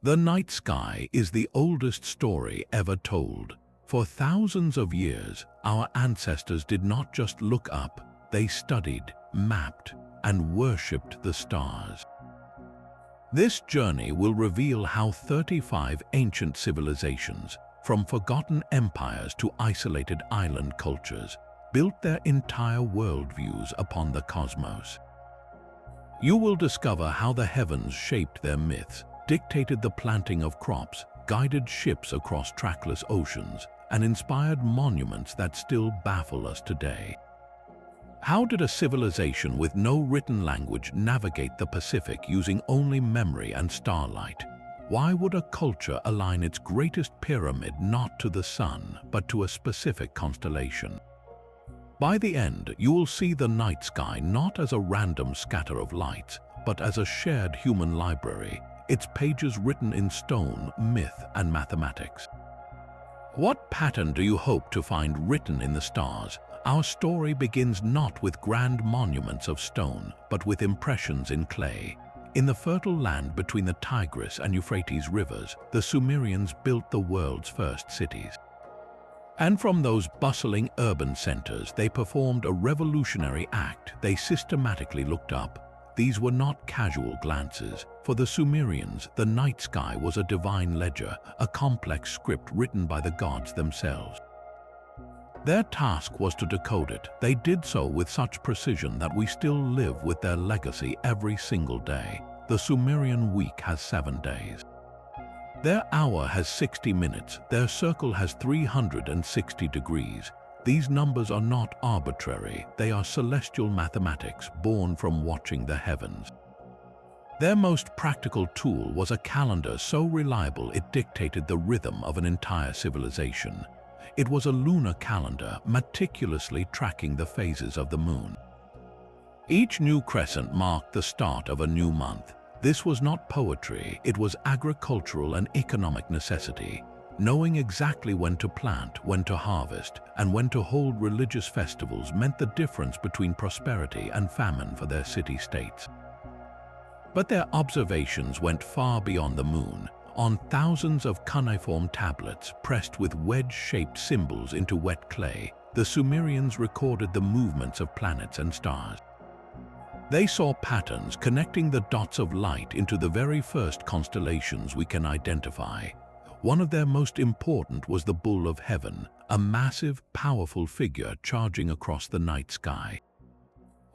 The night sky is the oldest story ever told. For thousands of years, our ancestors did not just look up, they studied, mapped, and worshipped the stars. This journey will reveal how 35 ancient civilizations, from forgotten empires to isolated island cultures, built their entire worldviews upon the cosmos. You will discover how the heavens shaped their myths, dictated the planting of crops, guided ships across trackless oceans, and inspired monuments that still baffle us today. How did a civilization with no written language navigate the Pacific using only memory and starlight? Why would a culture align its greatest pyramid not to the sun, but to a specific constellation? By the end, you will see the night sky not as a random scatter of lights, but as a shared human library, its pages written in stone, myth, and mathematics. What pattern do you hope to find written in the stars? Our story begins not with grand monuments of stone, but with impressions in clay. In the fertile land between the Tigris and Euphrates rivers, the Sumerians built the world's first cities. And from those bustling urban centers, they performed a revolutionary act. They systematically looked up. These were not casual glances. For the Sumerians, the night sky was a divine ledger, a complex script written by the gods themselves. Their task was to decode it. They did so with such precision that we still live with their legacy every single day. The Sumerian week has 7 days. Their hour has 60 minutes. Their circle has 360 degrees. These numbers are not arbitrary. They are celestial mathematics born from watching the heavens. Their most practical tool was a calendar so reliable it dictated the rhythm of an entire civilization. It was a lunar calendar meticulously tracking the phases of the moon. Each new crescent marked the start of a new month. This was not poetry, it was agricultural and economic necessity. Knowing exactly when to plant, when to harvest, and when to hold religious festivals meant the difference between prosperity and famine for their city-states. But their observations went far beyond the moon. On thousands of cuneiform tablets pressed with wedge-shaped symbols into wet clay, the Sumerians recorded the movements of planets and stars. They saw patterns connecting the dots of light into the very first constellations we can identify. One of their most important was the Bull of Heaven, a massive, powerful figure charging across the night sky.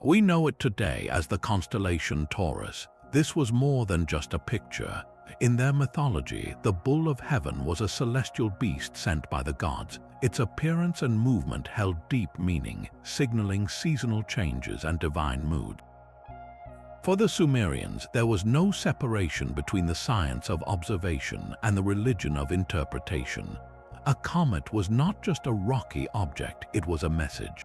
We know it today as the constellation Taurus. This was more than just a picture. In their mythology, the Bull of Heaven was a celestial beast sent by the gods. Its appearance and movement held deep meaning, signaling seasonal changes and divine mood. For the Sumerians, there was no separation between the science of observation and the religion of interpretation. A comet was not just a rocky object, it was a message.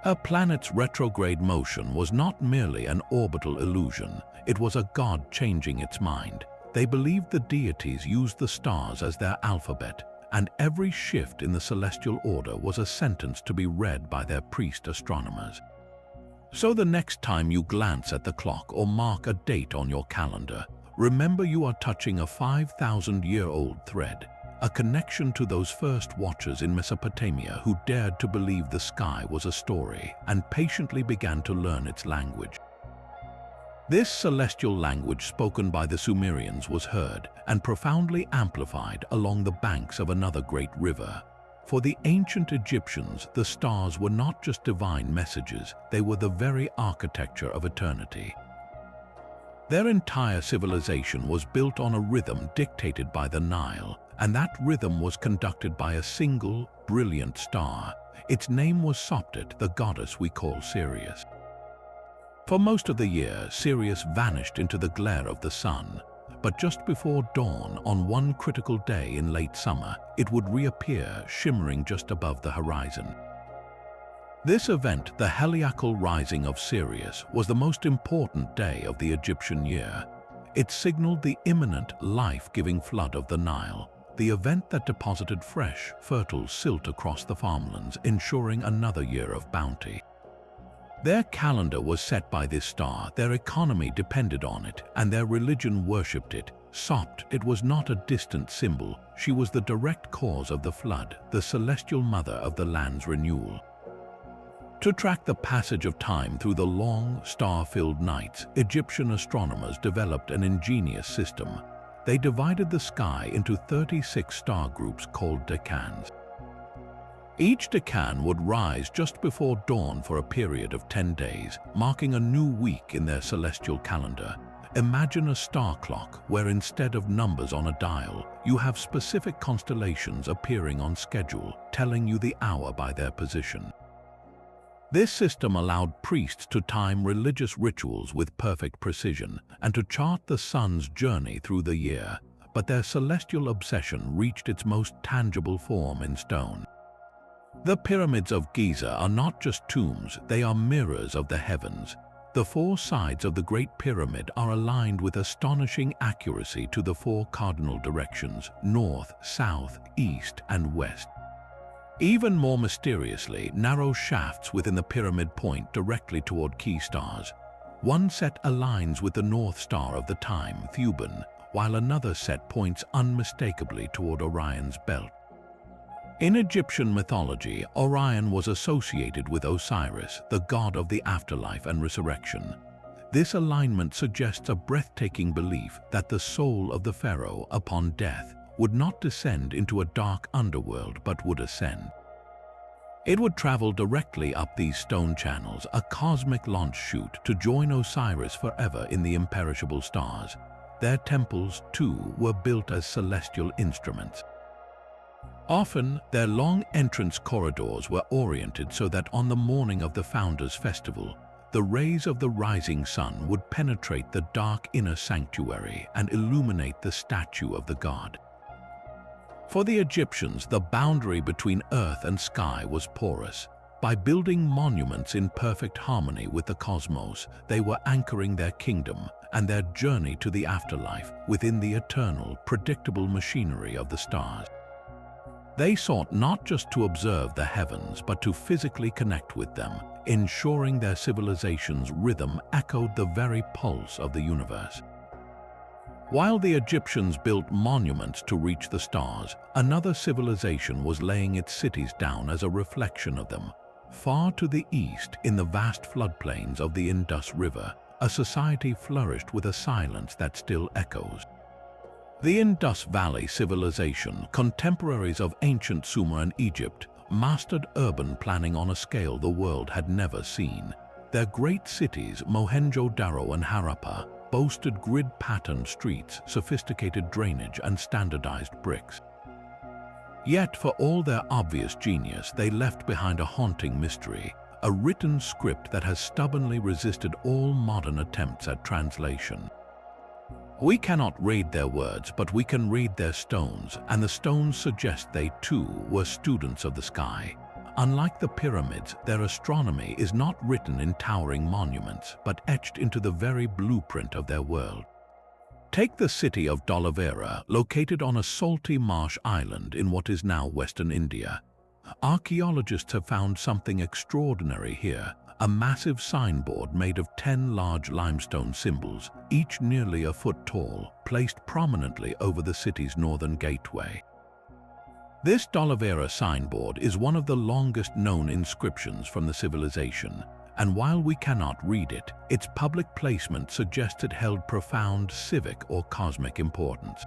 A planet's retrograde motion was not merely an orbital illusion, it was a god changing its mind. They believed the deities used the stars as their alphabet, and every shift in the celestial order was a sentence to be read by their priest astronomers. So the next time you glance at the clock or mark a date on your calendar, remember you are touching a 5,000-year-old thread, a connection to those first watchers in Mesopotamia who dared to believe the sky was a story and patiently began to learn its language. This celestial language spoken by the Sumerians was heard and profoundly amplified along the banks of another great river. For the ancient Egyptians, the stars were not just divine messages, they were the very architecture of eternity. Their entire civilization was built on a rhythm dictated by the Nile, and that rhythm was conducted by a single, brilliant star. Its name was Sopdet, the goddess we call Sirius. For most of the year, Sirius vanished into the glare of the sun. But just before dawn, on one critical day in late summer, it would reappear, shimmering just above the horizon. This event, the heliacal rising of Sirius, was the most important day of the Egyptian year. It signaled the imminent, life-giving flood of the Nile, the event that deposited fresh, fertile silt across the farmlands, ensuring another year of bounty. Their calendar was set by this star, their economy depended on it, and their religion worshipped it. Sopt, it was not a distant symbol. She was the direct cause of the flood, the celestial mother of the land's renewal. To track the passage of time through the long, star-filled nights, Egyptian astronomers developed an ingenious system. They divided the sky into 36 star groups called decans. Each decan would rise just before dawn for a period of 10 days, marking a new week in their celestial calendar. Imagine a star clock where instead of numbers on a dial, you have specific constellations appearing on schedule, telling you the hour by their position. This system allowed priests to time religious rituals with perfect precision and to chart the sun's journey through the year, but their celestial obsession reached its most tangible form in stone. The pyramids of Giza are not just tombs, they are mirrors of the heavens. The four sides of the Great Pyramid are aligned with astonishing accuracy to the four cardinal directions: north, south, east, and west. Even more mysteriously, narrow shafts within the pyramid point directly toward key stars. One set aligns with the North Star of the time, Thuban, while another set points unmistakably toward Orion's belt. In Egyptian mythology, Orion was associated with Osiris, the god of the afterlife and resurrection. This alignment suggests a breathtaking belief that the soul of the pharaoh, upon death, would not descend into a dark underworld but would ascend. It would travel directly up these stone channels, a cosmic launch chute, to join Osiris forever in the imperishable stars. Their temples, too, were built as celestial instruments. Often, their long entrance corridors were oriented so that on the morning of the founders' festival, the rays of the rising sun would penetrate the dark inner sanctuary and illuminate the statue of the god. For the Egyptians, the boundary between earth and sky was porous. By building monuments in perfect harmony with the cosmos, they were anchoring their kingdom and their journey to the afterlife within the eternal, predictable machinery of the stars. They sought not just to observe the heavens, but to physically connect with them, ensuring their civilization's rhythm echoed the very pulse of the universe. While the Egyptians built monuments to reach the stars, another civilization was laying its cities down as a reflection of them. Far to the east, in the vast floodplains of the Indus River, a society flourished with a silence that still echoes. The Indus Valley civilization, contemporaries of ancient Sumer and Egypt, mastered urban planning on a scale the world had never seen. Their great cities, Mohenjo-Daro and Harappa, boasted grid-patterned streets, sophisticated drainage, and standardized bricks. Yet, for all their obvious genius, they left behind a haunting mystery, a written script that has stubbornly resisted all modern attempts at translation. We cannot read their words, but we can read their stones, and the stones suggest they too were students of the sky. Unlike the pyramids, their astronomy is not written in towering monuments, but etched into the very blueprint of their world. Take the city of Dolavera, located on a salty marsh island in what is now Western India. Archaeologists have found something extraordinary here, a massive signboard made of 10 large limestone symbols, each nearly a foot tall, placed prominently over the city's northern gateway. This Dolavera signboard is one of the longest known inscriptions from the civilization, and while we cannot read it, its public placement suggests it held profound civic or cosmic importance.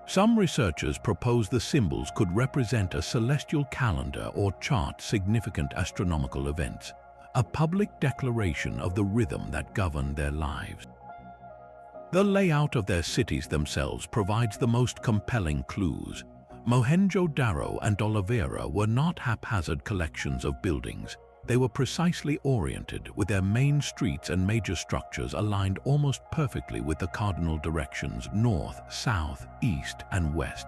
Some researchers propose the symbols could represent a celestial calendar or chart significant astronomical events, a public declaration of the rhythm that governed their lives. The layout of their cities themselves provides the most compelling clues. Mohenjo-Daro and Dolavera were not haphazard collections of buildings. They were precisely oriented, with their main streets and major structures aligned almost perfectly with the cardinal directions north, south, east, and west.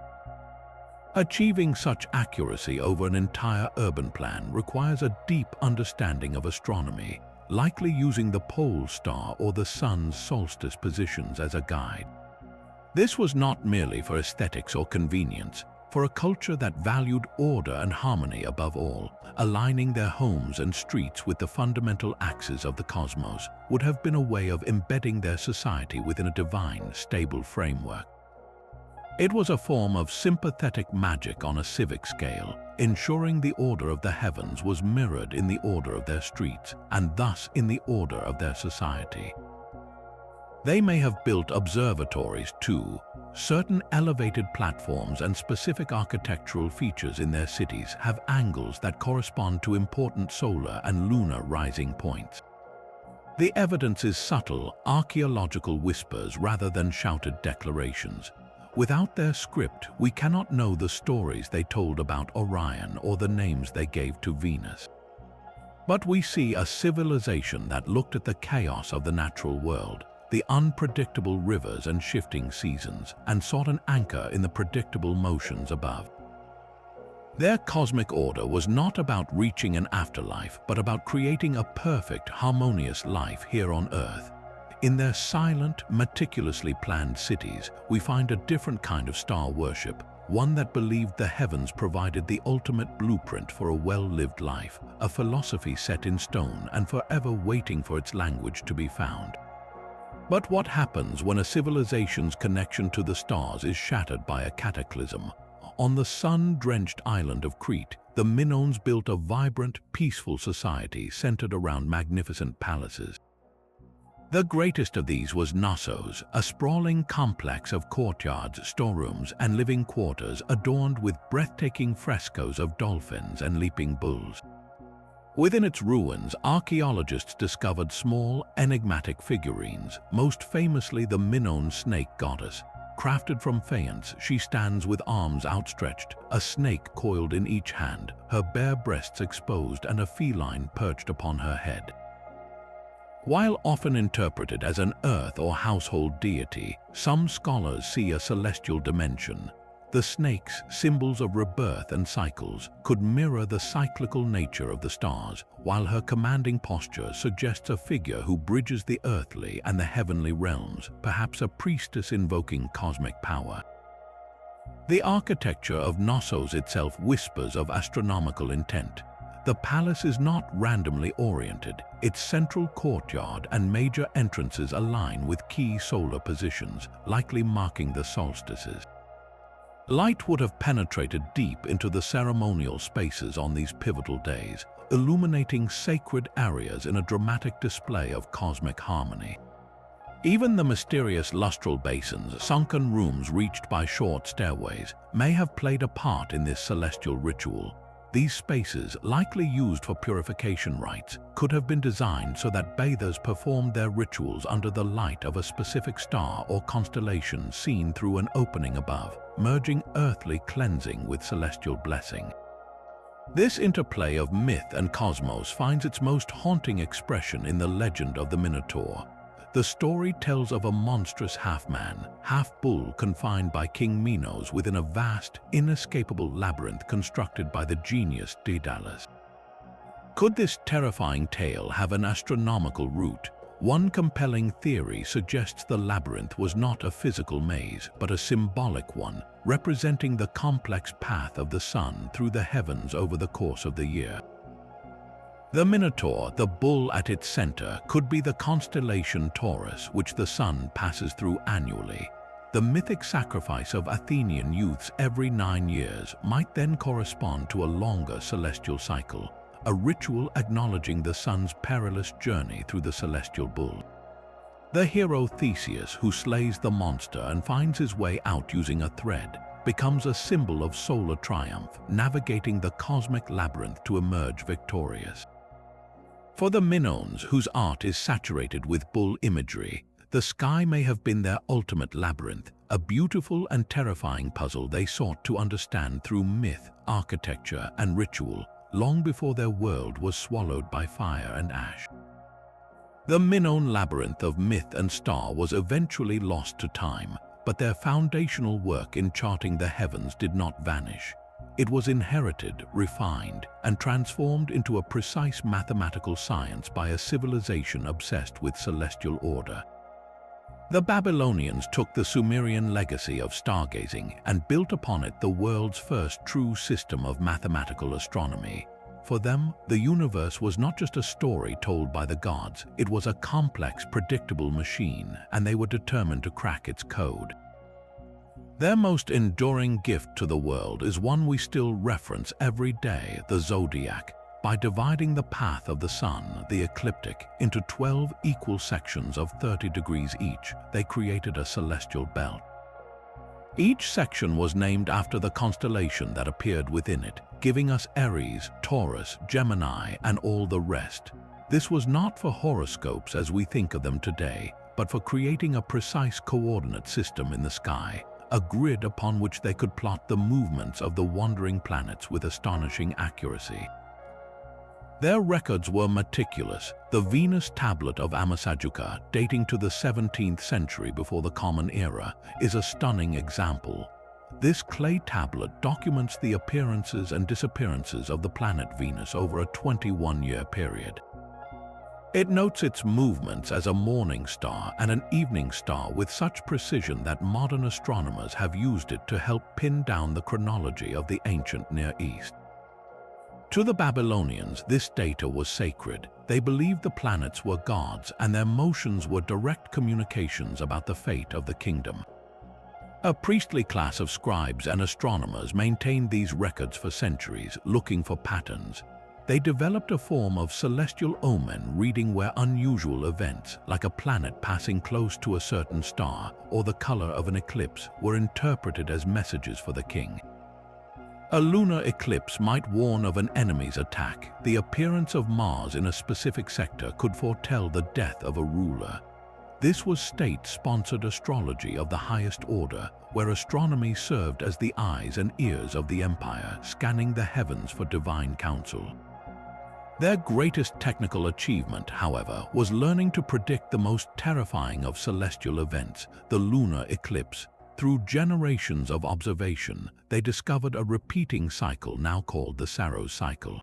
Achieving such accuracy over an entire urban plan requires a deep understanding of astronomy, likely using the pole star or the sun's solstice positions as a guide. This was not merely for aesthetics or convenience. For a culture that valued order and harmony above all, aligning their homes and streets with the fundamental axes of the cosmos would have been a way of embedding their society within a divine, stable framework. It was a form of sympathetic magic on a civic scale, ensuring the order of the heavens was mirrored in the order of their streets, and thus in the order of their society. They may have built observatories too. Certain elevated platforms and specific architectural features in their cities have angles that correspond to important solar and lunar rising points. The evidence is subtle, archaeological whispers rather than shouted declarations. Without their script, we cannot know the stories they told about Orion or the names they gave to Venus. But we see a civilization that looked at the chaos of the natural world, the unpredictable rivers and shifting seasons, and sought an anchor in the predictable motions above. Their cosmic order was not about reaching an afterlife, but about creating a perfect, harmonious life here on Earth. In their silent, meticulously planned cities, we find a different kind of star worship, one that believed the heavens provided the ultimate blueprint for a well-lived life, a philosophy set in stone and forever waiting for its language to be found. But what happens when a civilization's connection to the stars is shattered by a cataclysm? On the sun-drenched island of Crete, the Minoans built a vibrant, peaceful society centered around magnificent palaces. The greatest of these was Knossos, a sprawling complex of courtyards, storerooms, and living quarters adorned with breathtaking frescoes of dolphins and leaping bulls. Within its ruins, archaeologists discovered small, enigmatic figurines, most famously the Minoan snake goddess. Crafted from faience, she stands with arms outstretched, a snake coiled in each hand, her bare breasts exposed and a feline perched upon her head. While often interpreted as an earth or household deity, some scholars see a celestial dimension. The snakes, symbols of rebirth and cycles, could mirror the cyclical nature of the stars, while her commanding posture suggests a figure who bridges the earthly and the heavenly realms, perhaps a priestess invoking cosmic power. The architecture of Knossos itself whispers of astronomical intent. The palace is not randomly oriented. Its central courtyard and major entrances align with key solar positions, likely marking the solstices. Light would have penetrated deep into the ceremonial spaces on these pivotal days, illuminating sacred areas in a dramatic display of cosmic harmony. Even the mysterious lustral basins, sunken rooms reached by short stairways, may have played a part in this celestial ritual. These spaces, likely used for purification rites, could have been designed so that bathers performed their rituals under the light of a specific star or constellation seen through an opening above, merging earthly cleansing with celestial blessing. This interplay of myth and cosmos finds its most haunting expression in the legend of the Minotaur. The story tells of a monstrous half-man, half-bull confined by King Minos within a vast, inescapable labyrinth constructed by the genius Daedalus. Could this terrifying tale have an astronomical root? One compelling theory suggests the labyrinth was not a physical maze, but a symbolic one, representing the complex path of the sun through the heavens over the course of the year. The Minotaur, the bull at its center, could be the constellation Taurus, which the sun passes through annually. The mythic sacrifice of Athenian youths every 9 years might then correspond to a longer celestial cycle, a ritual acknowledging the sun's perilous journey through the celestial bull. The hero Theseus, who slays the monster and finds his way out using a thread, becomes a symbol of solar triumph, navigating the cosmic labyrinth to emerge victorious. For the Minoans, whose art is saturated with bull imagery, the sky may have been their ultimate labyrinth, a beautiful and terrifying puzzle they sought to understand through myth, architecture, and ritual, long before their world was swallowed by fire and ash. The Minoan labyrinth of myth and star was eventually lost to time, but their foundational work in charting the heavens did not vanish. It was inherited, refined, and transformed into a precise mathematical science by a civilization obsessed with celestial order. The Babylonians took the Sumerian legacy of stargazing and built upon it the world's first true system of mathematical astronomy. For them, the universe was not just a story told by the gods, it was a complex, predictable machine, and they were determined to crack its code. Their most enduring gift to the world is one we still reference every day, the zodiac. By dividing the path of the sun, the ecliptic, into 12 equal sections of 30 degrees each, they created a celestial belt. Each section was named after the constellation that appeared within it, giving us Aries, Taurus, Gemini, and all the rest. This was not for horoscopes as we think of them today, but for creating a precise coordinate system in the sky, a grid upon which they could plot the movements of the wandering planets with astonishing accuracy. Their records were meticulous. The Venus tablet of Amasajuka, dating to the 17th century before the Common Era, is a stunning example. This clay tablet documents the appearances and disappearances of the planet Venus over a 21-year period. It notes its movements as a morning star and an evening star with such precision that modern astronomers have used it to help pin down the chronology of the ancient Near East. To the Babylonians, this data was sacred. They believed the planets were gods and their motions were direct communications about the fate of the kingdom. A priestly class of scribes and astronomers maintained these records for centuries, looking for patterns. They developed a form of celestial omen, reading where unusual events, like a planet passing close to a certain star or the color of an eclipse, were interpreted as messages for the king. A lunar eclipse might warn of an enemy's attack. The appearance of Mars in a specific sector could foretell the death of a ruler. This was state-sponsored astrology of the highest order, where astronomy served as the eyes and ears of the empire, scanning the heavens for divine counsel. Their greatest technical achievement, however, was learning to predict the most terrifying of celestial events, the lunar eclipse. Through generations of observation, they discovered a repeating cycle now called the Saros cycle.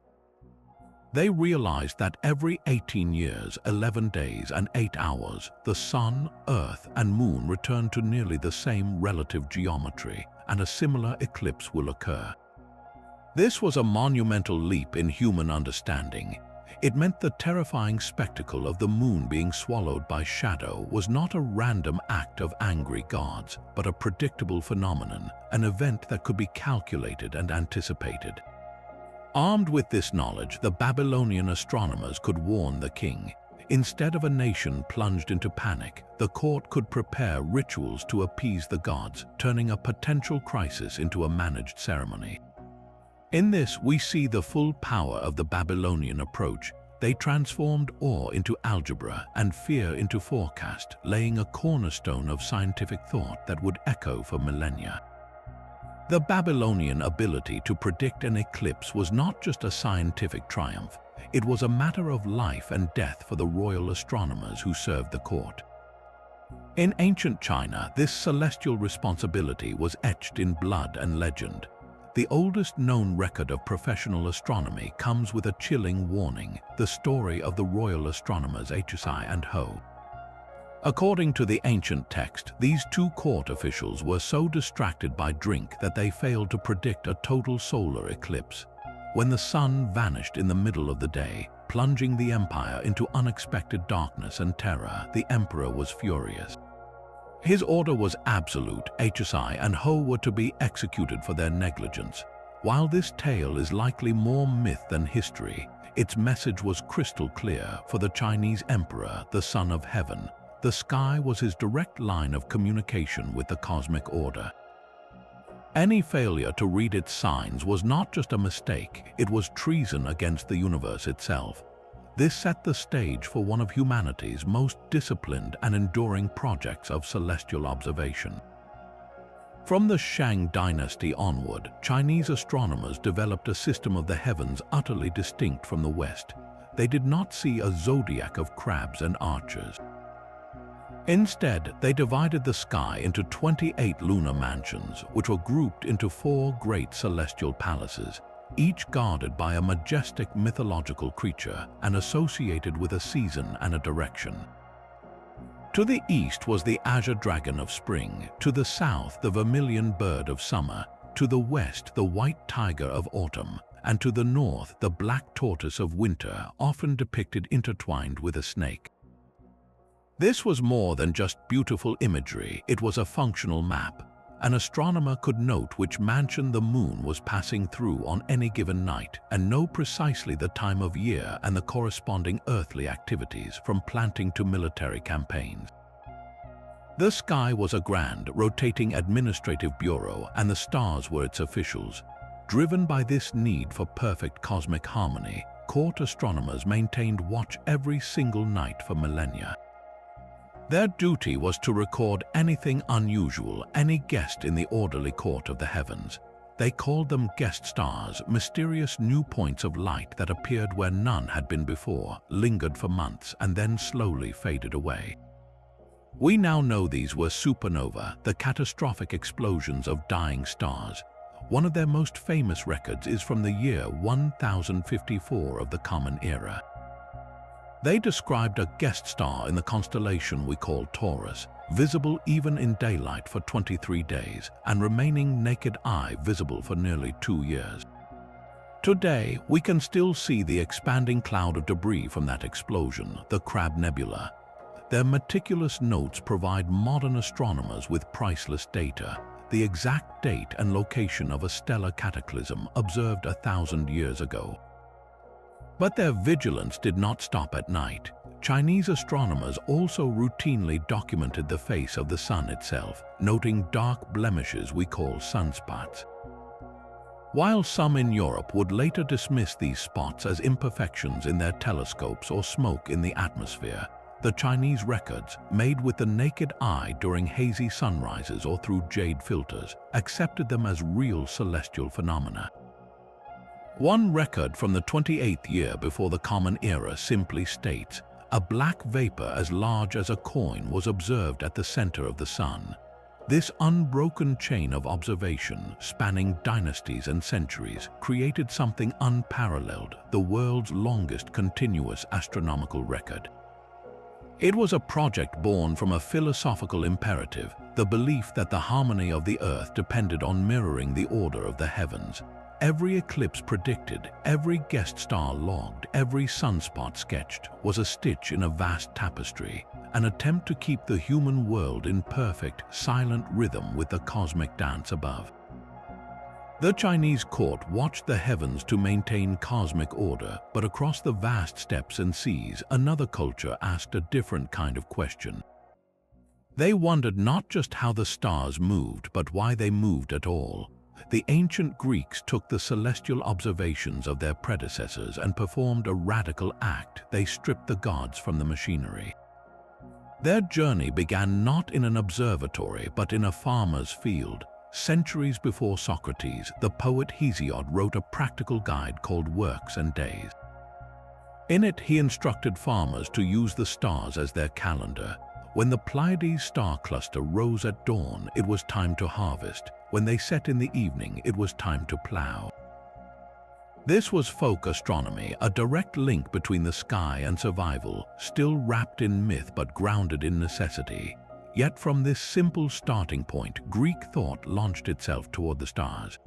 They realized that every 18 years, 11 days, and 8 hours, the sun, earth, and moon return to nearly the same relative geometry, and a similar eclipse will occur. This was a monumental leap in human understanding. It meant the terrifying spectacle of the moon being swallowed by shadow was not a random act of angry gods, but a predictable phenomenon, an event that could be calculated and anticipated. Armed with this knowledge, the Babylonian astronomers could warn the king. Instead of a nation plunged into panic, the court could prepare rituals to appease the gods, turning a potential crisis into a managed ceremony. In this, we see the full power of the Babylonian approach. They transformed awe into algebra and fear into forecast, laying a cornerstone of scientific thought that would echo for millennia. The Babylonian ability to predict an eclipse was not just a scientific triumph. It was a matter of life and death for the royal astronomers who served the court. In ancient China, this celestial responsibility was etched in blood and legend. The oldest known record of professional astronomy comes with a chilling warning, the story of the royal astronomers Hsi and Ho. According to the ancient text, these two court officials were so distracted by drink that they failed to predict a total solar eclipse. When the sun vanished in the middle of the day, plunging the empire into unexpected darkness and terror, the emperor was furious. His order was absolute. Hsi and Ho were to be executed for their negligence. While this tale is likely more myth than history, its message was crystal clear. For the Chinese emperor, the son of heaven, the sky was his direct line of communication with the cosmic order. Any failure to read its signs was not just a mistake, it was treason against the universe itself. This set the stage for one of humanity's most disciplined and enduring projects of celestial observation. From the Shang dynasty onward, Chinese astronomers developed a system of the heavens utterly distinct from the West. They did not see a zodiac of crabs and archers. Instead, they divided the sky into 28 lunar mansions, which were grouped into 4 great celestial palaces, each guarded by a majestic mythological creature and associated with a season and a direction. To the east was the azure dragon of spring, to the south the vermilion bird of summer, to the west the white tiger of autumn, and to the north the black tortoise of winter, often depicted intertwined with a snake. This was more than just beautiful imagery, it was a functional map. An astronomer could note which mansion the moon was passing through on any given night and know precisely the time of year and the corresponding earthly activities, from planting to military campaigns. The sky was a grand, rotating administrative bureau, and the stars were its officials. Driven by this need for perfect cosmic harmony, court astronomers maintained watch every single night for millennia. Their duty was to record anything unusual, any guest in the orderly court of the heavens. They called them guest stars, mysterious new points of light that appeared where none had been before, lingered for months, and then slowly faded away. We now know these were supernovae, the catastrophic explosions of dying stars. One of their most famous records is from the year 1054 of the Common Era. They described a guest star in the constellation we call Taurus, visible even in daylight for 23 days, and remaining naked eye visible for nearly 2 years. Today, we can still see the expanding cloud of debris from that explosion, the Crab Nebula. Their meticulous notes provide modern astronomers with priceless data, the exact date and location of a stellar cataclysm observed 1,000 years ago. But their vigilance did not stop at night. Chinese astronomers also routinely documented the face of the sun itself, noting dark blemishes we call sunspots. While some in Europe would later dismiss these spots as imperfections in their telescopes or smoke in the atmosphere, the Chinese records, made with the naked eye during hazy sunrises or through jade filters, accepted them as real celestial phenomena. One record from the 28th year before the Common Era simply states, a black vapor as large as a coin was observed at the center of the sun. This unbroken chain of observation, spanning dynasties and centuries, created something unparalleled, the world's longest continuous astronomical record. It was a project born from a philosophical imperative, the belief that the harmony of the earth depended on mirroring the order of the heavens. Every eclipse predicted, every guest star logged, every sunspot sketched was a stitch in a vast tapestry, an attempt to keep the human world in perfect, silent rhythm with the cosmic dance above. The Chinese court watched the heavens to maintain cosmic order, but across the vast steppes and seas, another culture asked a different kind of question. They wondered not just how the stars moved, but why they moved at all. The ancient Greeks took the celestial observations of their predecessors and performed a radical act. They stripped the gods from the machinery. Their journey began not in an observatory, but in a farmer's field. Centuries before Socrates, the poet Hesiod wrote a practical guide called Works and Days. In it, he instructed farmers to use the stars as their calendar. When the Pleiades star cluster rose at dawn, it was time to harvest. When they set in the evening, it was time to plow. This was folk astronomy, a direct link between the sky and survival, still wrapped in myth but grounded in necessity. Yet from this simple starting point, Greek thought launched itself toward the stars.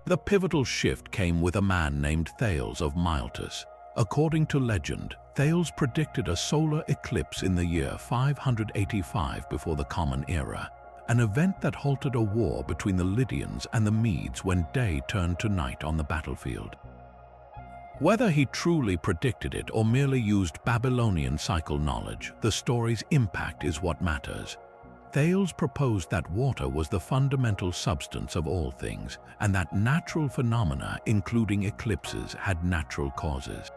The pivotal shift came with a man named Thales of Miletus. According to legend, Thales predicted a solar eclipse in the year 585 before the Common Era, an event that halted a war between the Lydians and the Medes when day turned to night on the battlefield. Whether he truly predicted it or merely used Babylonian cycle knowledge, the story's impact is what matters. Thales proposed that water was the fundamental substance of all things, and that natural phenomena, including eclipses, had natural causes.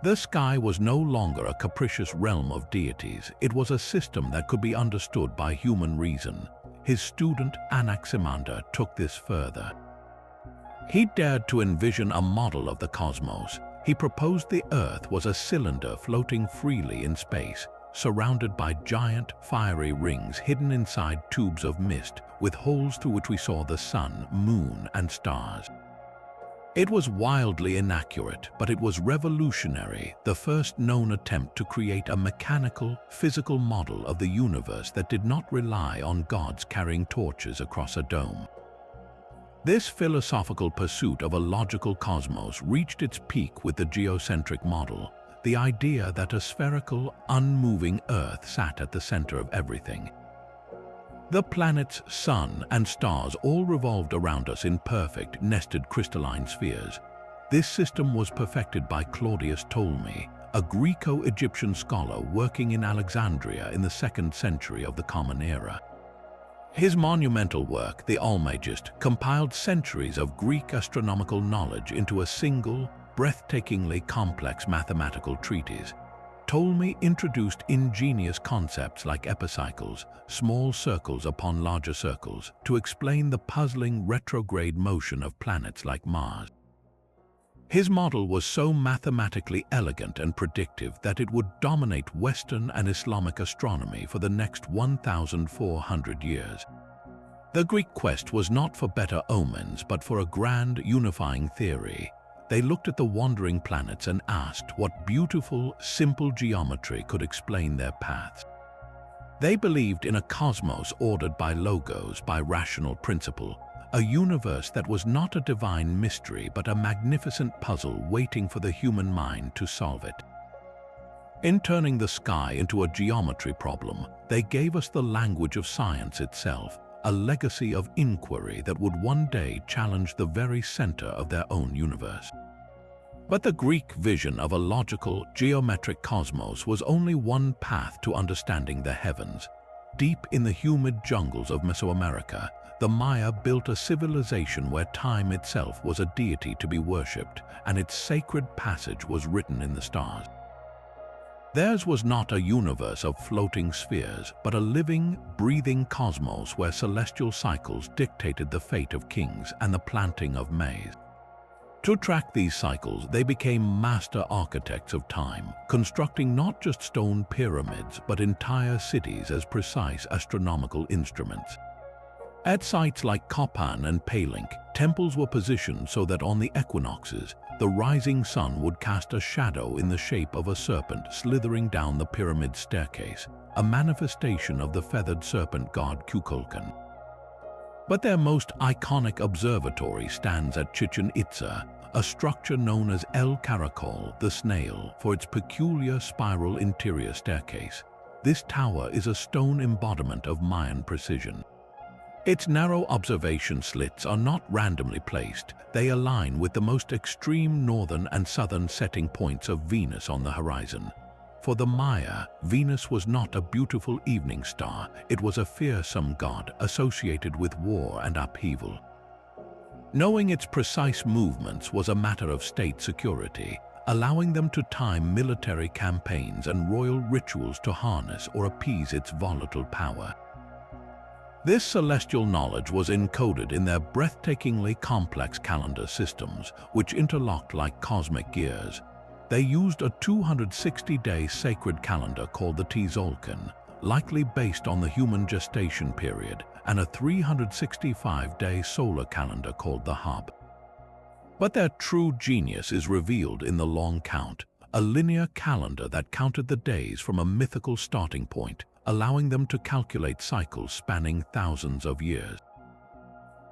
The sky was no longer a capricious realm of deities, it was a system that could be understood by human reason. His student Anaximander took this further. He dared to envision a model of the cosmos. He proposed the Earth was a cylinder floating freely in space, surrounded by giant, fiery rings hidden inside tubes of mist, with holes through which we saw the sun, moon, and stars. It was wildly inaccurate, but it was revolutionary, the first known attempt to create a mechanical, physical model of the universe that did not rely on gods carrying torches across a dome. This philosophical pursuit of a logical cosmos reached its peak with the geocentric model, the idea that a spherical, unmoving Earth sat at the center of everything. The planets, sun, and stars all revolved around us in perfect, nested crystalline spheres. This system was perfected by Claudius Ptolemy, a Greco-Egyptian scholar working in Alexandria in the 2nd century of the Common Era. His monumental work, the Almagest, compiled centuries of Greek astronomical knowledge into a single, breathtakingly complex mathematical treatise. Ptolemy introduced ingenious concepts like epicycles, small circles upon larger circles, to explain the puzzling retrograde motion of planets like Mars. His model was so mathematically elegant and predictive that it would dominate Western and Islamic astronomy for the next 1,400 years. The Greek quest was not for better omens, but for a grand, unifying theory. They looked at the wandering planets and asked what beautiful, simple geometry could explain their paths. They believed in a cosmos ordered by logos, by rational principle, a universe that was not a divine mystery but a magnificent puzzle waiting for the human mind to solve it. In turning the sky into a geometry problem, they gave us the language of science itself, a legacy of inquiry that would one day challenge the very center of their own universe. But the Greek vision of a logical, geometric cosmos was only one path to understanding the heavens. Deep in the humid jungles of Mesoamerica, the Maya built a civilization where time itself was a deity to be worshipped, and its sacred passage was written in the stars. Theirs was not a universe of floating spheres, but a living, breathing cosmos where celestial cycles dictated the fate of kings and the planting of maize. To track these cycles, they became master architects of time, constructing not just stone pyramids, but entire cities as precise astronomical instruments. At sites like Copan and Palenque, temples were positioned so that on the equinoxes, the rising sun would cast a shadow in the shape of a serpent slithering down the pyramid staircase, a manifestation of the feathered serpent god Kukulkan. But their most iconic observatory stands at Chichen Itza, a structure known as El Caracol, the snail, for its peculiar spiral interior staircase. This tower is a stone embodiment of Mayan precision. Its narrow observation slits are not randomly placed. They align with the most extreme northern and southern setting points of Venus on the horizon. For the Maya, Venus was not a beautiful evening star, it was a fearsome god associated with war and upheaval. Knowing its precise movements was a matter of state security, allowing them to time military campaigns and royal rituals to harness or appease its volatile power. This celestial knowledge was encoded in their breathtakingly complex calendar systems, which interlocked like cosmic gears. They used a 260-day sacred calendar called the Tzolk'in, likely based on the human gestation period, and a 365-day solar calendar called the Hub. But their true genius is revealed in the long count, a linear calendar that counted the days from a mythical starting point, allowing them to calculate cycles spanning thousands of years.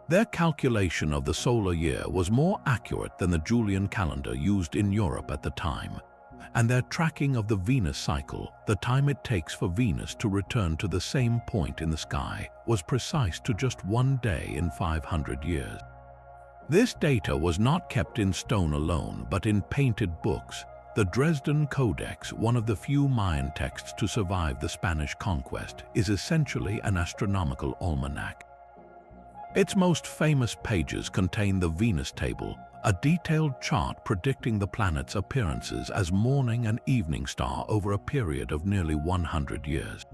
Their calculation of the solar year was more accurate than the Julian calendar used in Europe at the time, and their tracking of the Venus cycle, the time it takes for Venus to return to the same point in the sky, was precise to just 1 day in 500 years. This data was not kept in stone alone, but in painted books. The Dresden Codex, one of the few Mayan texts to survive the Spanish conquest, is essentially an astronomical almanac. Its most famous pages contain the Venus table, a detailed chart predicting the planet's appearances as morning and evening star over a period of nearly 100 years.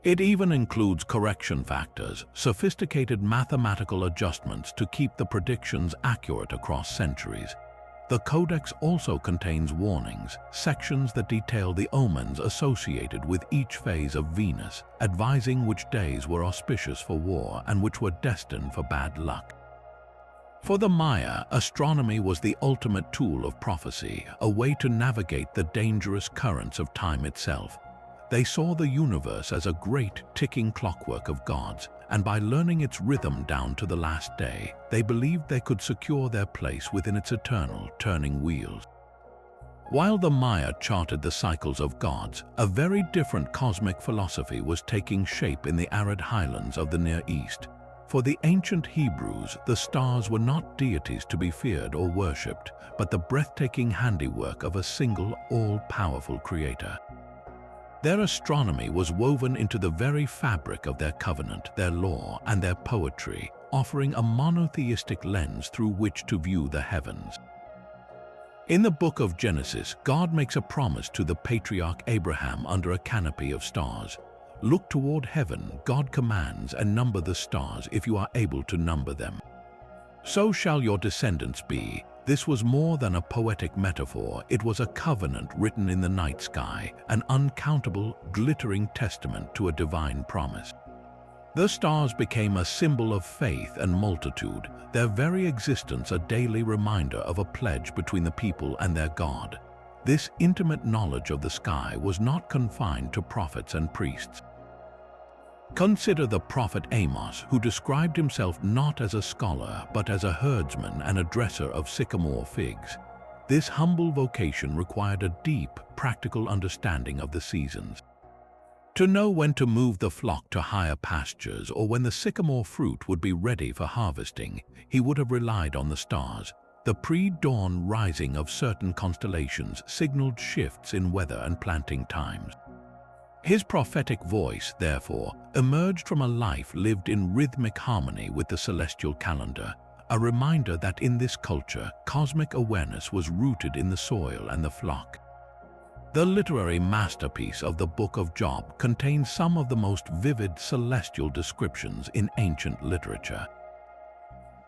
It even includes correction factors, sophisticated mathematical adjustments to keep the predictions accurate across centuries. The Codex also contains warnings, sections that detail the omens associated with each phase of Venus, advising which days were auspicious for war and which were destined for bad luck. For the Maya, astronomy was the ultimate tool of prophecy, a way to navigate the dangerous currents of time itself. They saw the universe as a great ticking clockwork of gods, and by learning its rhythm down to the last day, they believed they could secure their place within its eternal turning wheels. While the Maya charted the cycles of gods, a very different cosmic philosophy was taking shape in the arid highlands of the Near East. For the ancient Hebrews, the stars were not deities to be feared or worshipped, but the breathtaking handiwork of a single, all-powerful creator. Their astronomy was woven into the very fabric of their covenant, their law, and their poetry, offering a monotheistic lens through which to view the heavens. In the book of Genesis, God makes a promise to the patriarch Abraham under a canopy of stars. Look toward heaven, God commands, and number the stars if you are able to number them. So shall your descendants be. This was more than a poetic metaphor, it was a covenant written in the night sky, an uncountable, glittering testament to a divine promise. The stars became a symbol of faith and multitude, their very existence a daily reminder of a pledge between the people and their God. This intimate knowledge of the sky was not confined to prophets and priests. Consider the prophet Amos, who described himself not as a scholar but as a herdsman and a dresser of sycamore figs. This humble vocation required a deep, practical understanding of the seasons. To know when to move the flock to higher pastures or when the sycamore fruit would be ready for harvesting, he would have relied on the stars. The pre-dawn rising of certain constellations signaled shifts in weather and planting times. His prophetic voice, therefore, emerged from a life lived in rhythmic harmony with the celestial calendar, a reminder that in this culture, cosmic awareness was rooted in the soil and the flock. The literary masterpiece of the Book of Job contains some of the most vivid celestial descriptions in ancient literature.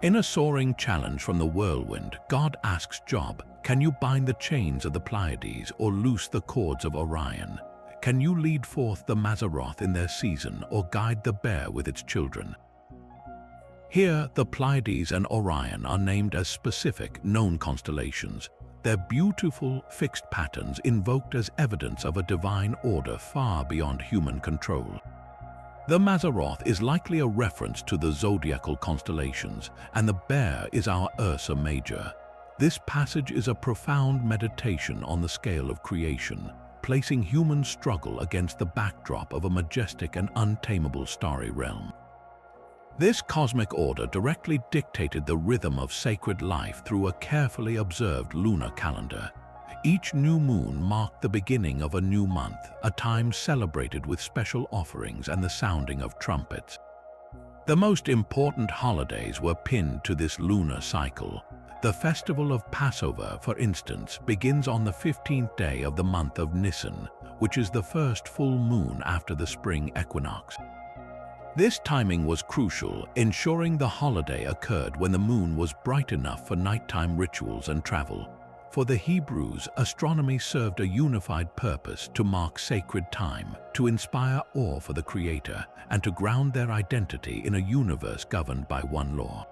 In a soaring challenge from the whirlwind, God asks Job, "Can you bind the chains of the Pleiades or loose the cords of Orion? Can you lead forth the Mazzaroth in their season or guide the bear with its children?" Here, the Pleiades and Orion are named as specific, known constellations, their beautiful, fixed patterns invoked as evidence of a divine order far beyond human control. The Mazzaroth is likely a reference to the zodiacal constellations, and the bear is our Ursa Major. This passage is a profound meditation on the scale of creation, placing human struggle against the backdrop of a majestic and untamable starry realm. This cosmic order directly dictated the rhythm of sacred life through a carefully observed lunar calendar. Each new moon marked the beginning of a new month, a time celebrated with special offerings and the sounding of trumpets. The most important holidays were pinned to this lunar cycle. The festival of Passover, for instance, begins on the 15th day of the month of Nisan, which is the first full moon after the spring equinox. This timing was crucial, ensuring the holiday occurred when the moon was bright enough for nighttime rituals and travel. For the Hebrews, astronomy served a unified purpose to mark sacred time, to inspire awe for the Creator, and to ground their identity in a universe governed by one law.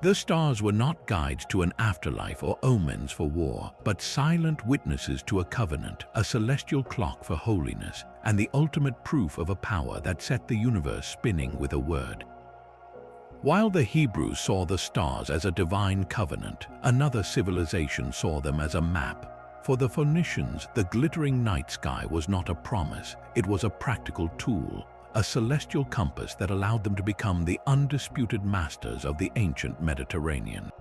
The stars were not guides to an afterlife or omens for war, but silent witnesses to a covenant, a celestial clock for holiness, and the ultimate proof of a power that set the universe spinning with a word. While the Hebrews saw the stars as a divine covenant, another civilization saw them as a map. For the Phoenicians, the glittering night sky was not a promise, it was a practical tool, a celestial compass that allowed them to become the undisputed masters of the ancient Mediterranean.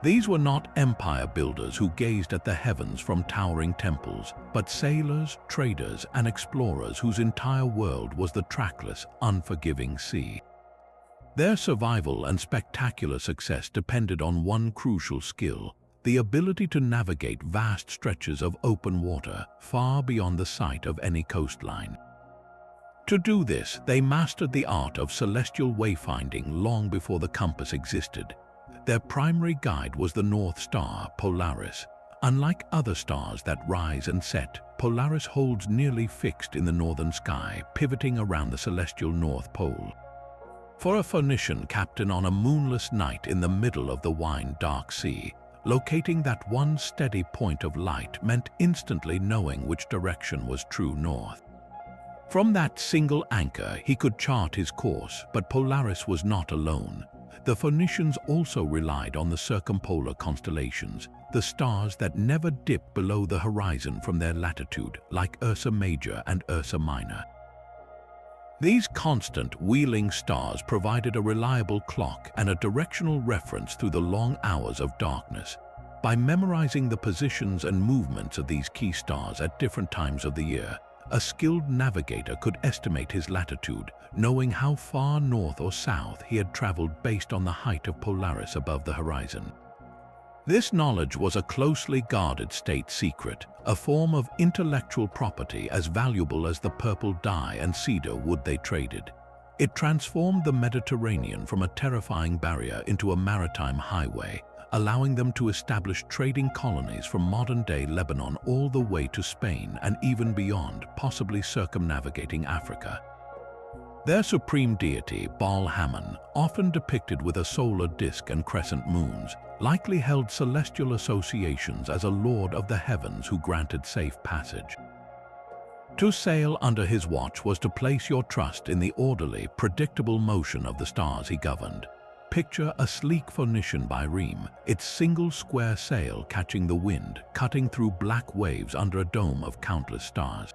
These were not empire builders who gazed at the heavens from towering temples, but sailors, traders, and explorers whose entire world was the trackless, unforgiving sea. Their survival and spectacular success depended on one crucial skill: the ability to navigate vast stretches of open water far beyond the sight of any coastline. To do this, they mastered the art of celestial wayfinding long before the compass existed. Their primary guide was the North Star, Polaris. Unlike other stars that rise and set, Polaris holds nearly fixed in the northern sky, pivoting around the celestial North Pole. For a Phoenician captain on a moonless night in the middle of the wine dark sea, locating that one steady point of light meant instantly knowing which direction was true north. From that single anchor, he could chart his course, but Polaris was not alone. The Phoenicians also relied on the circumpolar constellations, the stars that never dip below the horizon from their latitude, like Ursa Major and Ursa Minor. These constant, wheeling stars provided a reliable clock and a directional reference through the long hours of darkness. By memorizing the positions and movements of these key stars at different times of the year, a skilled navigator could estimate his latitude, knowing how far north or south he had traveled based on the height of Polaris above the horizon. This knowledge was a closely guarded state secret, a form of intellectual property as valuable as the purple dye and cedar wood they traded. It transformed the Mediterranean from a terrifying barrier into a maritime highway, allowing them to establish trading colonies from modern-day Lebanon all the way to Spain and even beyond, possibly circumnavigating Africa. Their supreme deity, Baal-Hamon, often depicted with a solar disk and crescent moons, likely held celestial associations as a lord of the heavens who granted safe passage. To sail under his watch was to place your trust in the orderly, predictable motion of the stars he governed. Picture a sleek Phoenician bireme, its single square sail catching the wind, cutting through black waves under a dome of countless stars.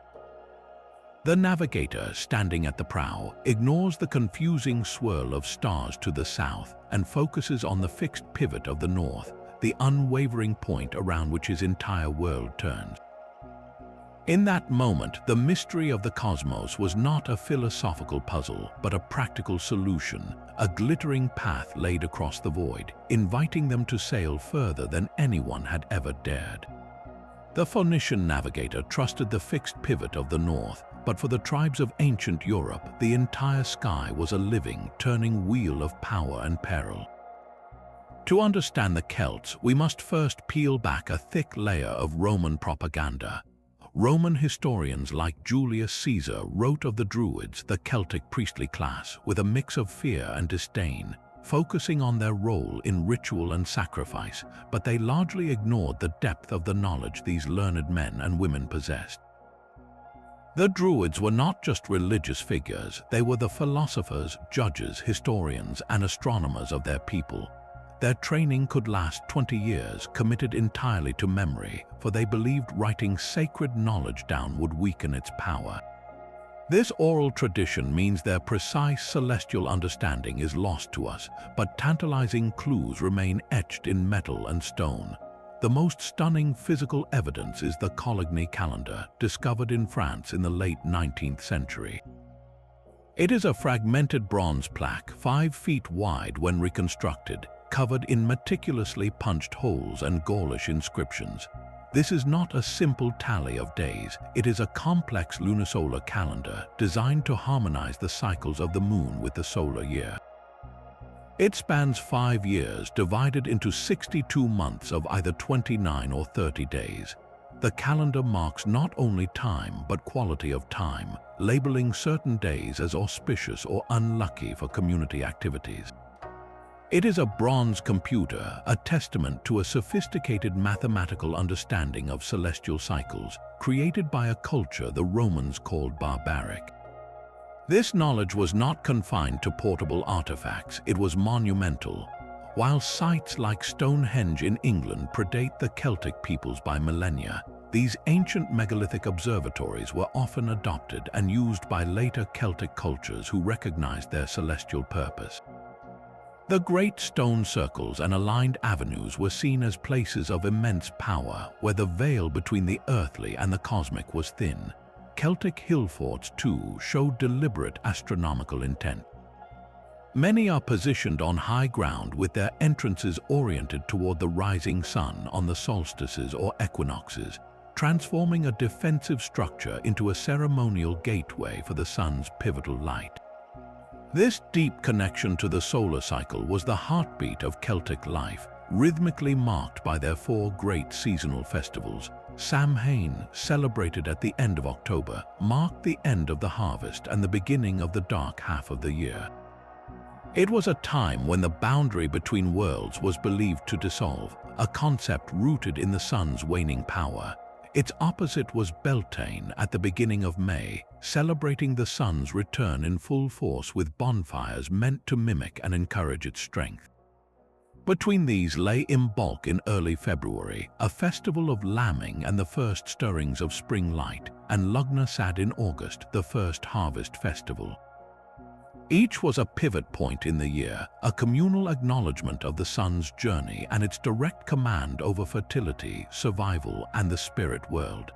The navigator, standing at the prow, ignores the confusing swirl of stars to the south and focuses on the fixed pivot of the north, the unwavering point around which his entire world turns. In that moment, the mystery of the cosmos was not a philosophical puzzle, but a practical solution, a glittering path laid across the void, inviting them to sail further than anyone had ever dared. The Phoenician navigator trusted the fixed pivot of the north, but for the tribes of ancient Europe, the entire sky was a living, turning wheel of power and peril. To understand the Celts, we must first peel back a thick layer of Roman propaganda. Roman historians like Julius Caesar wrote of the Druids, the Celtic priestly class, with a mix of fear and disdain, focusing on their role in ritual and sacrifice, but they largely ignored the depth of the knowledge these learned men and women possessed. The Druids were not just religious figures, they were the philosophers, judges, historians, and astronomers of their people. Their training could last 20 years, committed entirely to memory, for they believed writing sacred knowledge down would weaken its power. This oral tradition means their precise celestial understanding is lost to us, but tantalizing clues remain etched in metal and stone. The most stunning physical evidence is the Coligny calendar, discovered in France in the late 19th century. It is a fragmented bronze plaque 5 feet wide when reconstructed, covered in meticulously punched holes and Gaulish inscriptions. This is not a simple tally of days, it is a complex lunisolar calendar designed to harmonize the cycles of the moon with the solar year. It spans 5 years, divided into 62 months of either 29 or 30 days. The calendar marks not only time but quality of time, labeling certain days as auspicious or unlucky for community activities. It is a bronze computer, a testament to a sophisticated mathematical understanding of celestial cycles, created by a culture the Romans called barbaric. This knowledge was not confined to portable artifacts, it was monumental. While sites like Stonehenge in England predate the Celtic peoples by millennia, these ancient megalithic observatories were often adopted and used by later Celtic cultures who recognized their celestial purpose. The great stone circles and aligned avenues were seen as places of immense power, where the veil between the earthly and the cosmic was thin. Celtic hill forts, too, showed deliberate astronomical intent. Many are positioned on high ground with their entrances oriented toward the rising sun on the solstices or equinoxes, transforming a defensive structure into a ceremonial gateway for the sun's pivotal light. This deep connection to the solar cycle was the heartbeat of Celtic life, rhythmically marked by their 4 great seasonal festivals. Samhain, celebrated at the end of October, marked the end of the harvest and the beginning of the dark half of the year. It was a time when the boundary between worlds was believed to dissolve, a concept rooted in the sun's waning power. Its opposite was Beltane at the beginning of May, celebrating the sun's return in full force with bonfires meant to mimic and encourage its strength. Between these lay Imbolc in early February, a festival of lambing and the first stirrings of spring light, and Lugnasad in August, the first harvest festival. Each was a pivot point in the year, a communal acknowledgement of the sun's journey and its direct command over fertility, survival, and the spirit world.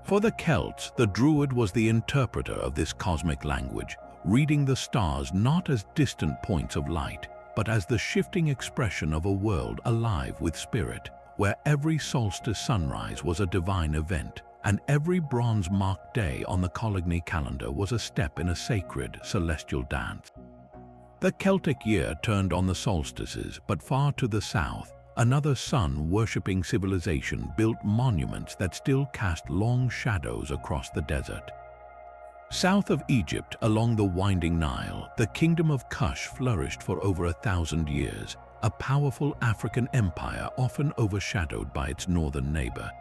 For the Celts, the Druid was the interpreter of this cosmic language, reading the stars not as distant points of light, but as the shifting expression of a world alive with spirit, where every solstice sunrise was a divine event, and every bronze-marked day on the Coligny calendar was a step in a sacred, celestial dance. The Celtic year turned on the solstices, but far to the south, another sun-worshipping civilization built monuments that still cast long shadows across the desert. South of Egypt, along the winding Nile, the kingdom of Kush flourished for over 1,000 years, a powerful African empire often overshadowed by its northern neighbor.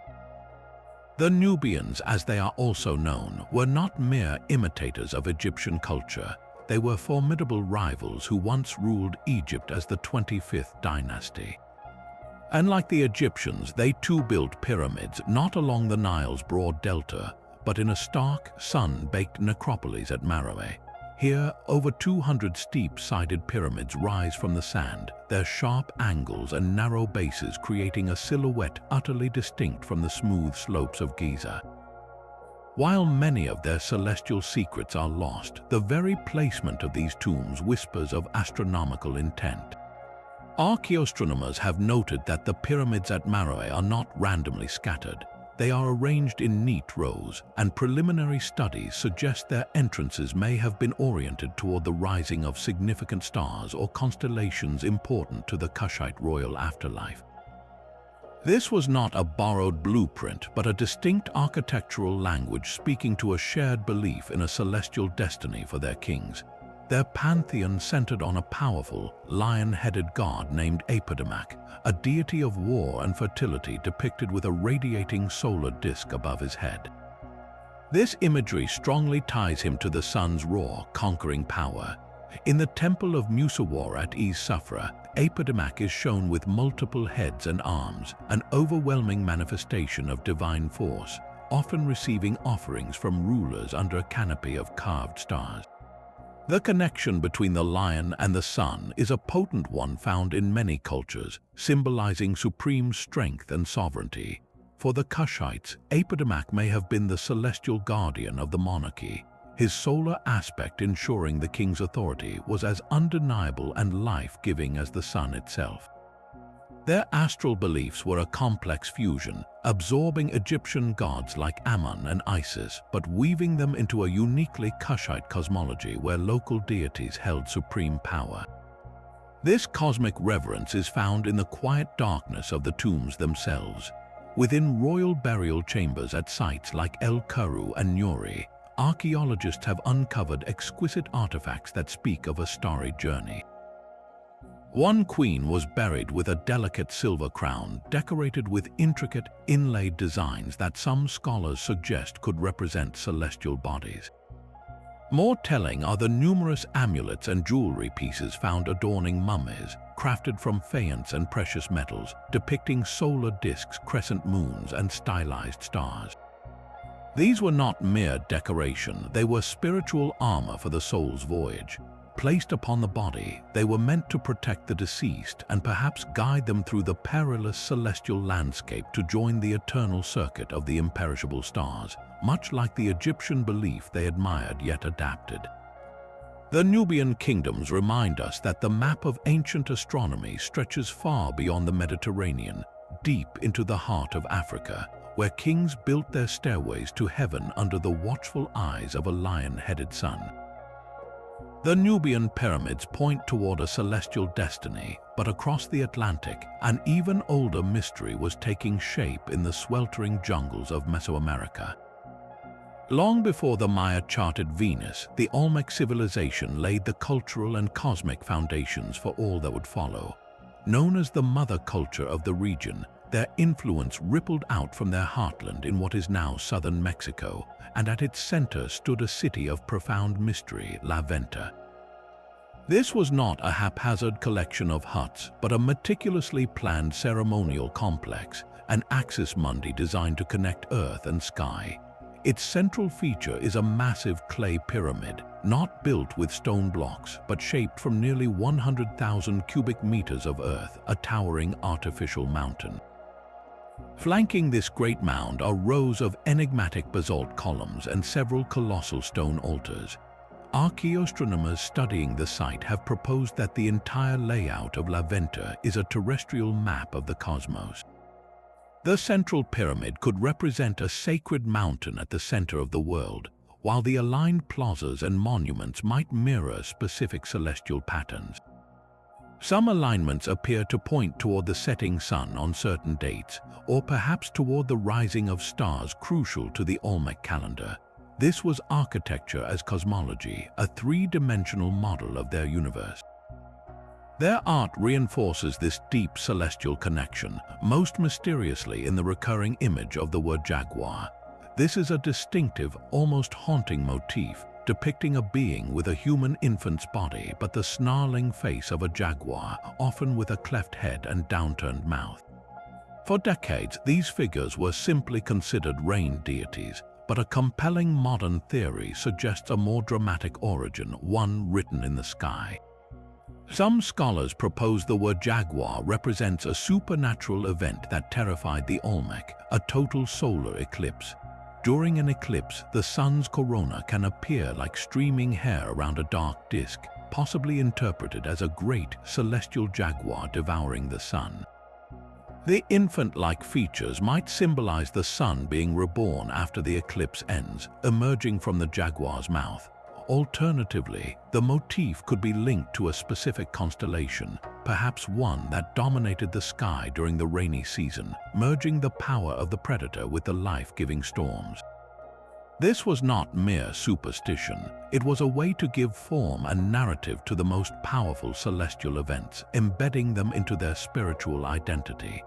The Nubians, as they are also known, were not mere imitators of Egyptian culture. They were formidable rivals who once ruled Egypt as the 25th dynasty. Unlike the Egyptians, they too built pyramids not along the Nile's broad delta, but in a stark, sun-baked necropolis at Meroe. Here, over 200 steep-sided pyramids rise from the sand, their sharp angles and narrow bases creating a silhouette utterly distinct from the smooth slopes of Giza. While many of their celestial secrets are lost, the very placement of these tombs whispers of astronomical intent. Archaeoastronomers have noted that the pyramids at Meroe are not randomly scattered. They are arranged in neat rows, and preliminary studies suggest their entrances may have been oriented toward the rising of significant stars or constellations important to the Kushite royal afterlife. This was not a borrowed blueprint, but a distinct architectural language speaking to a shared belief in a celestial destiny for their kings. Their pantheon centered on a powerful, lion-headed god named Apodamak, a deity of war and fertility depicted with a radiating solar disk above his head. This imagery strongly ties him to the sun's raw, conquering power. In the temple of Musawwar at Es-Sufra, Apodamak is shown with multiple heads and arms, an overwhelming manifestation of divine force, often receiving offerings from rulers under a canopy of carved stars. The connection between the lion and the sun is a potent one found in many cultures, symbolizing supreme strength and sovereignty. For the Kushites, Apodamak may have been the celestial guardian of the monarchy. His solar aspect ensuring the king's authority was as undeniable and life-giving as the sun itself. Their astral beliefs were a complex fusion, absorbing Egyptian gods like Ammon and Isis, but weaving them into a uniquely Kushite cosmology where local deities held supreme power. This cosmic reverence is found in the quiet darkness of the tombs themselves. Within royal burial chambers at sites like El Kuru and Nuri, archaeologists have uncovered exquisite artifacts that speak of a starry journey. One queen was buried with a delicate silver crown decorated with intricate, inlaid designs that some scholars suggest could represent celestial bodies. More telling are the numerous amulets and jewelry pieces found adorning mummies, crafted from faience and precious metals, depicting solar discs, crescent moons, and stylized stars. These were not mere decoration, they were spiritual armor for the soul's voyage. Placed upon the body, they were meant to protect the deceased and perhaps guide them through the perilous celestial landscape to join the eternal circuit of the imperishable stars, much like the Egyptian belief they admired yet adapted. The Nubian kingdoms remind us that the map of ancient astronomy stretches far beyond the Mediterranean, deep into the heart of Africa, where kings built their stairways to heaven under the watchful eyes of a lion-headed sun. The Nubian pyramids point toward a celestial destiny, but across the Atlantic, an even older mystery was taking shape in the sweltering jungles of Mesoamerica. Long before the Maya charted Venus, the Olmec civilization laid the cultural and cosmic foundations for all that would follow. Known as the mother culture of the region, their influence rippled out from their heartland in what is now southern Mexico, and at its center stood a city of profound mystery, La Venta. This was not a haphazard collection of huts, but a meticulously planned ceremonial complex, an axis mundi designed to connect earth and sky. Its central feature is a massive clay pyramid, not built with stone blocks, but shaped from nearly 100,000 cubic meters of earth, a towering artificial mountain. Flanking this great mound are rows of enigmatic basalt columns and several colossal stone altars. Archaeoastronomers studying the site have proposed that the entire layout of La Venta is a terrestrial map of the cosmos. The central pyramid could represent a sacred mountain at the center of the world, while the aligned plazas and monuments might mirror specific celestial patterns. Some alignments appear to point toward the setting sun on certain dates, or perhaps toward the rising of stars crucial to the Olmec calendar. This was architecture as cosmology, a three-dimensional model of their universe. Their art reinforces this deep celestial connection, most mysteriously in the recurring image of the word jaguar. This is a distinctive, almost haunting motif, depicting a being with a human infant's body but the snarling face of a jaguar, often with a cleft head and downturned mouth. For decades, these figures were simply considered rain deities, but a compelling modern theory suggests a more dramatic origin, one written in the sky. Some scholars propose the word jaguar represents a supernatural event that terrified the Olmec, a total solar eclipse. During an eclipse, the sun's corona can appear like streaming hair around a dark disk, possibly interpreted as a great celestial jaguar devouring the sun. The infant-like features might symbolize the sun being reborn after the eclipse ends, emerging from the jaguar's mouth. Alternatively, the motif could be linked to a specific constellation, perhaps one that dominated the sky during the rainy season, merging the power of the predator with the life-giving storms. This was not mere superstition. It was a way to give form and narrative to the most powerful celestial events, embedding them into their spiritual identity.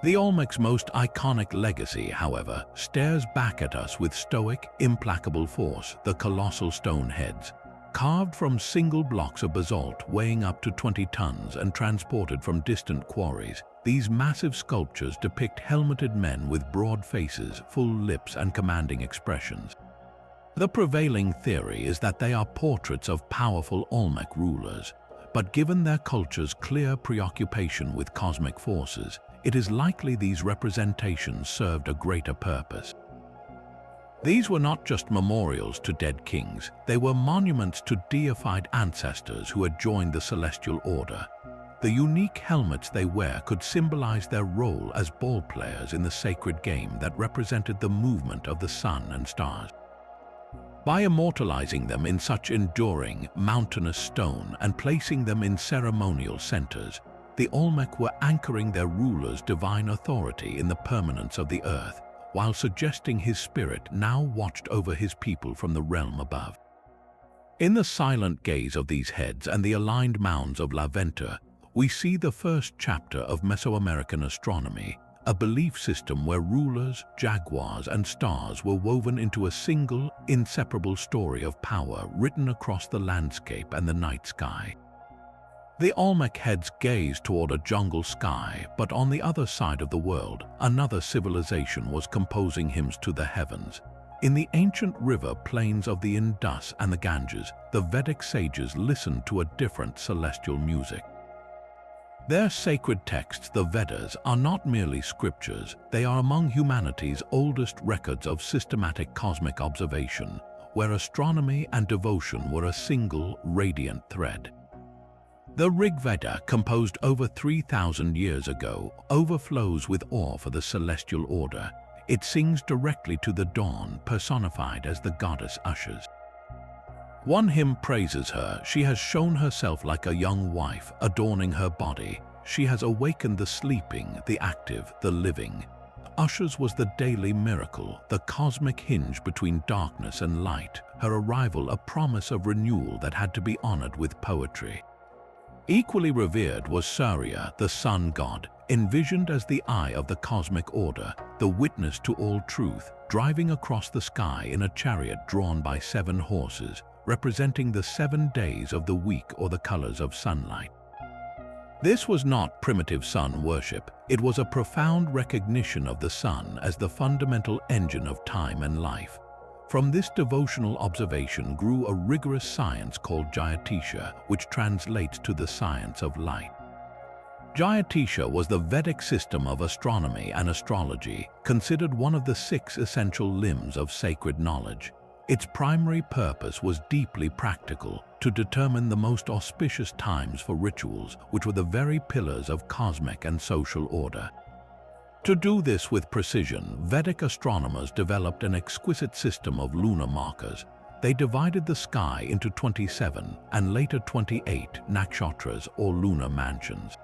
The Olmec's most iconic legacy, however, stares back at us with stoic, implacable force: the colossal stone heads. Carved from single blocks of basalt weighing up to 20 tons and transported from distant quarries, these massive sculptures depict helmeted men with broad faces, full lips, and commanding expressions. The prevailing theory is that they are portraits of powerful Olmec rulers, but given their culture's clear preoccupation with cosmic forces, it is likely these representations served a greater purpose. These were not just memorials to dead kings, they were monuments to deified ancestors who had joined the celestial order. The unique helmets they wear could symbolize their role as ball players in the sacred game that represented the movement of the sun and stars. By immortalizing them in such enduring, mountainous stone and placing them in ceremonial centers, the Olmec were anchoring their ruler's divine authority in the permanence of the earth, while suggesting his spirit now watched over his people from the realm above. In the silent gaze of these heads and the aligned mounds of La Venta, we see the first chapter of Mesoamerican astronomy, a belief system where rulers, jaguars, and stars were woven into a single, inseparable story of power written across the landscape and the night sky. The Olmec heads gazed toward a jungle sky, but on the other side of the world, another civilization was composing hymns to the heavens. In the ancient river plains of the Indus and the Ganges, the Vedic sages listened to a different celestial music. Their sacred texts, the Vedas, are not merely scriptures, they are among humanity's oldest records of systematic cosmic observation, where astronomy and devotion were a single, radiant thread. The Rig Veda, composed over 3,000 years ago, overflows with awe for the celestial order. It sings directly to the dawn, personified as the goddess Ushas. One hymn praises her. She has shown herself like a young wife, adorning her body. She has awakened the sleeping, the active, the living. Ushers was the daily miracle, the cosmic hinge between darkness and light, her arrival a promise of renewal that had to be honored with poetry. Equally revered was Sirius, the sun god, envisioned as the eye of the cosmic order, the witness to all truth, driving across the sky in a chariot drawn by 7 horses, representing the 7 days of the week or the colors of sunlight. This was not primitive sun worship, it was a profound recognition of the sun as the fundamental engine of time and life. From this devotional observation grew a rigorous science called Jyotisha, which translates to the science of light. Jyotisha was the Vedic system of astronomy and astrology, considered one of the 6 essential limbs of sacred knowledge. Its primary purpose was deeply practical, to determine the most auspicious times for rituals, which were the very pillars of cosmic and social order. To do this with precision, Vedic astronomers developed an exquisite system of lunar markers. They divided the sky into 27 and later 28 nakshatras or lunar mansions.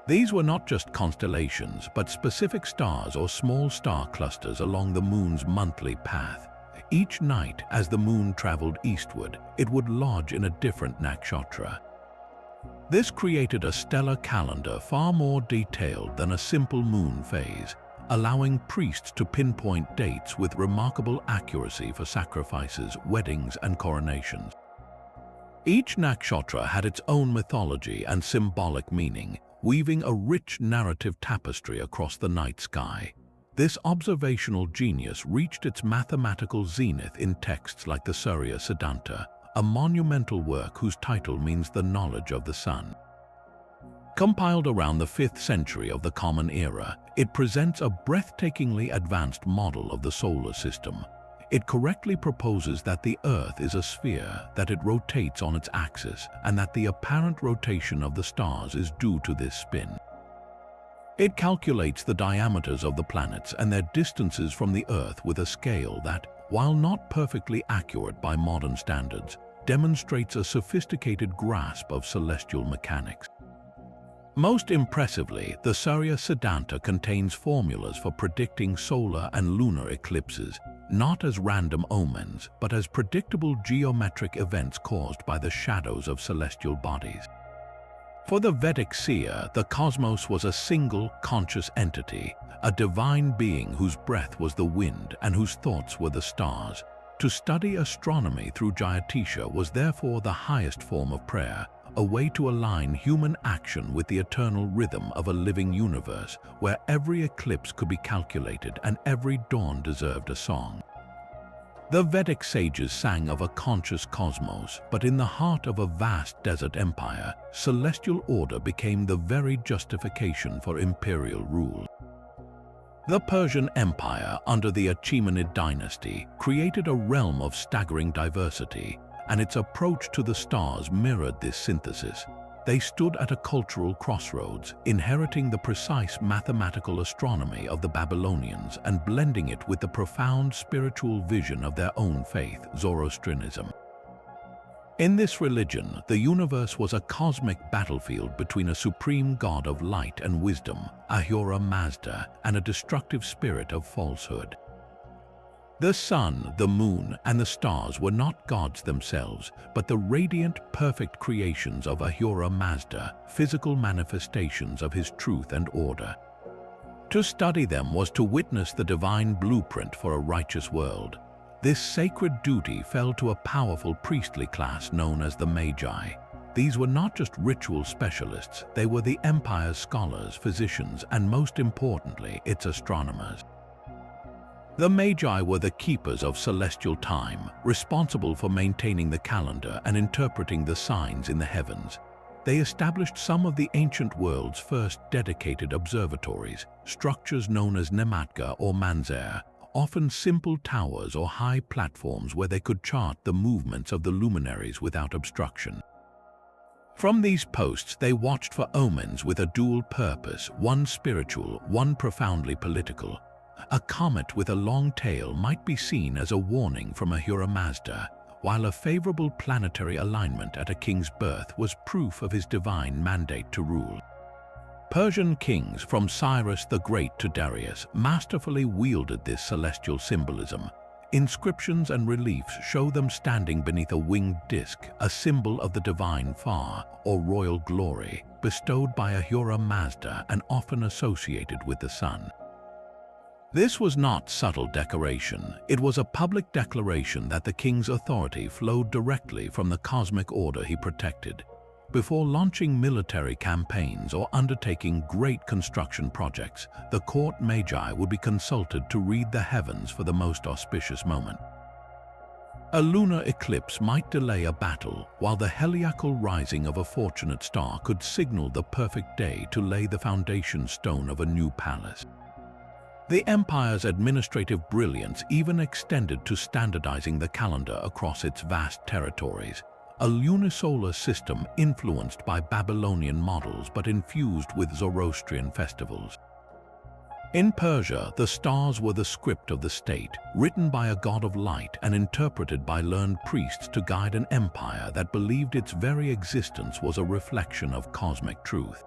These were not just constellations, but specific stars or small star clusters along the moon's monthly path. Each night, as the moon traveled eastward, it would lodge in a different nakshatra. This created a stellar calendar far more detailed than a simple moon phase, allowing priests to pinpoint dates with remarkable accuracy for sacrifices, weddings, and coronations. Each nakshatra had its own mythology and symbolic meaning, weaving a rich narrative tapestry across the night sky. This observational genius reached its mathematical zenith in texts like the Surya Siddhanta, a monumental work whose title means the knowledge of the sun. Compiled around the 5th century of the Common Era, it presents a breathtakingly advanced model of the solar system. It correctly proposes that the Earth is a sphere, that it rotates on its axis, and that the apparent rotation of the stars is due to this spin. It calculates the diameters of the planets and their distances from the Earth with a scale that, while not perfectly accurate by modern standards, demonstrates a sophisticated grasp of celestial mechanics. Most impressively, the Surya Siddhanta contains formulas for predicting solar and lunar eclipses, not as random omens, but as predictable geometric events caused by the shadows of celestial bodies. For the Vedic seer, the cosmos was a single, conscious entity, a divine being whose breath was the wind and whose thoughts were the stars. To study astronomy through Jyotisha was therefore the highest form of prayer, a way to align human action with the eternal rhythm of a living universe, where every eclipse could be calculated and every dawn deserved a song. The Vedic sages sang of a conscious cosmos, but in the heart of a vast desert empire, celestial order became the very justification for imperial rule. The Persian Empire, under the Achaemenid dynasty, created a realm of staggering diversity, and its approach to the stars mirrored this synthesis. They stood at a cultural crossroads, inheriting the precise mathematical astronomy of the Babylonians and blending it with the profound spiritual vision of their own faith, Zoroastrianism. In this religion, the universe was a cosmic battlefield between a supreme god of light and wisdom, Ahura Mazda, and a destructive spirit of falsehood. The sun, the moon, and the stars were not gods themselves, but the radiant, perfect creations of Ahura Mazda, physical manifestations of his truth and order. To study them was to witness the divine blueprint for a righteous world. This sacred duty fell to a powerful priestly class known as the Magi. These were not just ritual specialists, they were the empire's scholars, physicians, and most importantly, its astronomers. The Magi were the keepers of celestial time, responsible for maintaining the calendar and interpreting the signs in the heavens. They established some of the ancient world's first dedicated observatories, structures known as nematka or manzar, often simple towers or high platforms where they could chart the movements of the luminaries without obstruction. From these posts, they watched for omens with a dual purpose, one spiritual, one profoundly political. A comet with a long tail might be seen as a warning from Ahura Mazda, while a favorable planetary alignment at a king's birth was proof of his divine mandate to rule. Persian kings from Cyrus the Great to Darius masterfully wielded this celestial symbolism. Inscriptions and reliefs show them standing beneath a winged disk, a symbol of the divine far or royal glory, bestowed by Ahura Mazda and often associated with the sun. This was not subtle decoration. It was a public declaration that the king's authority flowed directly from the cosmic order he protected. Before launching military campaigns or undertaking great construction projects, the court magi would be consulted to read the heavens for the most auspicious moment. A lunar eclipse might delay a battle, while the heliacal rising of a fortunate star could signal the perfect day to lay the foundation stone of a new palace. The empire's administrative brilliance even extended to standardizing the calendar across its vast territories, a lunisolar system influenced by Babylonian models but infused with Zoroastrian festivals. In Persia, the stars were the script of the state, written by a god of light and interpreted by learned priests to guide an empire that believed its very existence was a reflection of cosmic truth.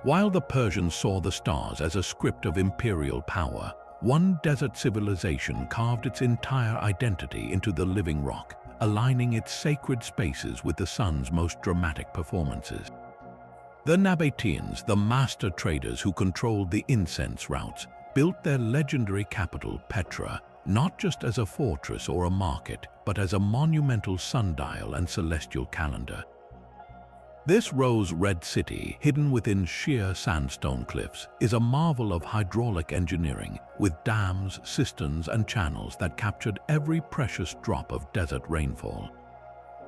While the Persians saw the stars as a script of imperial power, one desert civilization carved its entire identity into the living rock, aligning its sacred spaces with the sun's most dramatic performances. The Nabateans, the master traders who controlled the incense routes, built their legendary capital, Petra, not just as a fortress or a market, but as a monumental sundial and celestial calendar. This rose-red city, hidden within sheer sandstone cliffs, is a marvel of hydraulic engineering, with dams, cisterns, and channels that captured every precious drop of desert rainfall.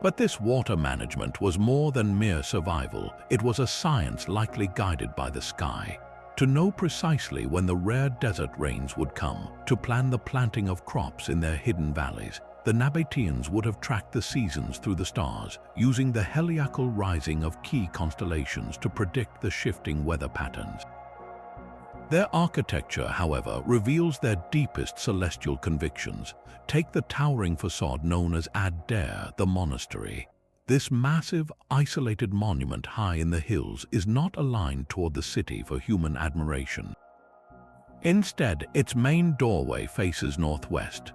But this water management was more than mere survival. It was a science likely guided by the sky. To know precisely when the rare desert rains would come, to plan the planting of crops in their hidden valleys, the Nabateans would have tracked the seasons through the stars, using the heliacal rising of key constellations to predict the shifting weather patterns. Their architecture, however, reveals their deepest celestial convictions. Take the towering facade known as Ad-Der, the monastery. This massive, isolated monument high in the hills is not aligned toward the city for human admiration. Instead, its main doorway faces northwest.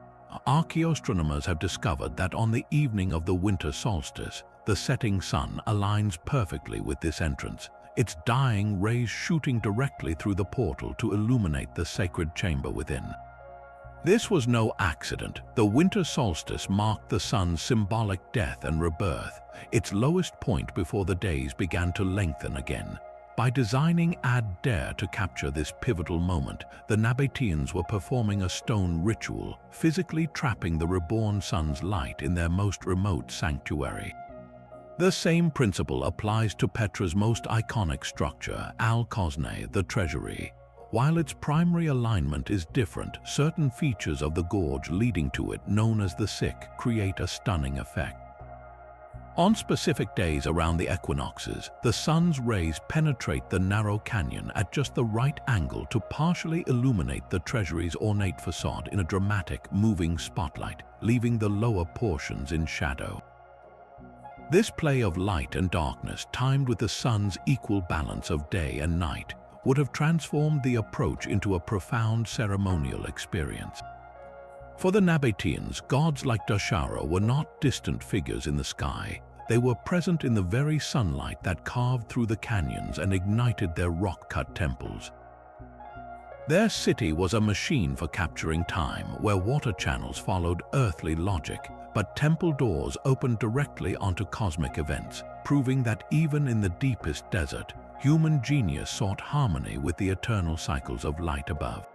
Archaeoastronomers have discovered that on the evening of the winter solstice, the setting sun aligns perfectly with this entrance, its dying rays shooting directly through the portal to illuminate the sacred chamber within. This was no accident. The winter solstice marked the sun's symbolic death and rebirth, its lowest point before the days began to lengthen again. By designing Ad-Der to capture this pivotal moment, the Nabateans were performing a stone ritual, physically trapping the reborn sun's light in their most remote sanctuary. The same principle applies to Petra's most iconic structure, Al-Kosneh, the treasury. While its primary alignment is different, certain features of the gorge leading to it, known as the Sik, create a stunning effect. On specific days around the equinoxes, the sun's rays penetrate the narrow canyon at just the right angle to partially illuminate the treasury's ornate facade in a dramatic, moving spotlight, leaving the lower portions in shadow. This play of light and darkness, timed with the sun's equal balance of day and night, would have transformed the approach into a profound ceremonial experience. For the Nabateans, gods like Dashara were not distant figures in the sky. They were present in the very sunlight that carved through the canyons and ignited their rock-cut temples. Their city was a machine for capturing time, where water channels followed earthly logic, but temple doors opened directly onto cosmic events, proving that even in the deepest desert, human genius sought harmony with the eternal cycles of light above.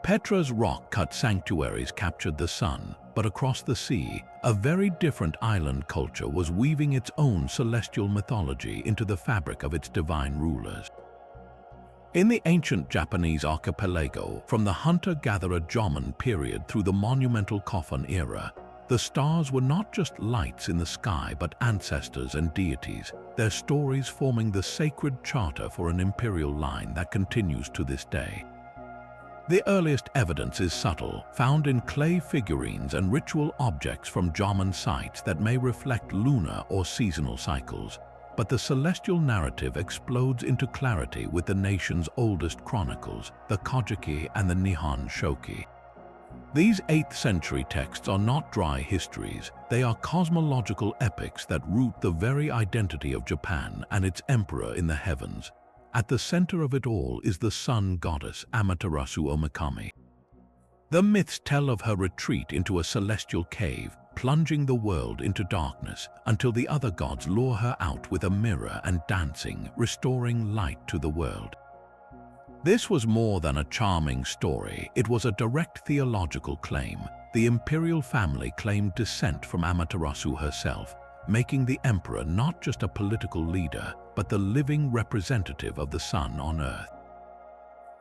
Petra's rock-cut sanctuaries captured the sun, but across the sea, a very different island culture was weaving its own celestial mythology into the fabric of its divine rulers. In the ancient Japanese archipelago, from the hunter-gatherer Jomon period through the monumental Kofun era, the stars were not just lights in the sky but ancestors and deities, their stories forming the sacred charter for an imperial line that continues to this day. The earliest evidence is subtle, found in clay figurines and ritual objects from Jomon sites that may reflect lunar or seasonal cycles. but the celestial narrative explodes into clarity with the nation's oldest chronicles, the Kojiki and the Nihon Shoki. These 8th century texts are not dry histories, they are cosmological epics that root the very identity of Japan and its emperor in the heavens. At the center of it all is the sun goddess Amaterasu Omikami. The myths tell of her retreat into a celestial cave, plunging the world into darkness until the other gods lure her out with a mirror and dancing, restoring light to the world. This was more than a charming story, it was a direct theological claim. The imperial family claimed descent from Amaterasu herself, making the emperor not just a political leader, but the living representative of the sun on earth.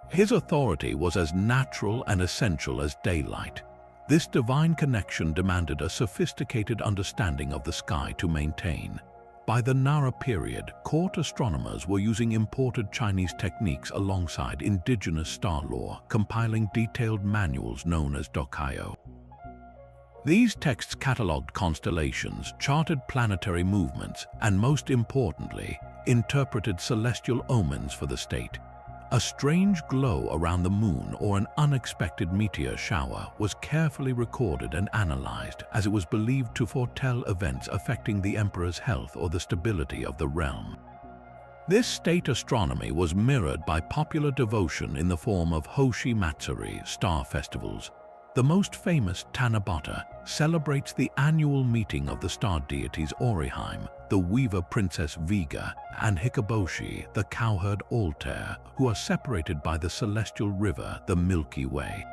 His authority was as natural and essential as daylight. This divine connection demanded a sophisticated understanding of the sky to maintain. By the Nara period, court astronomers were using imported Chinese techniques alongside indigenous star lore, compiling detailed manuals known as dokayo. These texts catalogued constellations, charted planetary movements, and most importantly, interpreted celestial omens for the state. A strange glow around the moon or an unexpected meteor shower was carefully recorded and analyzed, as it was believed to foretell events affecting the emperor's health or the stability of the realm. This state astronomy was mirrored by popular devotion in the form of Hoshi Matsuri star festivals. The most famous, Tanabata, celebrates the annual meeting of the star deities Orion, the weaver princess Vega, and Hikoboshi, the cowherd Altair, who are separated by the celestial river, the Milky Way.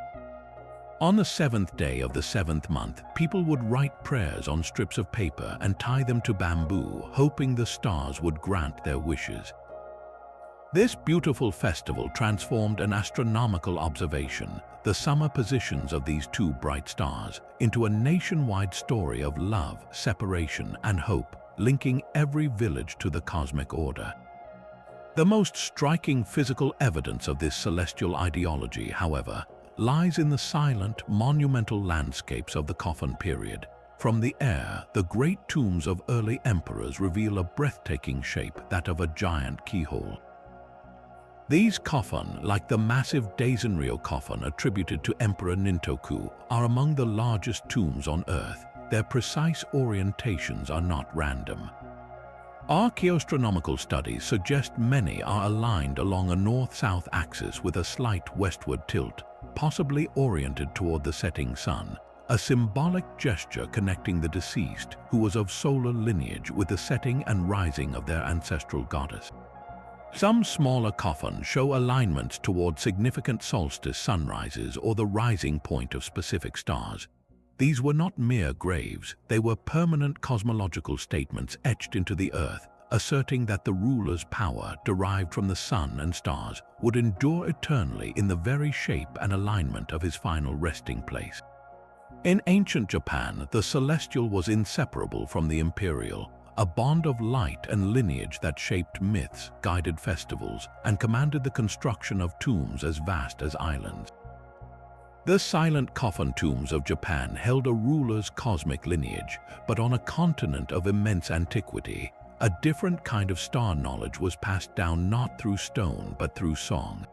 On the 7th day of the 7th month, people would write prayers on strips of paper and tie them to bamboo, hoping the stars would grant their wishes. This beautiful festival transformed an astronomical observation, the summer positions of these two bright stars, into a nationwide story of love, separation, and hope, linking every village to the cosmic order. The most striking physical evidence of this celestial ideology, however, lies in the silent, monumental landscapes of the Kofun period. From the air, the great tombs of early emperors reveal a breathtaking shape, that of a giant keyhole. These Kofun, like the massive Daizenryo Kofun attributed to Emperor Nintoku, are among the largest tombs on Earth. Their precise orientations are not random. Archaeoastronomical studies suggest many are aligned along a north-south axis with a slight westward tilt, possibly oriented toward the setting sun, a symbolic gesture connecting the deceased, who was of solar lineage, with the setting and rising of their ancestral goddess. Some smaller Kofun show alignments toward significant solstice sunrises or the rising point of specific stars. These were not mere graves, they were permanent cosmological statements etched into the earth, asserting that the ruler's power, derived from the sun and stars, would endure eternally in the very shape and alignment of his final resting place. In ancient Japan, the celestial was inseparable from the imperial, a bond of light and lineage that shaped myths, guided festivals, and commanded the construction of tombs as vast as islands. The silent Kofun tombs of Japan held a ruler's cosmic lineage, but on a continent of immense antiquity, a different kind of star knowledge was passed down not through stone but through song.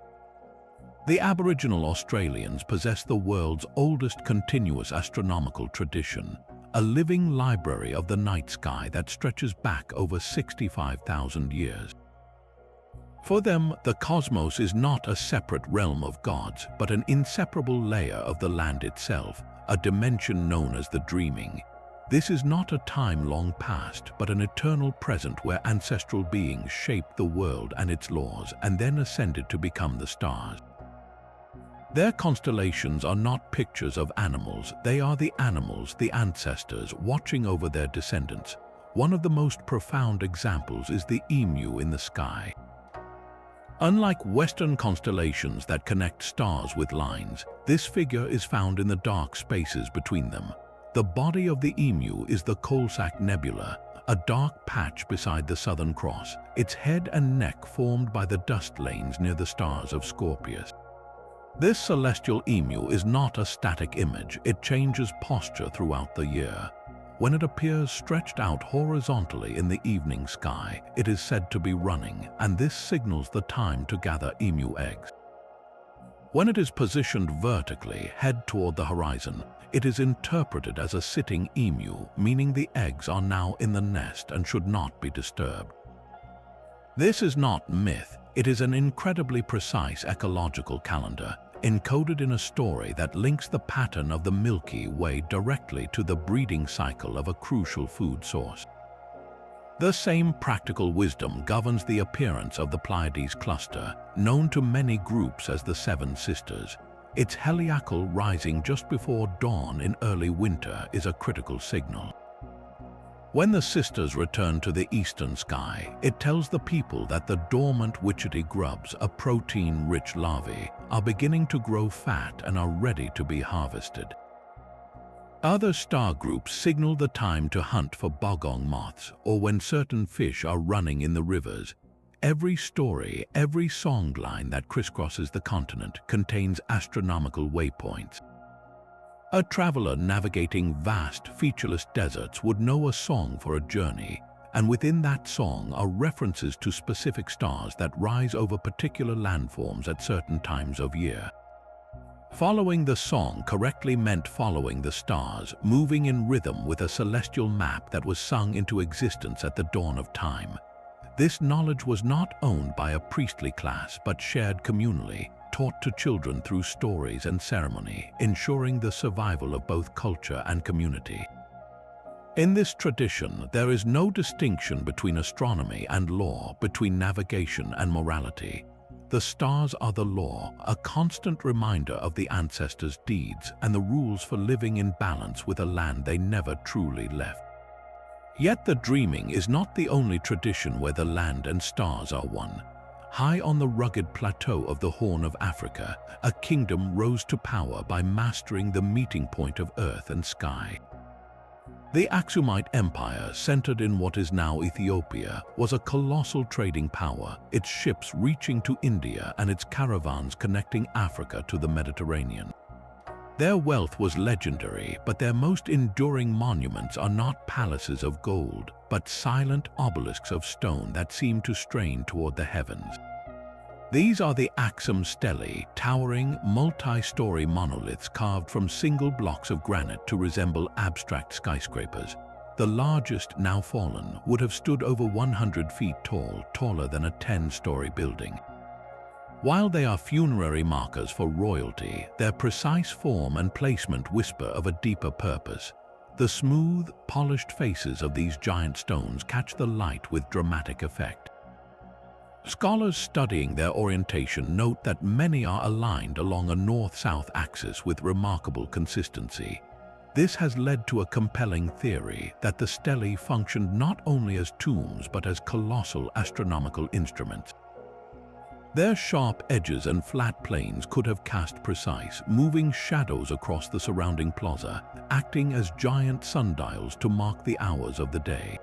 The Aboriginal Australians possess the world's oldest continuous astronomical tradition, a living library of the night sky that stretches back over 65,000 years. For them, the cosmos is not a separate realm of gods, but an inseparable layer of the land itself, a dimension known as the dreaming. This is not a time long past, but an eternal present where ancestral beings shaped the world and its laws and then ascended to become the stars. Their constellations are not pictures of animals, they are the animals, the ancestors, watching over their descendants. One of the most profound examples is the emu in the sky. Unlike Western constellations that connect stars with lines, this figure is found in the dark spaces between them. The body of the emu is the Coalsack Nebula, a dark patch beside the Southern Cross, its head and neck formed by the dust lanes near the stars of Scorpius. This celestial emu is not a static image, it changes posture throughout the year. When it appears stretched out horizontally in the evening sky, it is said to be running, and this signals the time to gather emu eggs. When it is positioned vertically, head toward the horizon, it is interpreted as a sitting emu, meaning the eggs are now in the nest and should not be disturbed. This is not myth, it is an incredibly precise ecological calendar, encoded in a story that links the pattern of the Milky Way directly to the breeding cycle of a crucial food source. The same practical wisdom governs the appearance of the Pleiades cluster, known to many groups as the Seven Sisters. Its heliacal rising just before dawn in early winter is a critical signal. When the sisters return to the eastern sky, it tells the people that the dormant witchetty grubs, a protein-rich larvae, are beginning to grow fat and are ready to be harvested. Other star groups signal the time to hunt for bogong moths or when certain fish are running in the rivers. Every story, every songline that crisscrosses the continent contains astronomical waypoints. A traveler navigating vast, featureless deserts would know a song for a journey, and within that song are references to specific stars that rise over particular landforms at certain times of year. Following the song correctly meant following the stars, moving in rhythm with a celestial map that was sung into existence at the dawn of time. This knowledge was not owned by a priestly class but shared communally, taught to children through stories and ceremony, ensuring the survival of both culture and community. In this tradition, there is no distinction between astronomy and law, between navigation and morality. The stars are the law, a constant reminder of the ancestors' deeds and the rules for living in balance with a land they never truly left. Yet the dreaming is not the only tradition where the land and stars are one. High on the rugged plateau of the Horn of Africa, a kingdom rose to power by mastering the meeting point of earth and sky. The Aksumite Empire, centered in what is now Ethiopia, was a colossal trading power, its ships reaching to India and its caravans connecting Africa to the Mediterranean. Their wealth was legendary, but their most enduring monuments are not palaces of gold, but silent obelisks of stone that seem to strain toward the heavens. These are the Aksum stelae, towering, multi-story monoliths carved from single blocks of granite to resemble abstract skyscrapers. The largest, now fallen, would have stood over 100 feet tall, taller than a 10-story building. While they are funerary markers for royalty, their precise form and placement whisper of a deeper purpose. The smooth, polished faces of these giant stones catch the light with dramatic effect. Scholars studying their orientation note that many are aligned along a north-south axis with remarkable consistency. This has led to a compelling theory that the stelae functioned not only as tombs but as colossal astronomical instruments. Their sharp edges and flat planes could have cast precise, moving shadows across the surrounding plaza, acting as giant sundials to mark the hours of the day.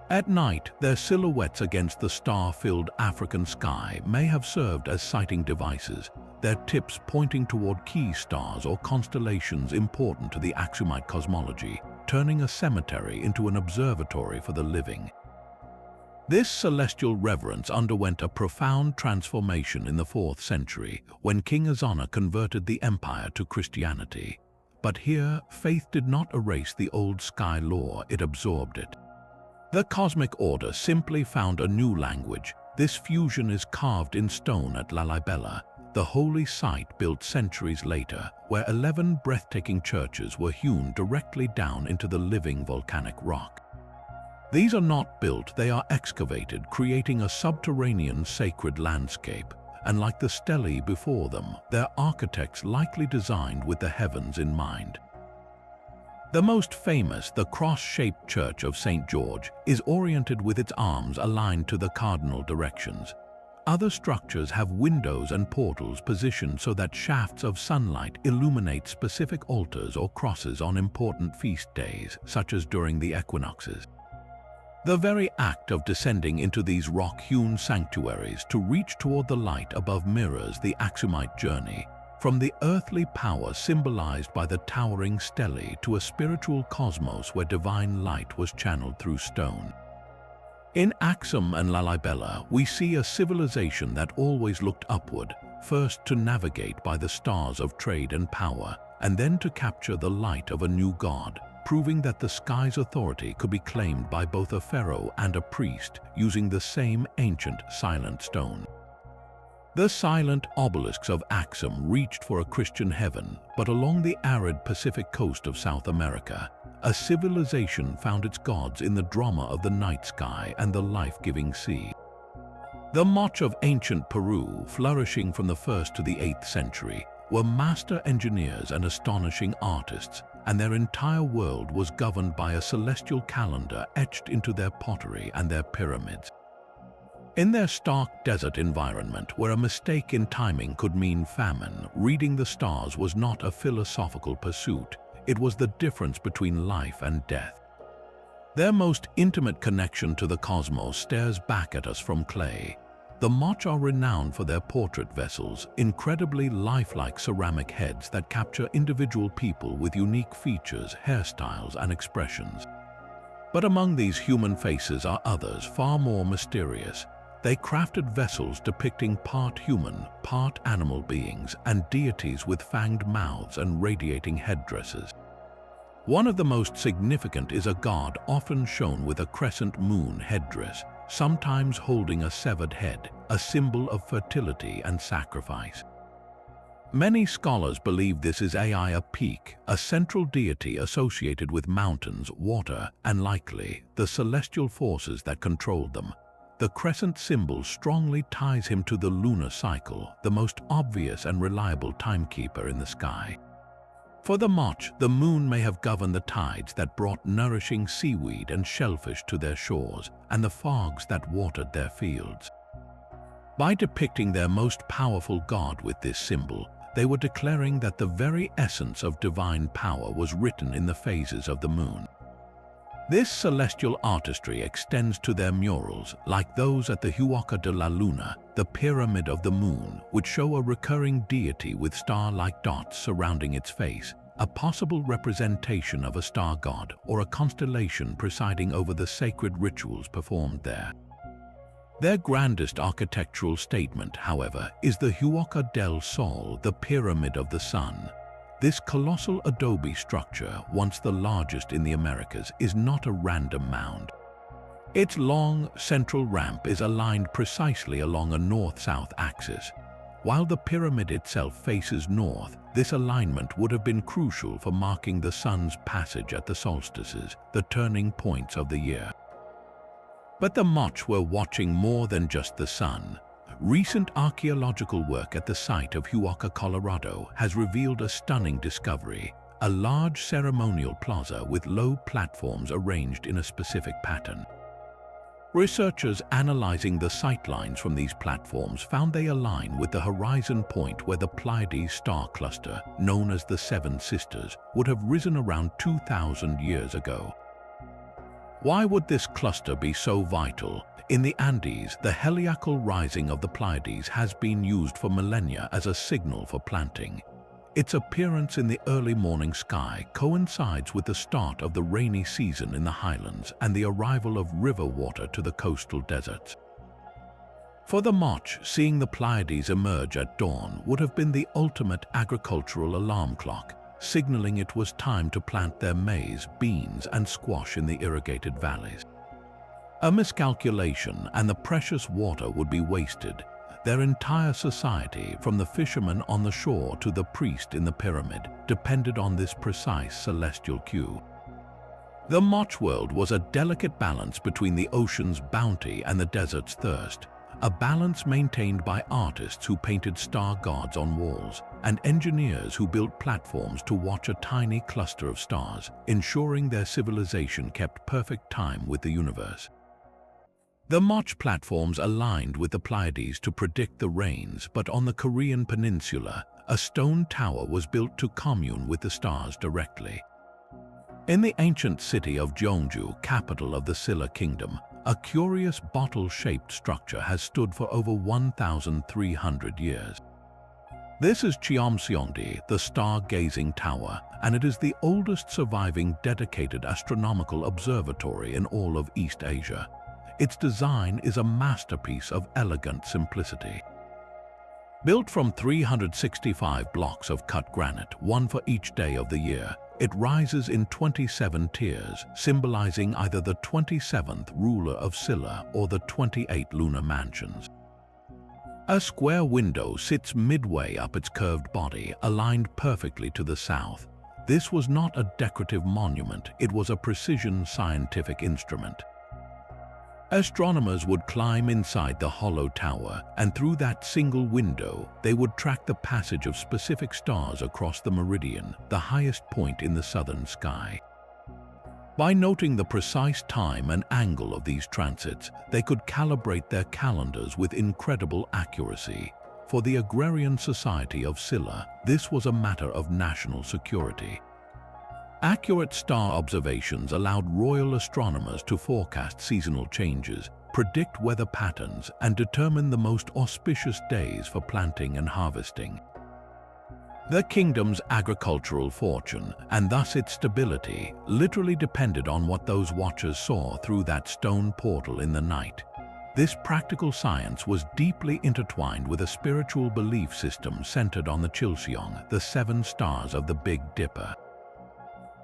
At night, their silhouettes against the star-filled African sky may have served as sighting devices, their tips pointing toward key stars or constellations important to the Aksumite cosmology, turning a cemetery into an observatory for the living. This celestial reverence underwent a profound transformation in the 4th century when King Azana converted the empire to Christianity. But here, faith did not erase the old sky lore, it absorbed it. The cosmic order simply found a new language. This fusion is carved in stone at Lalibela, the holy site built centuries later, where 11 breathtaking churches were hewn directly down into the living volcanic rock. These are not built, they are excavated, creating a subterranean sacred landscape, and like the stelae before them, their architects likely designed with the heavens in mind. The most famous, the cross-shaped Church of St. George, is oriented with its arms aligned to the cardinal directions. Other structures have windows and portals positioned so that shafts of sunlight illuminate specific altars or crosses on important feast days, such as during the equinoxes. The very act of descending into these rock-hewn sanctuaries to reach toward the light above mirrors the Aksumite journey. From the earthly power symbolized by the towering stelae to a spiritual cosmos where divine light was channeled through stone. In Axum and Lalibela, we see a civilization that always looked upward, first to navigate by the stars of trade and power, and then to capture the light of a new god, proving that the sky's authority could be claimed by both a pharaoh and a priest using the same ancient silent stone. The silent obelisks of Axum reached for a Christian heaven, but along the arid Pacific coast of South America, a civilization found its gods in the drama of the night sky and the life-giving sea. The Moche of ancient Peru, flourishing from the 1st to the 8th century, were master engineers and astonishing artists, and their entire world was governed by a celestial calendar etched into their pottery and their pyramids. In their stark desert environment, where a mistake in timing could mean famine, reading the stars was not a philosophical pursuit, it was the difference between life and death. Their most intimate connection to the cosmos stares back at us from clay. The Moche are renowned for their portrait vessels, incredibly lifelike ceramic heads that capture individual people with unique features, hairstyles, and expressions. But among these human faces are others far more mysterious. They crafted vessels depicting part human, part animal beings, and deities with fanged mouths and radiating headdresses. One of the most significant is a god often shown with a crescent moon headdress, sometimes holding a severed head, a symbol of fertility and sacrifice. Many scholars believe this is Ea Peak, a central deity associated with mountains, water, and likely the celestial forces that controlled them. The crescent symbol strongly ties him to the lunar cycle, the most obvious and reliable timekeeper in the sky. For the Moche, the moon may have governed the tides that brought nourishing seaweed and shellfish to their shores, and the fogs that watered their fields. By depicting their most powerful god with this symbol, they were declaring that the very essence of divine power was written in the phases of the moon. This celestial artistry extends to their murals, like those at the Huaca de la Luna, the Pyramid of the Moon, which show a recurring deity with star-like dots surrounding its face, a possible representation of a star god or a constellation presiding over the sacred rituals performed there. Their grandest architectural statement, however, is the Huaca del Sol, the Pyramid of the Sun. This colossal adobe structure, once the largest in the Americas, is not a random mound. Its long, central ramp is aligned precisely along a north-south axis. While the pyramid itself faces north, this alignment would have been crucial for marking the sun's passage at the solstices, the turning points of the year. But the Moche were watching more than just the sun. Recent archaeological work at the site of Huaca, Colorado, has revealed a stunning discovery, a large ceremonial plaza with low platforms arranged in a specific pattern. Researchers analyzing the sightlines from these platforms found they align with the horizon point where the Pleiades star cluster, known as the Seven Sisters, would have risen around 2,000 years ago. Why would this cluster be so vital? In the Andes, the heliacal rising of the Pleiades has been used for millennia as a signal for planting. Its appearance in the early morning sky coincides with the start of the rainy season in the highlands and the arrival of river water to the coastal deserts. For the Moche, seeing the Pleiades emerge at dawn would have been the ultimate agricultural alarm clock, signaling it was time to plant their maize, beans, and squash in the irrigated valleys. A miscalculation and the precious water would be wasted. Their entire society, from the fisherman on the shore to the priest in the pyramid, depended on this precise celestial cue. The Moche world was a delicate balance between the ocean's bounty and the desert's thirst, a balance maintained by artists who painted star gods on walls and engineers who built platforms to watch a tiny cluster of stars, ensuring their civilization kept perfect time with the universe. The Moche platforms aligned with the Pleiades to predict the rains, but on the Korean peninsula, a stone tower was built to commune with the stars directly. In the ancient city of Jeonju, capital of the Silla Kingdom, a curious bottle-shaped structure has stood for over 1,300 years. This is Cheomseongdi, the star-gazing tower, and it is the oldest surviving dedicated astronomical observatory in all of East Asia. Its design is a masterpiece of elegant simplicity. Built from 365 blocks of cut granite, one for each day of the year, it rises in 27 tiers, symbolizing either the 27th ruler of Silla or the 28 lunar mansions. A square window sits midway up its curved body, aligned perfectly to the south. This was not a decorative monument, it was a precision scientific instrument. Astronomers would climb inside the hollow tower, and through that single window, they would track the passage of specific stars across the meridian, the highest point in the southern sky. By noting the precise time and angle of these transits, they could calibrate their calendars with incredible accuracy. For the agrarian society of Silla, this was a matter of national security. Accurate star observations allowed royal astronomers to forecast seasonal changes, predict weather patterns, and determine the most auspicious days for planting and harvesting. The kingdom's agricultural fortune, and thus its stability, literally depended on what those watchers saw through that stone portal in the night. This practical science was deeply intertwined with a spiritual belief system centered on the Chilseong, the 7 stars of the Big Dipper.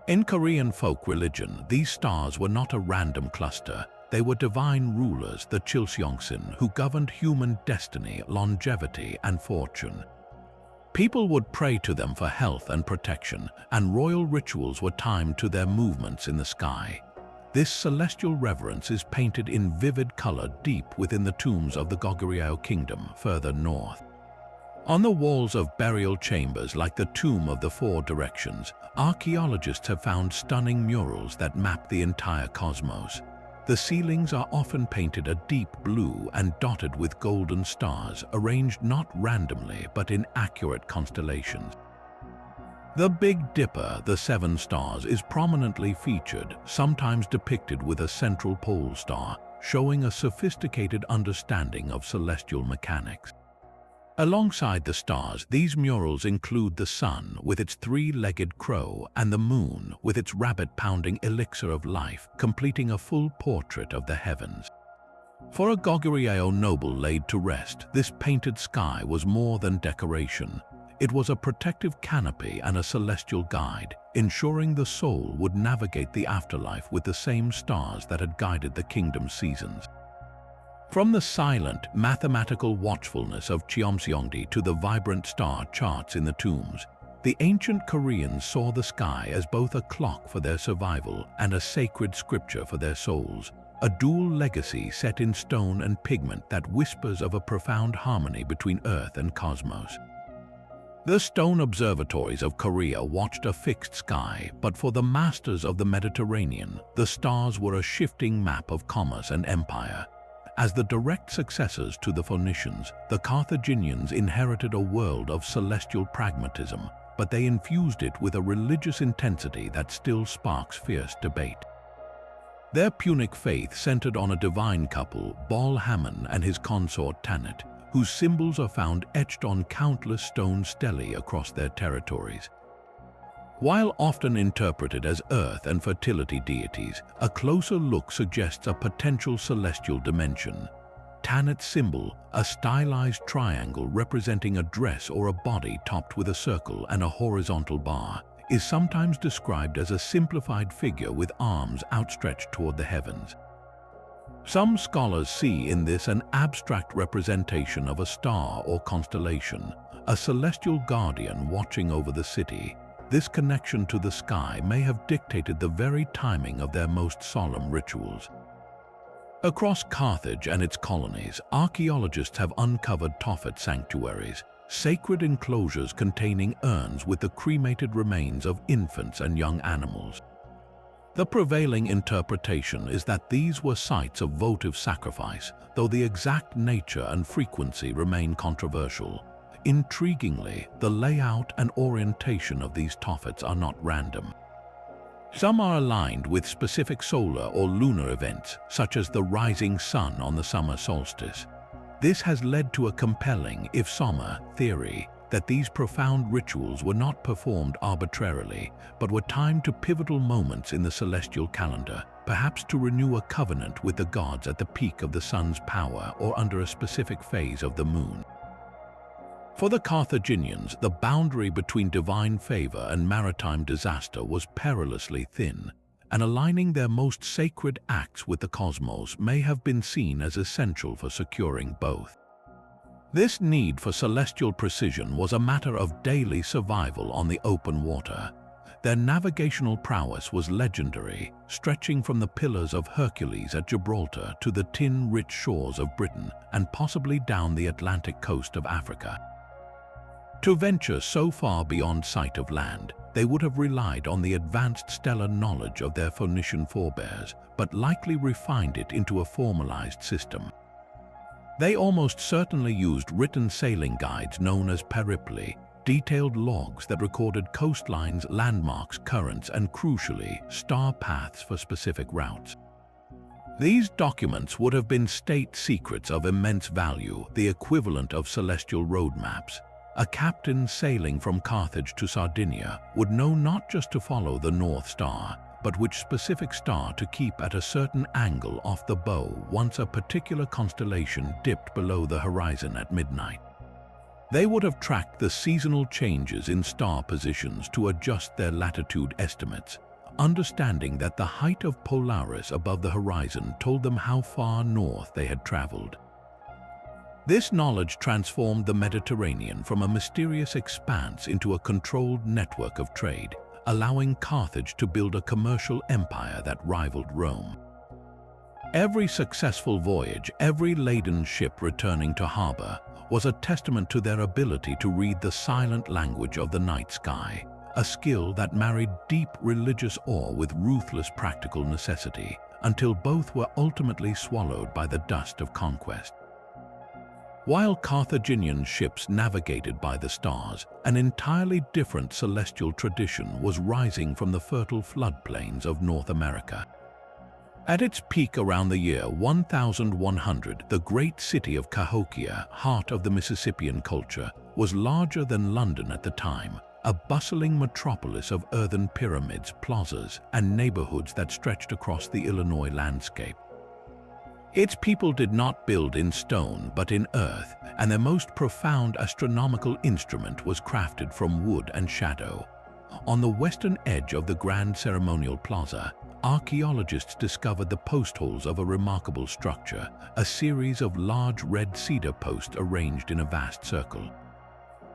In Korean folk religion, these stars were not a random cluster. They were divine rulers, the Chilseongsin, who governed human destiny, longevity, and fortune. People would pray to them for health and protection, and royal rituals were timed to their movements in the sky. This celestial reverence is painted in vivid color deep within the tombs of the Goguryeo kingdom further north. On the walls of burial chambers like the Tomb of the Four Directions, archaeologists have found stunning murals that map the entire cosmos. The ceilings are often painted a deep blue and dotted with golden stars, arranged not randomly but in accurate constellations. The Big Dipper, the 7 stars, is prominently featured, sometimes depicted with a central pole star, showing a sophisticated understanding of celestial mechanics. Alongside the stars, these murals include the sun with its 3-legged crow and the moon with its rabbit-pounding elixir of life, completing a full portrait of the heavens. For a Goguryeo noble laid to rest, this painted sky was more than decoration. It was a protective canopy and a celestial guide, ensuring the soul would navigate the afterlife with the same stars that had guided the kingdom's seasons. From the silent, mathematical watchfulness of Cheomseongdi to the vibrant star charts in the tombs, the ancient Koreans saw the sky as both a clock for their survival and a sacred scripture for their souls, a dual legacy set in stone and pigment that whispers of a profound harmony between Earth and cosmos. The stone observatories of Korea watched a fixed sky, but for the masters of the Mediterranean, the stars were a shifting map of commerce and empire. As the direct successors to the Phoenicians, the Carthaginians inherited a world of celestial pragmatism, but they infused it with a religious intensity that still sparks fierce debate. Their Punic faith centered on a divine couple, Baal Hammon and his consort Tanit, whose symbols are found etched on countless stone stelae across their territories. While often interpreted as earth and fertility deities, a closer look suggests a potential celestial dimension. Tanit's symbol, a stylized triangle representing a dress or a body topped with a circle and a horizontal bar, is sometimes described as a simplified figure with arms outstretched toward the heavens. Some scholars see in this an abstract representation of a star or constellation, a celestial guardian watching over the city. This connection to the sky may have dictated the very timing of their most solemn rituals. Across Carthage and its colonies, archaeologists have uncovered Tophet sanctuaries, sacred enclosures containing urns with the cremated remains of infants and young animals. The prevailing interpretation is that these were sites of votive sacrifice, though the exact nature and frequency remain controversial. Intriguingly, the layout and orientation of these Tophets are not random. Some are aligned with specific solar or lunar events, such as the rising sun on the summer solstice. This has led to a compelling, if somber, theory that these profound rituals were not performed arbitrarily, but were timed to pivotal moments in the celestial calendar, perhaps to renew a covenant with the gods at the peak of the sun's power or under a specific phase of the moon. For the Carthaginians, the boundary between divine favor and maritime disaster was perilously thin, and aligning their most sacred acts with the cosmos may have been seen as essential for securing both. This need for celestial precision was a matter of daily survival on the open water. Their navigational prowess was legendary, stretching from the Pillars of Hercules at Gibraltar to the tin-rich shores of Britain and possibly down the Atlantic coast of Africa. To venture so far beyond sight of land, they would have relied on the advanced stellar knowledge of their Phoenician forebears, but likely refined it into a formalized system. They almost certainly used written sailing guides known as peripli, detailed logs that recorded coastlines, landmarks, currents, and crucially, star paths for specific routes. These documents would have been state secrets of immense value, the equivalent of celestial roadmaps. A captain sailing from Carthage to Sardinia would know not just to follow the North Star, but which specific star to keep at a certain angle off the bow once a particular constellation dipped below the horizon at midnight. They would have tracked the seasonal changes in star positions to adjust their latitude estimates, understanding that the height of Polaris above the horizon told them how far north they had traveled. This knowledge transformed the Mediterranean from a mysterious expanse into a controlled network of trade, allowing Carthage to build a commercial empire that rivaled Rome. Every successful voyage, every laden ship returning to harbor, was a testament to their ability to read the silent language of the night sky, a skill that married deep religious awe with ruthless practical necessity, until both were ultimately swallowed by the dust of conquest. While Carthaginian ships navigated by the stars, an entirely different celestial tradition was rising from the fertile floodplains of North America. At its peak around the year 1100, the great city of Cahokia, heart of the Mississippian culture, was larger than London at the time, a bustling metropolis of earthen pyramids, plazas, and neighborhoods that stretched across the Illinois landscape. Its people did not build in stone but in earth, and their most profound astronomical instrument was crafted from wood and shadow. On the western edge of the Grand Ceremonial Plaza, archaeologists discovered the post holes of a remarkable structure, a series of large red cedar posts arranged in a vast circle.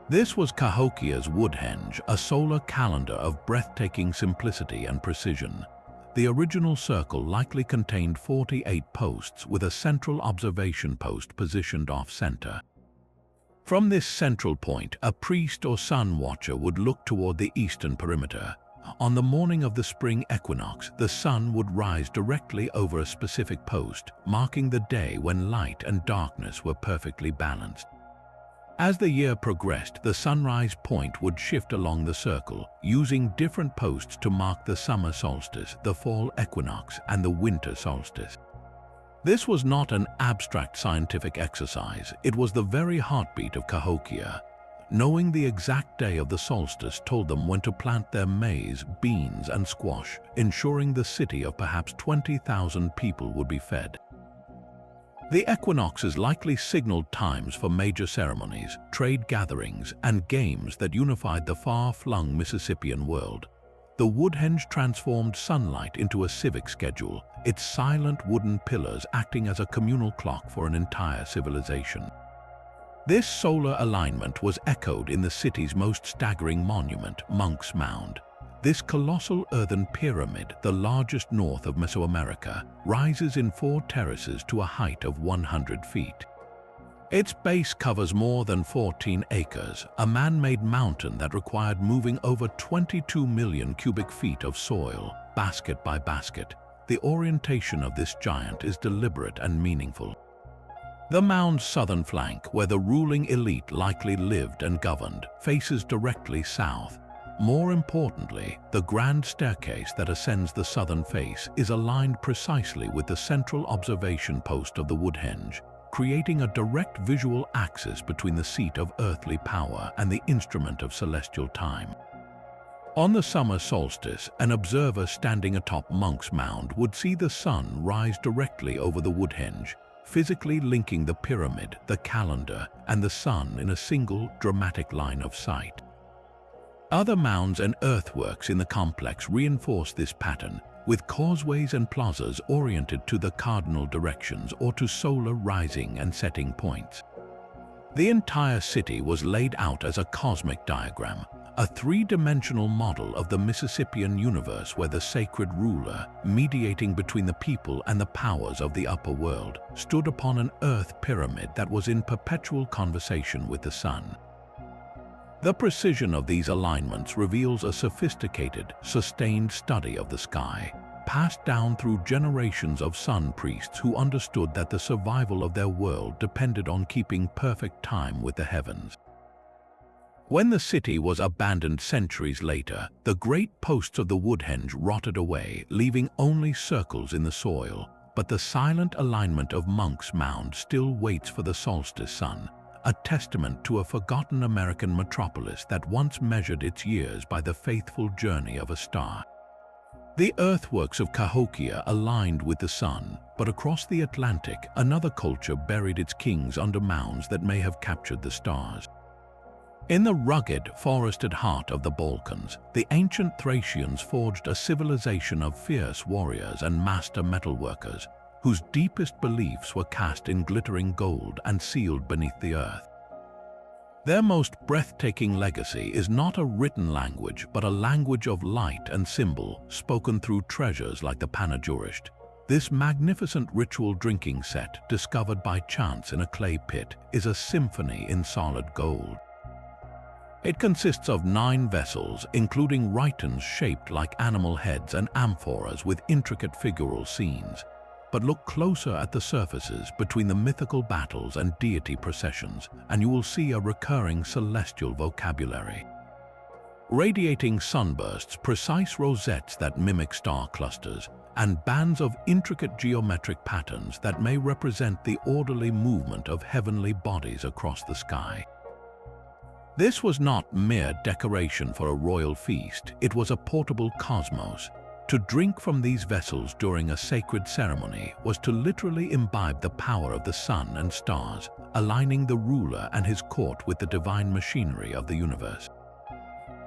This was Cahokia's Woodhenge, a solar calendar of breathtaking simplicity and precision. The original circle likely contained 48 posts with a central observation post positioned off-center. From this central point, a priest or sun watcher would look toward the eastern perimeter. On the morning of the spring equinox, the sun would rise directly over a specific post, marking the day when light and darkness were perfectly balanced. As the year progressed, the sunrise point would shift along the circle, using different posts to mark the summer solstice, the fall equinox, and the winter solstice. This was not an abstract scientific exercise, it was the very heartbeat of Cahokia. Knowing the exact day of the solstice told them when to plant their maize, beans, and squash, ensuring the city of perhaps 20,000 people would be fed. The equinoxes likely signaled times for major ceremonies, trade gatherings, and games that unified the far-flung Mississippian world. The Woodhenge transformed sunlight into a civic schedule, its silent wooden pillars acting as a communal clock for an entire civilization. This solar alignment was echoed in the city's most staggering monument, Monk's Mound. This colossal earthen pyramid, the largest north of Mesoamerica, rises in 4 terraces to a height of 100 feet. Its base covers more than 14 acres, a man-made mountain that required moving over 22 million cubic feet of soil, basket by basket. The orientation of this giant is deliberate and meaningful. The mound's southern flank, where the ruling elite likely lived and governed, faces directly south. More importantly, the grand staircase that ascends the southern face is aligned precisely with the central observation post of the Woodhenge. creating a direct visual axis between the seat of earthly power and the instrument of celestial time. On the summer solstice, an observer standing atop Monk's Mound would see the sun rise directly over the Woodhenge, physically linking the pyramid, the calendar, and the sun in a single, dramatic line of sight. Other mounds and earthworks in the complex reinforce this pattern, with causeways and plazas oriented to the cardinal directions or to solar rising and setting points. The entire city was laid out as a cosmic diagram, a three-dimensional model of the Mesopotamian universe where the sacred ruler, mediating between the people and the powers of the upper world, stood upon an earth pyramid that was in perpetual conversation with the sun. The precision of these alignments reveals a sophisticated, sustained study of the sky, passed down through generations of sun priests who understood that the survival of their world depended on keeping perfect time with the heavens. When the city was abandoned centuries later, the great posts of the Woodhenge rotted away, leaving only circles in the soil, but the silent alignment of Monk's Mound still waits for the solstice sun, a testament to a forgotten American metropolis that once measured its years by the faithful journey of a star. The earthworks of Cahokia aligned with the sun, but across the Atlantic, another culture buried its kings under mounds that may have captured the stars. In the rugged, forested heart of the Balkans, the ancient Thracians forged a civilization of fierce warriors and master metalworkers, whose deepest beliefs were cast in glittering gold and sealed beneath the earth. Their most breathtaking legacy is not a written language, but a language of light and symbol, spoken through treasures like the panegyrist. This magnificent ritual drinking set, discovered by chance in a clay pit, is a symphony in solid gold. It consists of 9 vessels, including rhytons shaped like animal heads and amphoras with intricate figural scenes. But look closer at the surfaces between the mythical battles and deity processions, and you will see a recurring celestial vocabulary. Radiating sunbursts, precise rosettes that mimic star clusters, and bands of intricate geometric patterns that may represent the orderly movement of heavenly bodies across the sky. This was not mere decoration for a royal feast, it was a portable cosmos. To drink from these vessels during a sacred ceremony was to literally imbibe the power of the sun and stars, aligning the ruler and his court with the divine machinery of the universe.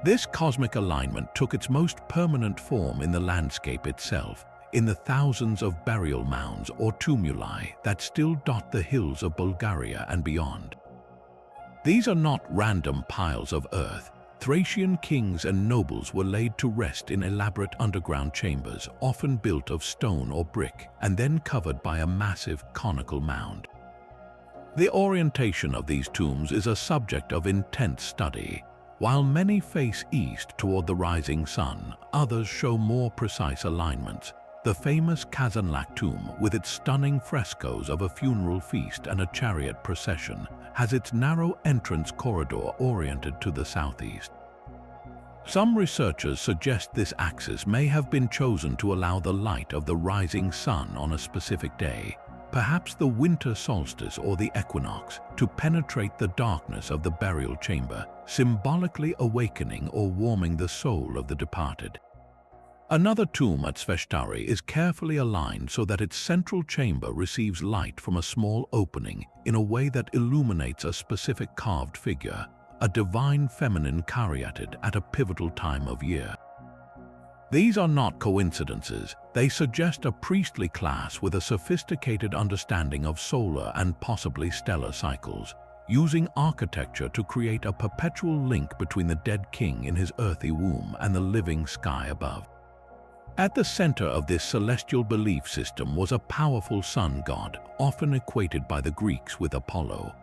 This cosmic alignment took its most permanent form in the landscape itself, in the thousands of burial mounds or tumuli that still dot the hills of Bulgaria and beyond. These are not random piles of earth. Thracian kings and nobles were laid to rest in elaborate underground chambers, often built of stone or brick, and then covered by a massive conical mound. The orientation of these tombs is a subject of intense study. While many face east toward the rising sun, others show more precise alignments. The famous Kazanlak tomb, with its stunning frescoes of a funeral feast and a chariot procession, has its narrow entrance corridor oriented to the southeast. Some researchers suggest this axis may have been chosen to allow the light of the rising sun on a specific day, perhaps the winter solstice or the equinox, to penetrate the darkness of the burial chamber, symbolically awakening or warming the soul of the departed. Another tomb at Sveshtari is carefully aligned so that its central chamber receives light from a small opening in a way that illuminates a specific carved figure, a divine feminine caryatid at a pivotal time of year. These are not coincidences, they suggest a priestly class with a sophisticated understanding of solar and possibly stellar cycles, using architecture to create a perpetual link between the dead king in his earthy womb and the living sky above. At the center of this celestial belief system was a powerful sun god, often equated by the Greeks with Apollo.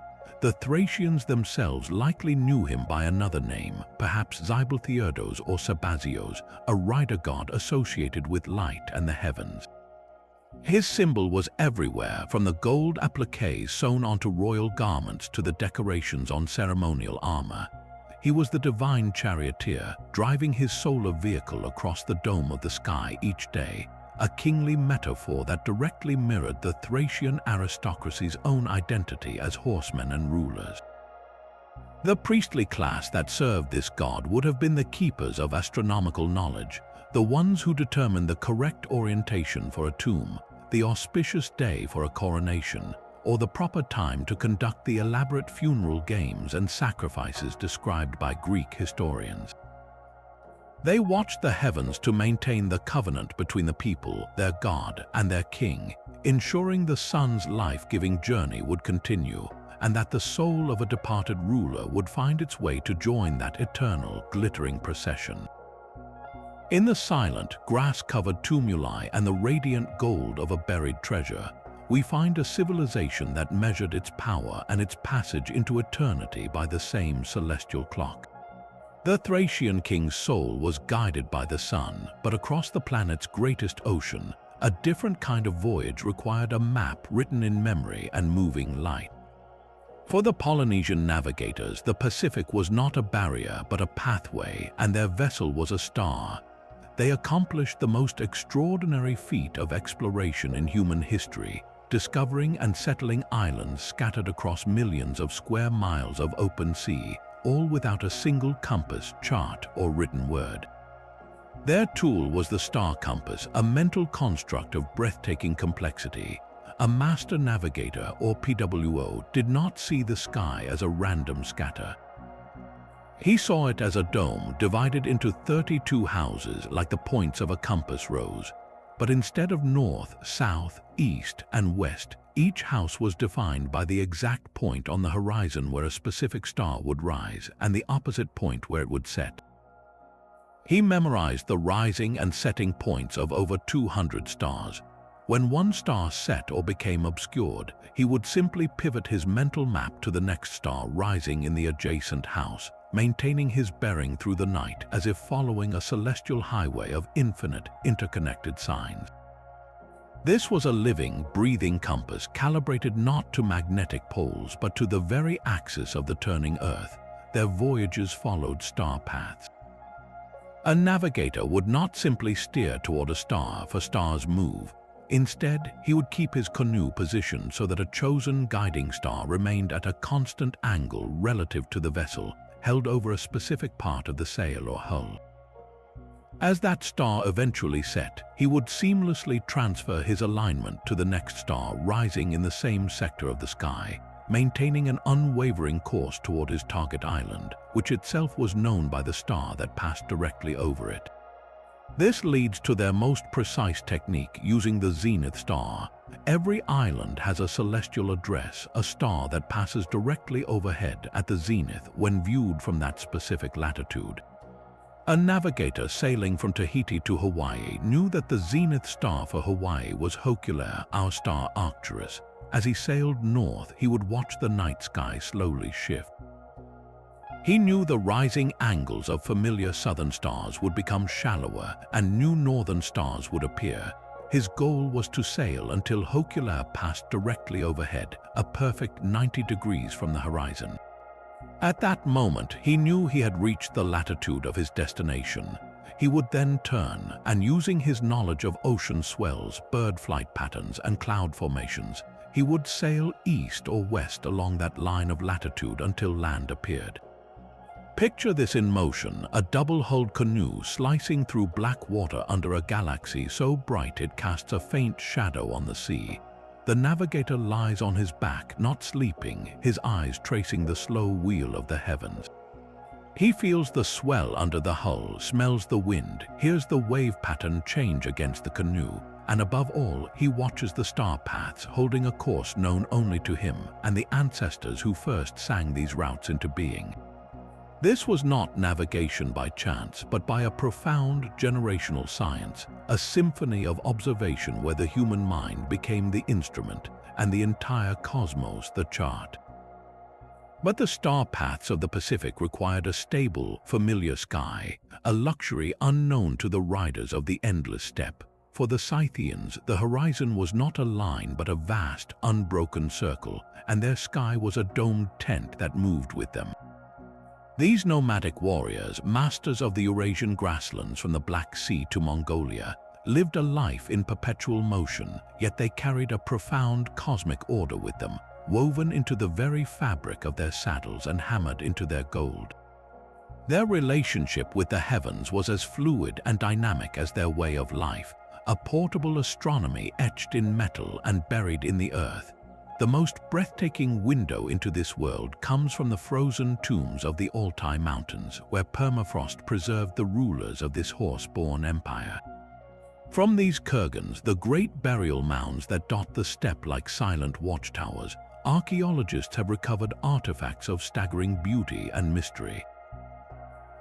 The Thracians themselves likely knew him by another name, perhaps Zybalthiodos or Sabazios, a rider god associated with light and the heavens. His symbol was everywhere, from the gold appliques sewn onto royal garments to the decorations on ceremonial armor. He was the divine charioteer, driving his solar vehicle across the dome of the sky each day, a kingly metaphor that directly mirrored the Thracian aristocracy's own identity as horsemen and rulers. The priestly class that served this god would have been the keepers of astronomical knowledge, the ones who determined the correct orientation for a tomb, the auspicious day for a coronation, or the proper time to conduct the elaborate funeral games and sacrifices described by Greek historians. They watched the heavens to maintain the covenant between the people, their god, and their king, ensuring the sun's life-giving journey would continue, and that the soul of a departed ruler would find its way to join that eternal, glittering procession. In the silent, grass-covered tumuli and the radiant gold of a buried treasure, we find a civilization that measured its power and its passage into eternity by the same celestial clock. The Thracian king's soul was guided by the sun, but across the planet's greatest ocean, a different kind of voyage required a map written in memory and moving light. For the Polynesian navigators, the Pacific was not a barrier but a pathway, and their vessel was a star. They accomplished the most extraordinary feat of exploration in human history, discovering and settling islands scattered across millions of square miles of open sea, all without a single compass, chart, or written word. Their tool was the star compass, a mental construct of breathtaking complexity. A master navigator, or PWO, did not see the sky as a random scatter. He saw it as a dome divided into 32 houses like the points of a compass rose. But instead of north, south, east, and west, each house was defined by the exact point on the horizon where a specific star would rise and the opposite point where it would set. He memorized the rising and setting points of over 200 stars. When one star set or became obscured, he would simply pivot his mental map to the next star rising in the adjacent house, maintaining his bearing through the night as if following a celestial highway of infinite, interconnected signs. This was a living, breathing compass calibrated not to magnetic poles but to the very axis of the turning Earth. Their voyages followed star paths. A navigator would not simply steer toward a star, for stars move. Instead, he would keep his canoe positioned so that a chosen guiding star remained at a constant angle relative to the vessel, held over a specific part of the sail or hull. As that star eventually set, he would seamlessly transfer his alignment to the next star rising in the same sector of the sky, maintaining an unwavering course toward his target island, which itself was known by the star that passed directly over it. This leads to their most precise technique using the zenith star. Every island has a celestial address, a star that passes directly overhead at the zenith when viewed from that specific latitude. A navigator sailing from Tahiti to Hawaii knew that the zenith star for Hawaii was Hokulea, our star Arcturus. As he sailed north, he would watch the night sky slowly shift. He knew the rising angles of familiar southern stars would become shallower and new northern stars would appear. His goal was to sail until Hokulea passed directly overhead, a perfect 90 degrees from the horizon. At that moment, he knew he had reached the latitude of his destination. He would then turn, and using his knowledge of ocean swells, bird flight patterns, and cloud formations, he would sail east or west along that line of latitude until land appeared. Picture this in motion, a double-hulled canoe slicing through black water under a galaxy so bright it casts a faint shadow on the sea. The navigator lies on his back, not sleeping, his eyes tracing the slow wheel of the heavens. He feels the swell under the hull, smells the wind, hears the wave pattern change against the canoe, and above all, he watches the star paths, holding a course known only to him and the ancestors who first sang these routes into being. This was not navigation by chance, but by a profound generational science, a symphony of observation where the human mind became the instrument and the entire cosmos the chart. But the star paths of the Pacific required a stable, familiar sky, a luxury unknown to the riders of the endless steppe. For the Scythians, the horizon was not a line but a vast, unbroken circle, and their sky was a domed tent that moved with them. These nomadic warriors, masters of the Eurasian grasslands from the Black Sea to Mongolia, lived a life in perpetual motion, yet they carried a profound cosmic order with them, woven into the very fabric of their saddles and hammered into their gold. Their relationship with the heavens was as fluid and dynamic as their way of life, a portable astronomy etched in metal and buried in the earth. The most breathtaking window into this world comes from the frozen tombs of the Altai Mountains, where permafrost preserved the rulers of this horse-borne empire. From these kurgans, the great burial mounds that dot the steppe like silent watchtowers, archaeologists have recovered artifacts of staggering beauty and mystery.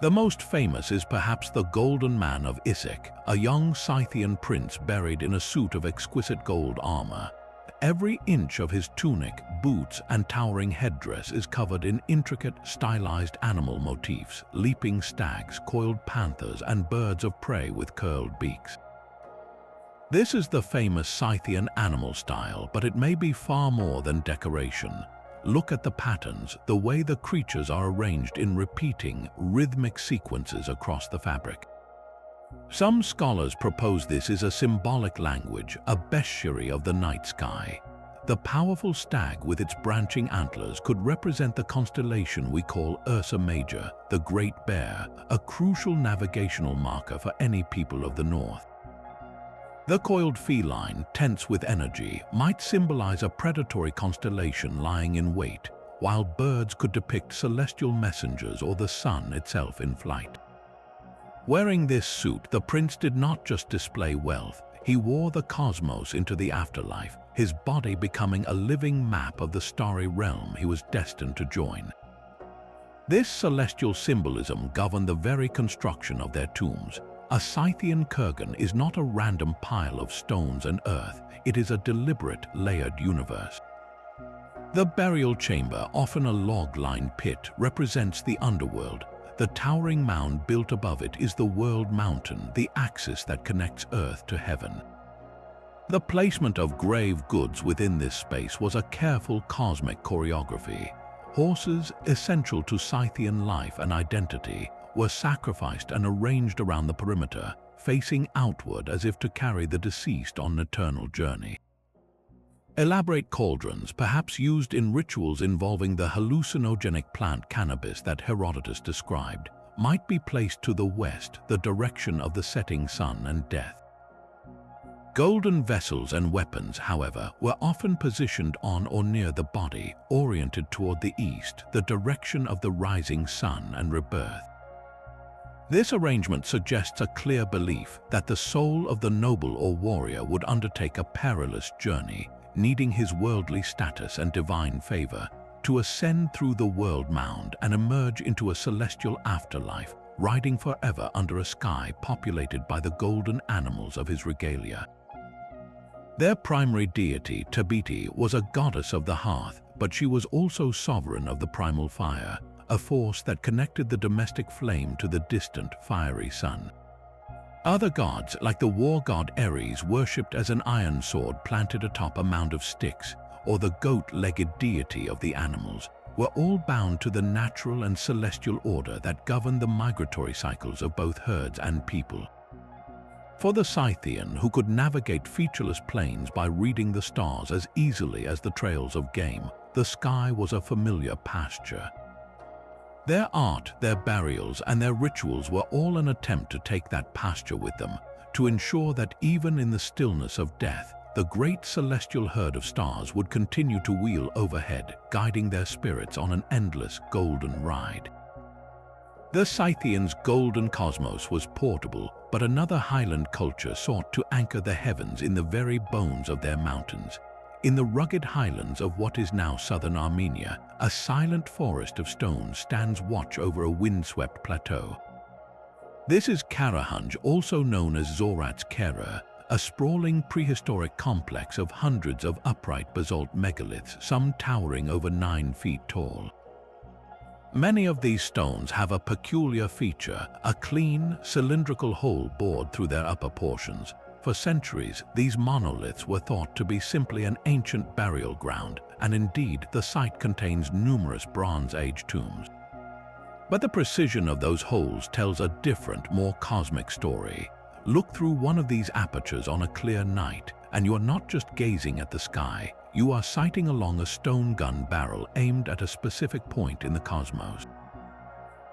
The most famous is perhaps the Golden Man of Issyk, a young Scythian prince buried in a suit of exquisite gold armor. Every inch of his tunic, boots, and towering headdress is covered in intricate, stylized animal motifs, leaping stags, coiled panthers, and birds of prey with curled beaks. This is the famous Scythian animal style, but it may be far more than decoration. Look at the patterns, the way the creatures are arranged in repeating, rhythmic sequences across the fabric. Some scholars propose this is a symbolic language, a bestiary of the night sky. The powerful stag with its branching antlers could represent the constellation we call Ursa Major, the Great Bear, a crucial navigational marker for any people of the north. The coiled feline, tense with energy, might symbolize a predatory constellation lying in wait, while birds could depict celestial messengers or the sun itself in flight. Wearing this suit, the prince did not just display wealth, he wore the cosmos into the afterlife, his body becoming a living map of the starry realm he was destined to join. This celestial symbolism governed the very construction of their tombs. A Scythian kurgan is not a random pile of stones and earth, it is a deliberate, layered universe. The burial chamber, often a log-lined pit, represents the underworld. The towering mound built above it is the world mountain, the axis that connects earth to heaven. The placement of grave goods within this space was a careful cosmic choreography. Horses, essential to Scythian life and identity, were sacrificed and arranged around the perimeter, facing outward as if to carry the deceased on an eternal journey. Elaborate cauldrons, perhaps used in rituals involving the hallucinogenic plant cannabis that Herodotus described, might be placed to the west, the direction of the setting sun and death. Golden vessels and weapons, however, were often positioned on or near the body, oriented toward the east, the direction of the rising sun and rebirth. This arrangement suggests a clear belief that the soul of the noble or warrior would undertake a perilous journey, needing his worldly status and divine favor to ascend through the world mound and emerge into a celestial afterlife, riding forever under a sky populated by the golden animals of his regalia. Their primary deity, Tabiti, was a goddess of the hearth, but she was also sovereign of the primal fire, a force that connected the domestic flame to the distant, fiery sun. Other gods, like the war god Ares, worshipped as an iron sword planted atop a mound of sticks, or the goat-legged deity of the animals, were all bound to the natural and celestial order that governed the migratory cycles of both herds and people. For the Scythian, who could navigate featureless plains by reading the stars as easily as the trails of game, the sky was a familiar pasture. Their art, their burials, and their rituals were all an attempt to take that pasture with them, to ensure that even in the stillness of death, the great celestial herd of stars would continue to wheel overhead, guiding their spirits on an endless golden ride. The Scythians' golden cosmos was portable, but another highland culture sought to anchor the heavens in the very bones of their mountains. In the rugged highlands of what is now southern Armenia, a silent forest of stones stands watch over a windswept plateau. This is Karahunj, also known as Zorat's Kera, a sprawling prehistoric complex of hundreds of upright basalt megaliths, some towering over 9 feet tall. Many of these stones have a peculiar feature, a clean, cylindrical hole bored through their upper portions. For centuries, these monoliths were thought to be simply an ancient burial ground, and indeed the site contains numerous Bronze Age tombs. But the precision of those holes tells a different, more cosmic story. Look through one of these apertures on a clear night, and you are not just gazing at the sky, you are sighting along a stone gun barrel aimed at a specific point in the cosmos.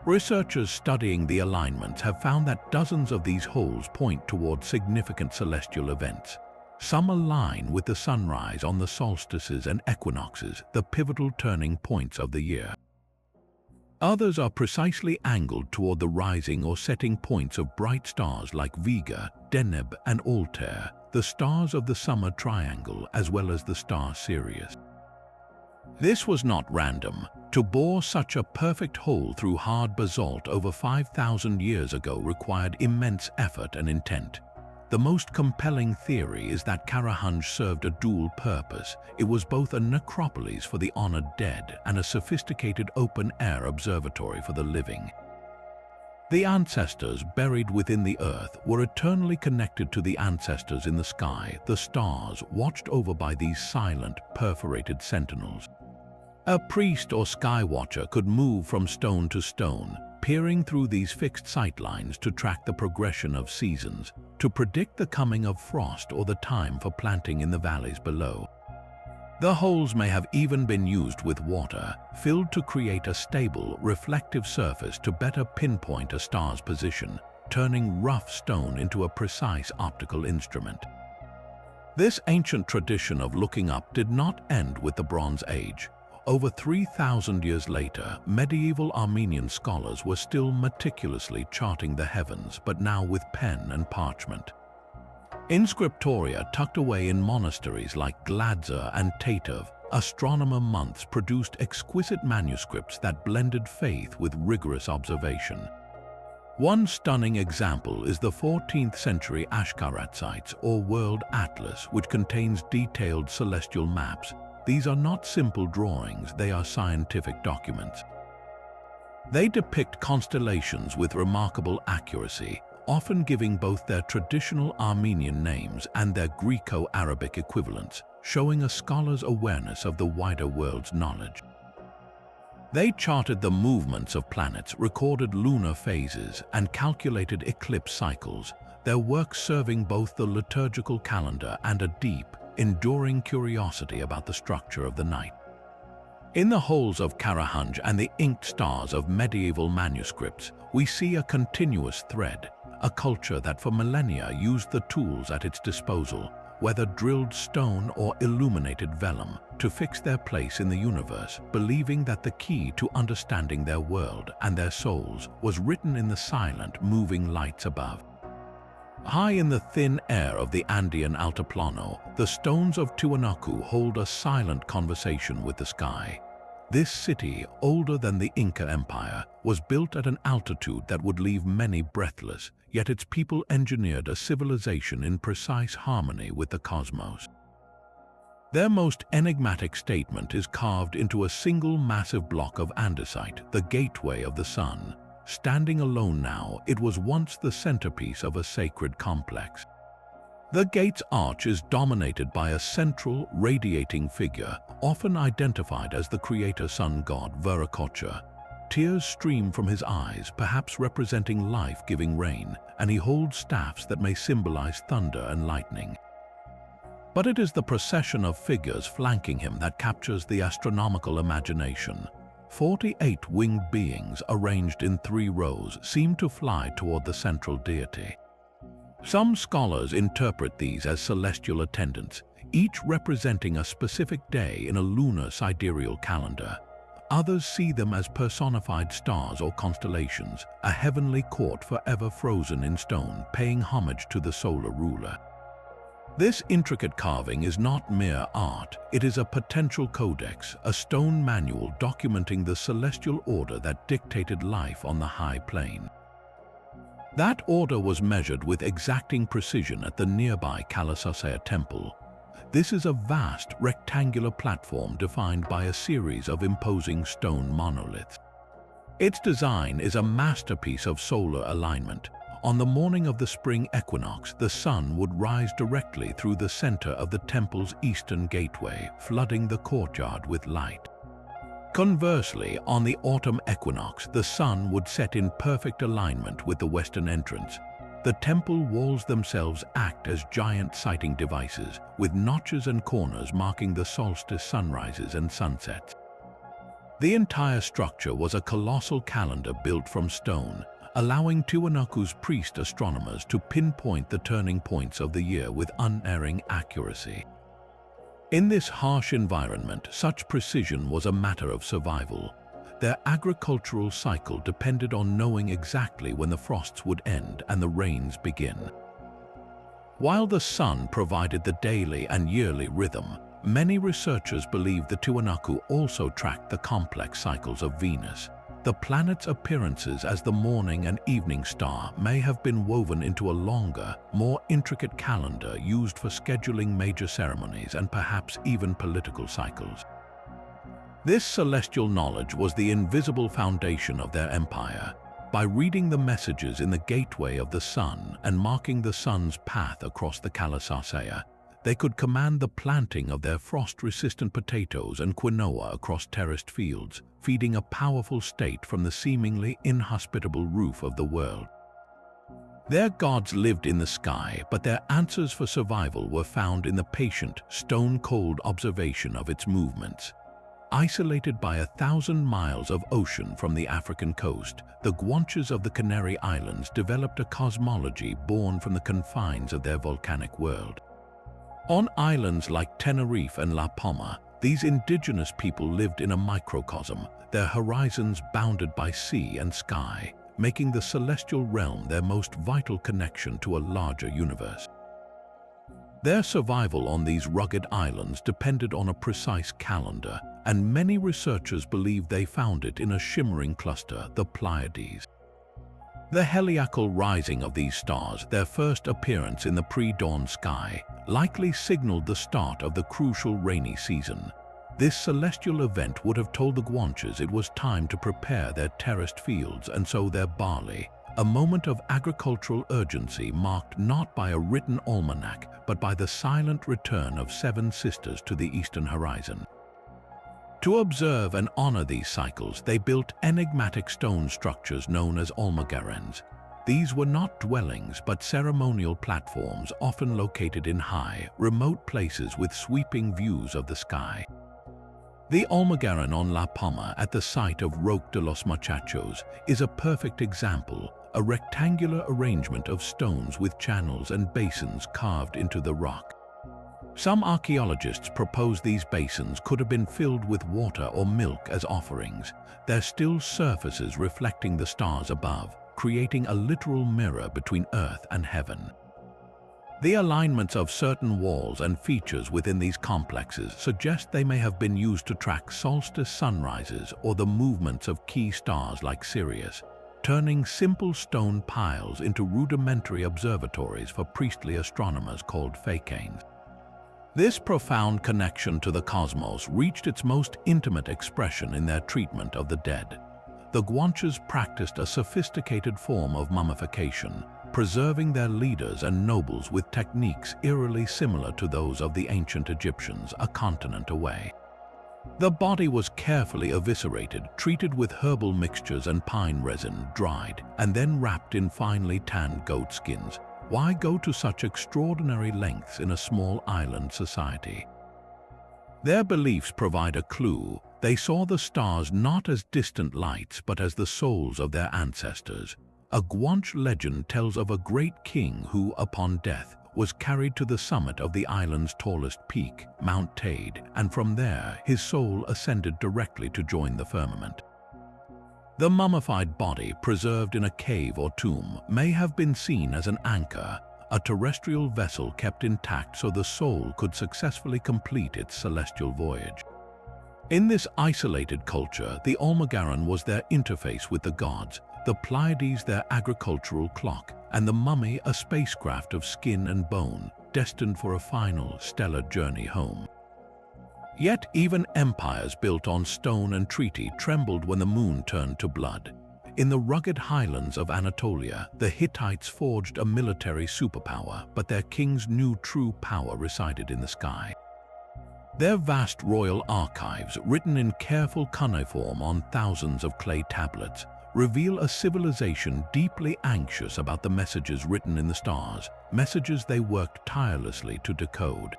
Researchers studying the alignments have found that dozens of these holes point toward significant celestial events. Some align with the sunrise on the solstices and equinoxes, the pivotal turning points of the year. Others are precisely angled toward the rising or setting points of bright stars like Vega, Deneb, and Altair, the stars of the summer triangle, as well as the star Sirius. This was not random. To bore such a perfect hole through hard basalt over 5,000 years ago required immense effort and intent. The most compelling theory is that Karahunj served a dual purpose. It was both a necropolis for the honored dead and a sophisticated open-air observatory for the living. The ancestors buried within the earth were eternally connected to the ancestors in the sky, the stars watched over by these silent, perforated sentinels. A priest or sky watcher could move from stone to stone, peering through these fixed sightlines to track the progression of seasons, to predict the coming of frost or the time for planting in the valleys below. The holes may have even been used with water, filled to create a stable, reflective surface to better pinpoint a star's position, turning rough stone into a precise optical instrument. This ancient tradition of looking up did not end with the Bronze Age. Over 3,000 years later, medieval Armenian scholars were still meticulously charting the heavens, but now with pen and parchment. In scriptoria tucked away in monasteries like Gladza and Tatov, astronomer monks produced exquisite manuscripts that blended faith with rigorous observation. One stunning example is the 14th century Ashkaratsites or World Atlas, which contains detailed celestial maps. These are not simple drawings, they are scientific documents. They depict constellations with remarkable accuracy, often giving both their traditional Armenian names and their Greco-Arabic equivalents, showing a scholar's awareness of the wider world's knowledge. They charted the movements of planets, recorded lunar phases, and calculated eclipse cycles, their work serving both the liturgical calendar and a deep, enduring curiosity about the structure of the night. In the holes of Karahunj and the inked stars of medieval manuscripts, we see a continuous thread, a culture that for millennia used the tools at its disposal, whether drilled stone or illuminated vellum, to fix their place in the universe, believing that the key to understanding their world and their souls was written in the silent, moving lights above. High in the thin air of the Andean Altiplano, the stones of Tiwanaku hold a silent conversation with the sky. This city, older than the Inca Empire, was built at an altitude that would leave many breathless, yet its people engineered a civilization in precise harmony with the cosmos. Their most enigmatic statement is carved into a single massive block of andesite, the gateway of the sun. Standing alone now, it was once the centerpiece of a sacred complex. The gate's arch is dominated by a central, radiating figure, often identified as the creator sun god Viracocha. Tears stream from his eyes, perhaps representing life-giving rain, and he holds staffs that may symbolize thunder and lightning. But it is the procession of figures flanking him that captures the astronomical imagination. 48 winged beings arranged in 3 rows seem to fly toward the central deity. Some scholars interpret these as celestial attendants, each representing a specific day in a lunar sidereal calendar. Others see them as personified stars or constellations, a heavenly court forever frozen in stone, paying homage to the solar ruler. This intricate carving is not mere art, it is a potential codex, a stone manual documenting the celestial order that dictated life on the high plane. That order was measured with exacting precision at the nearby Kalasasaya temple. This is a vast, rectangular platform defined by a series of imposing stone monoliths. Its design is a masterpiece of solar alignment. On the morning of the spring equinox, the sun would rise directly through the center of the temple's eastern gateway, flooding the courtyard with light. Conversely, on the autumn equinox, the sun would set in perfect alignment with the western entrance. The temple walls themselves act as giant sighting devices, with notches and corners marking the solstice sunrises and sunsets. The entire structure was a colossal calendar built from stone, allowing Tiwanaku's priest astronomers to pinpoint the turning points of the year with unerring accuracy. In this harsh environment, such precision was a matter of survival. Their agricultural cycle depended on knowing exactly when the frosts would end and the rains begin. While the sun provided the daily and yearly rhythm, many researchers believe the Tiwanaku also tracked the complex cycles of Venus. The planet's appearances as the morning and evening star may have been woven into a longer, more intricate calendar used for scheduling major ceremonies and perhaps even political cycles. This celestial knowledge was the invisible foundation of their empire. By reading the messages in the gateway of the sun and marking the sun's path across the Kalasasaya, they could command the planting of their frost-resistant potatoes and quinoa across terraced fields, feeding a powerful state from the seemingly inhospitable roof of the world. Their gods lived in the sky, but their answers for survival were found in the patient, stone-cold observation of its movements. Isolated by 1,000 miles of ocean from the African coast, the Guanches of the Canary Islands developed a cosmology born from the confines of their volcanic world. On islands like Tenerife and La Palma, these indigenous people lived in a microcosm, their horizons bounded by sea and sky, making the celestial realm their most vital connection to a larger universe. Their survival on these rugged islands depended on a precise calendar, and many researchers believe they found it in a shimmering cluster, the Pleiades. The heliacal rising of these stars, their first appearance in the pre-dawn sky, likely signaled the start of the crucial rainy season. This celestial event would have told the Guanches it was time to prepare their terraced fields and sow their barley, a moment of agricultural urgency marked not by a written almanac, but by the silent return of 7 sisters to the eastern horizon. To observe and honor these cycles, they built enigmatic stone structures known as almagarens. These were not dwellings, but ceremonial platforms often located in high, remote places with sweeping views of the sky. The almagaren on La Palma at the site of Roque de los Muchachos is a perfect example, a rectangular arrangement of stones with channels and basins carved into the rock. Some archaeologists propose these basins could have been filled with water or milk as offerings, their still surfaces reflecting the stars above, creating a literal mirror between earth and heaven. The alignments of certain walls and features within these complexes suggest they may have been used to track solstice sunrises or the movements of key stars like Sirius, turning simple stone piles into rudimentary observatories for priestly astronomers called Vikings. This profound connection to the cosmos reached its most intimate expression in their treatment of the dead. The Guanches practiced a sophisticated form of mummification, preserving their leaders and nobles with techniques eerily similar to those of the ancient Egyptians a continent away. The body was carefully eviscerated, treated with herbal mixtures and pine resin, dried, and then wrapped in finely tanned goat skins. Why go to such extraordinary lengths in a small island society? Their beliefs provide a clue. They saw the stars not as distant lights but as the souls of their ancestors. A Guanche legend tells of a great king who, upon death, was carried to the summit of the island's tallest peak, Mount Tade, and from there his soul ascended directly to join the firmament. The mummified body, preserved in a cave or tomb, may have been seen as an anchor, a terrestrial vessel kept intact so the soul could successfully complete its celestial voyage. In this isolated culture, the almagaren was their interface with the gods, the Pleiades their agricultural clock, and the mummy a spacecraft of skin and bone, destined for a final, stellar journey home. Yet even empires built on stone and treaty trembled when the moon turned to blood. In the rugged highlands of Anatolia, the Hittites forged a military superpower, but their kings knew true power resided in the sky. Their vast royal archives, written in careful cuneiform on thousands of clay tablets, reveal a civilization deeply anxious about the messages written in the stars, messages they worked tirelessly to decode.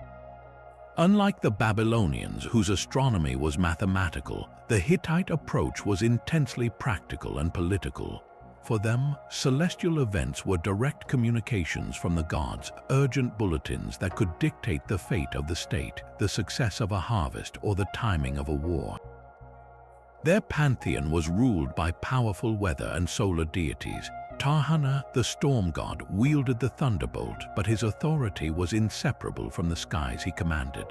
Unlike the Babylonians, whose astronomy was mathematical, the Hittite approach was intensely practical and political. For them, celestial events were direct communications from the gods, urgent bulletins that could dictate the fate of the state, the success of a harvest, or the timing of a war. Their pantheon was ruled by powerful weather and solar deities. Tahana, the storm god, wielded the thunderbolt, but his authority was inseparable from the skies he commanded.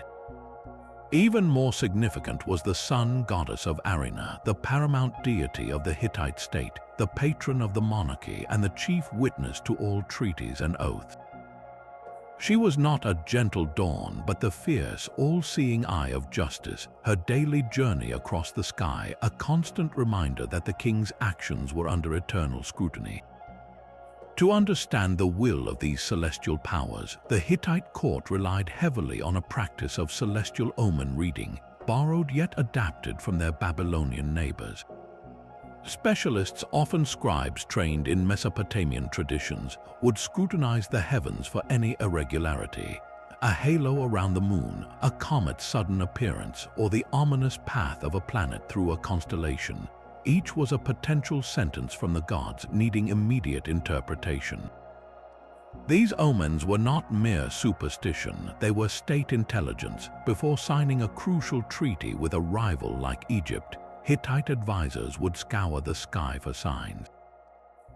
Even more significant was the sun goddess of Arina, the paramount deity of the Hittite state, the patron of the monarchy and the chief witness to all treaties and oaths. She was not a gentle dawn, but the fierce, all-seeing eye of justice, her daily journey across the sky, a constant reminder that the king's actions were under eternal scrutiny. To understand the will of these celestial powers, the Hittite court relied heavily on a practice of celestial omen reading, borrowed yet adapted from their Babylonian neighbors. Specialists, often scribes trained in Mesopotamian traditions, would scrutinize the heavens for any irregularity. A halo around the moon, a comet's sudden appearance, or the ominous path of a planet through a constellation. Each was a potential sentence from the gods needing immediate interpretation. These omens were not mere superstition, they were state intelligence. Before signing a crucial treaty with a rival like Egypt, Hittite advisors would scour the sky for signs.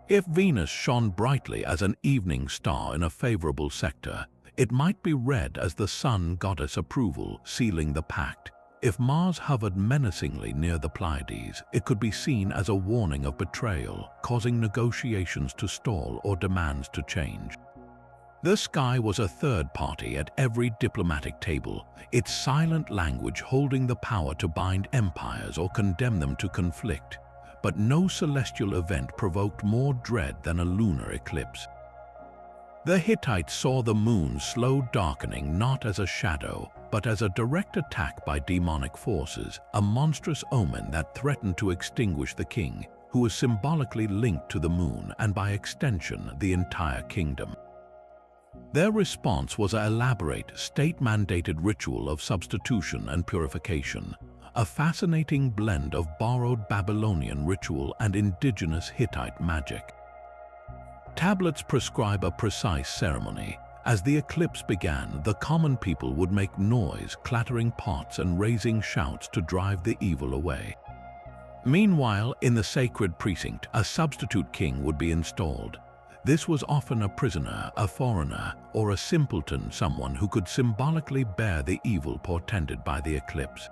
If Venus shone brightly as an evening star in a favorable sector, it might be read as the sun goddess approval, sealing the pact. If Mars hovered menacingly near the Pleiades, it could be seen as a warning of betrayal, causing negotiations to stall or demands to change. The sky was a third party at every diplomatic table, its silent language holding the power to bind empires or condemn them to conflict. But no celestial event provoked more dread than a lunar eclipse. The Hittites saw the moon's slow darkening not as a shadow, but as a direct attack by demonic forces, a monstrous omen that threatened to extinguish the king, who was symbolically linked to the moon and by extension the entire kingdom. Their response was an elaborate, state-mandated ritual of substitution and purification, a fascinating blend of borrowed Babylonian ritual and indigenous Hittite magic. Tablets prescribe a precise ceremony. As the eclipse began, the common people would make noise, clattering pots and raising shouts to drive the evil away. Meanwhile, in the sacred precinct, a substitute king would be installed. This was often a prisoner, a foreigner, or a simpleton, someone who could symbolically bear the evil portended by the eclipse.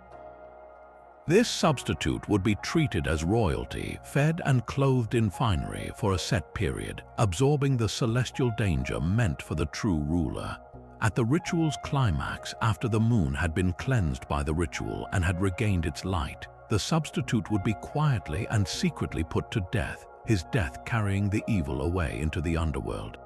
This substitute would be treated as royalty, fed and clothed in finery for a set period, absorbing the celestial danger meant for the true ruler. At the ritual's climax, after the moon had been cleansed by the ritual and had regained its light, the substitute would be quietly and secretly put to death, his death carrying the evil away into the underworld.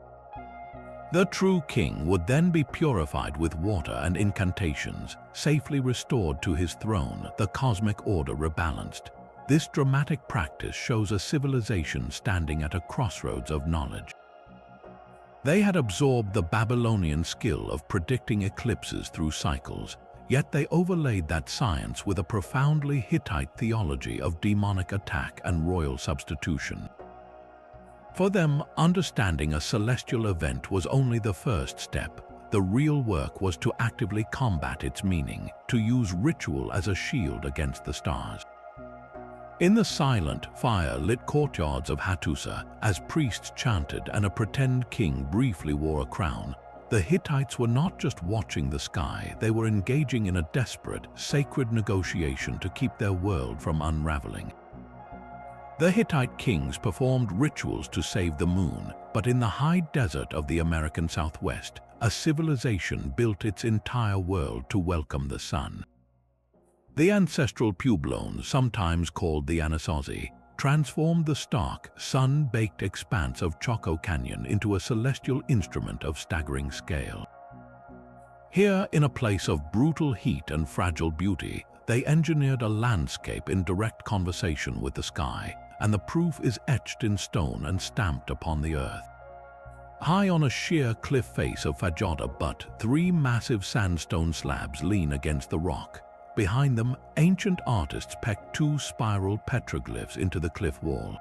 The true king would then be purified with water and incantations, safely restored to his throne, the cosmic order rebalanced. This dramatic practice shows a civilization standing at a crossroads of knowledge. They had absorbed the Babylonian skill of predicting eclipses through cycles, yet they overlaid that science with a profoundly Hittite theology of demonic attack and royal substitution. For them, understanding a celestial event was only the first step. The real work was to actively combat its meaning, to use ritual as a shield against the stars. In the silent, fire-lit courtyards of Hattusa, as priests chanted and a pretend king briefly wore a crown, the Hittites were not just watching the sky, they were engaging in a desperate, sacred negotiation to keep their world from unraveling. The Hittite kings performed rituals to save the moon, but in the high desert of the American Southwest, a civilization built its entire world to welcome the sun. The ancestral Puebloans, sometimes called the Anasazi, transformed the stark, sun-baked expanse of Choco Canyon into a celestial instrument of staggering scale. Here, in a place of brutal heat and fragile beauty, they engineered a landscape in direct conversation with the sky, and the proof is etched in stone and stamped upon the earth. High on a sheer cliff face of Fajoda Butte, three massive sandstone slabs lean against the rock. Behind them, ancient artists pecked two spiral petroglyphs into the cliff wall.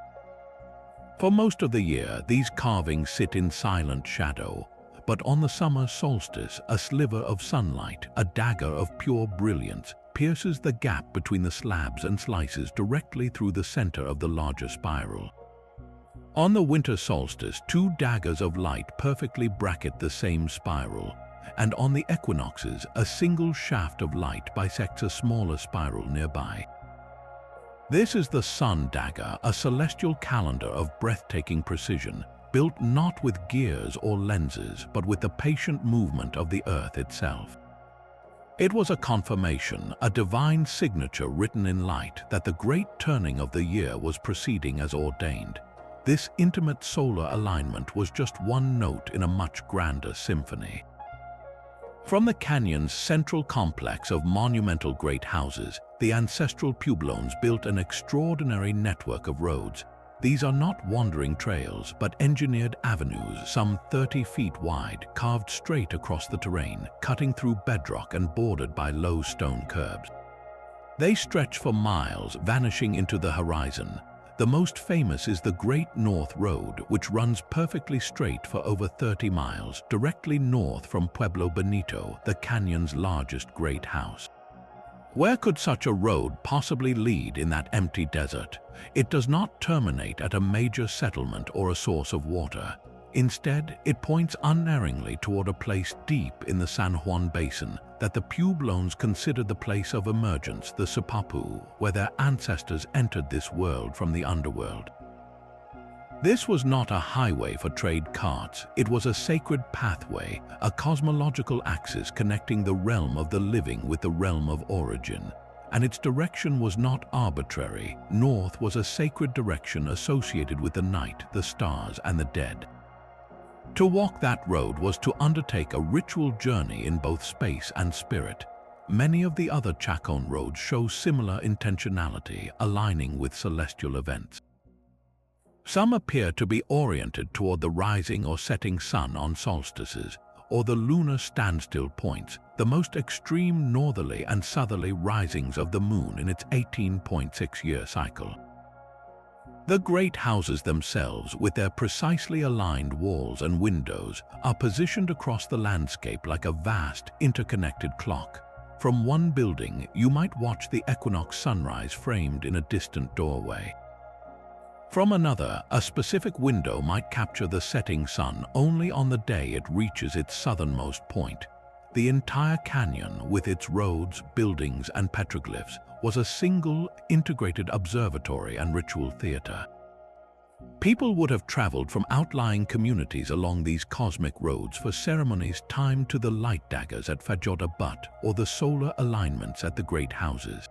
For most of the year, these carvings sit in silent shadow, but on the summer solstice, a sliver of sunlight, a dagger of pure brilliance, pierces the gap between the slabs and slices directly through the center of the larger spiral. On the winter solstice, two daggers of light perfectly bracket the same spiral, and on the equinoxes, a single shaft of light bisects a smaller spiral nearby. This is the Sun Dagger, a celestial calendar of breathtaking precision, built not with gears or lenses, but with the patient movement of the Earth itself. It was a confirmation, a divine signature written in light, that the great turning of the year was proceeding as ordained. This intimate solar alignment was just one note in a much grander symphony. From the canyon's central complex of monumental great houses, the ancestral Pueblones built an extraordinary network of roads. These are not wandering trails, but engineered avenues some 30 feet wide, carved straight across the terrain, cutting through bedrock and bordered by low stone curbs. They stretch for miles, vanishing into the horizon. The most famous is the Great North Road, which runs perfectly straight for over 30 miles, directly north from Pueblo Bonito, the canyon's largest great house. Where could such a road possibly lead in that empty desert? It does not terminate at a major settlement or a source of water. Instead, it points unerringly toward a place deep in the San Juan Basin that the Pueblones considered the place of emergence, the Sipapu, where their ancestors entered this world from the underworld. This was not a highway for trade carts. It was a sacred pathway, a cosmological axis connecting the realm of the living with the realm of origin. And its direction was not arbitrary. North was a sacred direction associated with the night, the stars, and the dead. To walk that road was to undertake a ritual journey in both space and spirit. Many of the other Chacon roads show similar intentionality, aligning with celestial events. Some appear to be oriented toward the rising or setting sun on solstices, or the lunar standstill points, the most extreme northerly and southerly risings of the moon in its 18.6-year cycle. The great houses themselves, with their precisely aligned walls and windows, are positioned across the landscape like a vast, interconnected clock. From one building, you might watch the equinox sunrise framed in a distant doorway. From another, a specific window might capture the setting sun only on the day it reaches its southernmost point. The entire canyon, with its roads, buildings, and petroglyphs, was a single, integrated observatory and ritual theater. People would have traveled from outlying communities along these cosmic roads for ceremonies timed to the light daggers at Fajoda Butte or the solar alignments at the great houses.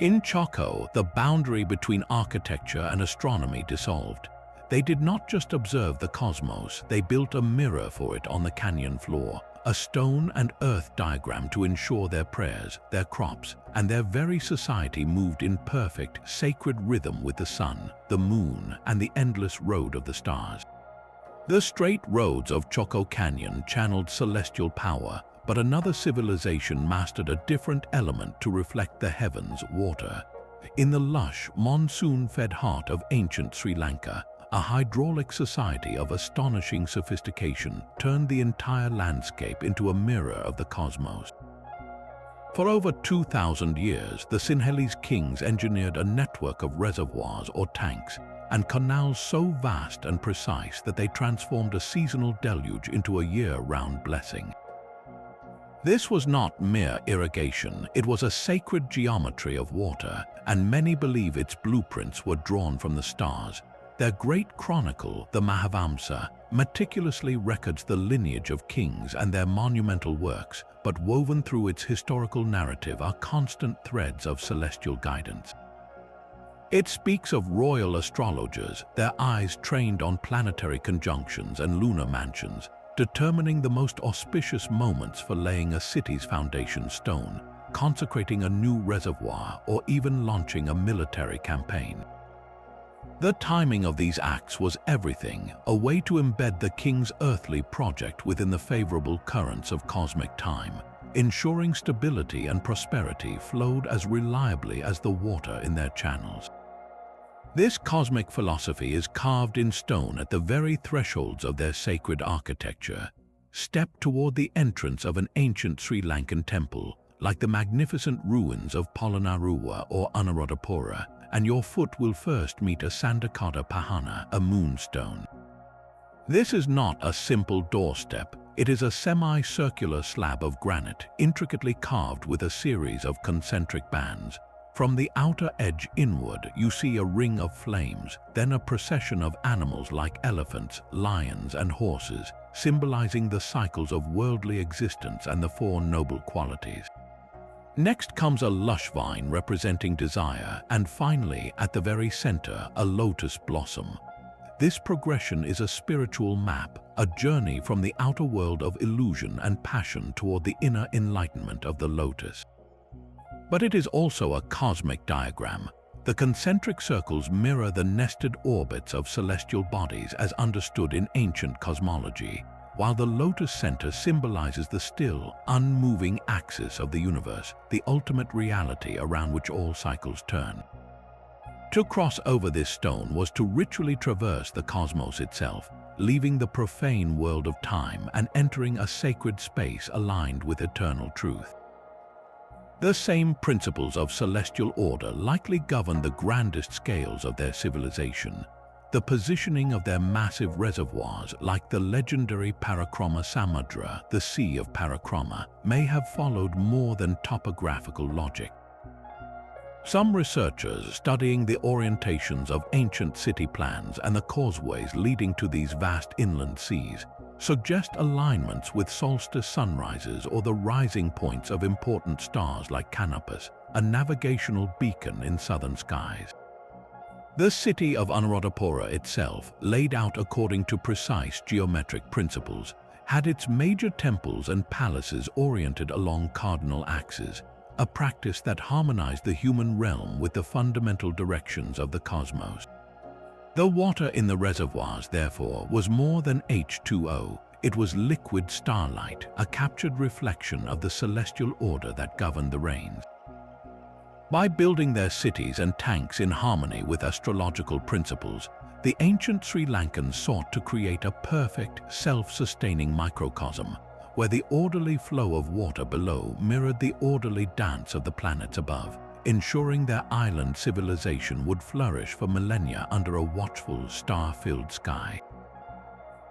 In Choco, the boundary between architecture and astronomy dissolved. They did not just observe the cosmos, they built a mirror for it on the canyon floor, a stone and earth diagram to ensure their prayers, their crops, and their very society moved in perfect, sacred rhythm with the sun, the moon, and the endless road of the stars. The straight roads of Choco Canyon channeled celestial power, but another civilization mastered a different element to reflect the heavens, water. In the lush, monsoon-fed heart of ancient Sri Lanka, a hydraulic society of astonishing sophistication turned the entire landscape into a mirror of the cosmos. For over 2,000 years, the Sinhalese kings engineered a network of reservoirs or tanks and canals so vast and precise that they transformed a seasonal deluge into a year-round blessing. This was not mere irrigation, it was a sacred geometry of water, and many believe its blueprints were drawn from the stars. Their great chronicle, the Mahavamsa, meticulously records the lineage of kings and their monumental works, but woven through its historical narrative are constant threads of celestial guidance. It speaks of royal astrologers, their eyes trained on planetary conjunctions and lunar mansions, determining the most auspicious moments for laying a city's foundation stone, consecrating a new reservoir, or even launching a military campaign. The timing of these acts was everything, a way to embed the king's earthly project within the favorable currents of cosmic time, ensuring stability and prosperity flowed as reliably as the water in their channels. This cosmic philosophy is carved in stone at the very thresholds of their sacred architecture. Step toward the entrance of an ancient Sri Lankan temple, like the magnificent ruins of Polonnaruwa or Anuradhapura, and your foot will first meet a Sandakota Pahana, a moonstone. This is not a simple doorstep. It is a semi-circular slab of granite, intricately carved with a series of concentric bands. From the outer edge inward, you see a ring of flames, then a procession of animals like elephants, lions, and horses, symbolizing the cycles of worldly existence and the four noble qualities. Next comes a lush vine representing desire, and finally, at the very center, a lotus blossom. This progression is a spiritual map, a journey from the outer world of illusion and passion toward the inner enlightenment of the lotus. But it is also a cosmic diagram. The concentric circles mirror the nested orbits of celestial bodies as understood in ancient cosmology, while the lotus center symbolizes the still, unmoving axis of the universe, the ultimate reality around which all cycles turn. To cross over this stone was to ritually traverse the cosmos itself, leaving the profane world of time and entering a sacred space aligned with eternal truth. The same principles of celestial order likely govern the grandest scales of their civilization. The positioning of their massive reservoirs, like the legendary Parakrama Samudra, the Sea of Parakrama, may have followed more than topographical logic. Some researchers studying the orientations of ancient city plans and the causeways leading to these vast inland seas suggest alignments with solstice sunrises or the rising points of important stars like Canopus, a navigational beacon in southern skies. The city of Anuradhapura itself, laid out according to precise geometric principles, had its major temples and palaces oriented along cardinal axes, a practice that harmonized the human realm with the fundamental directions of the cosmos. The water in the reservoirs, therefore, was more than H2O. It was liquid starlight, a captured reflection of the celestial order that governed the rains. By building their cities and tanks in harmony with astrological principles, the ancient Sri Lankans sought to create a perfect, self-sustaining microcosm, where the orderly flow of water below mirrored the orderly dance of the planets above, ensuring their island civilization would flourish for millennia under a watchful, star-filled sky.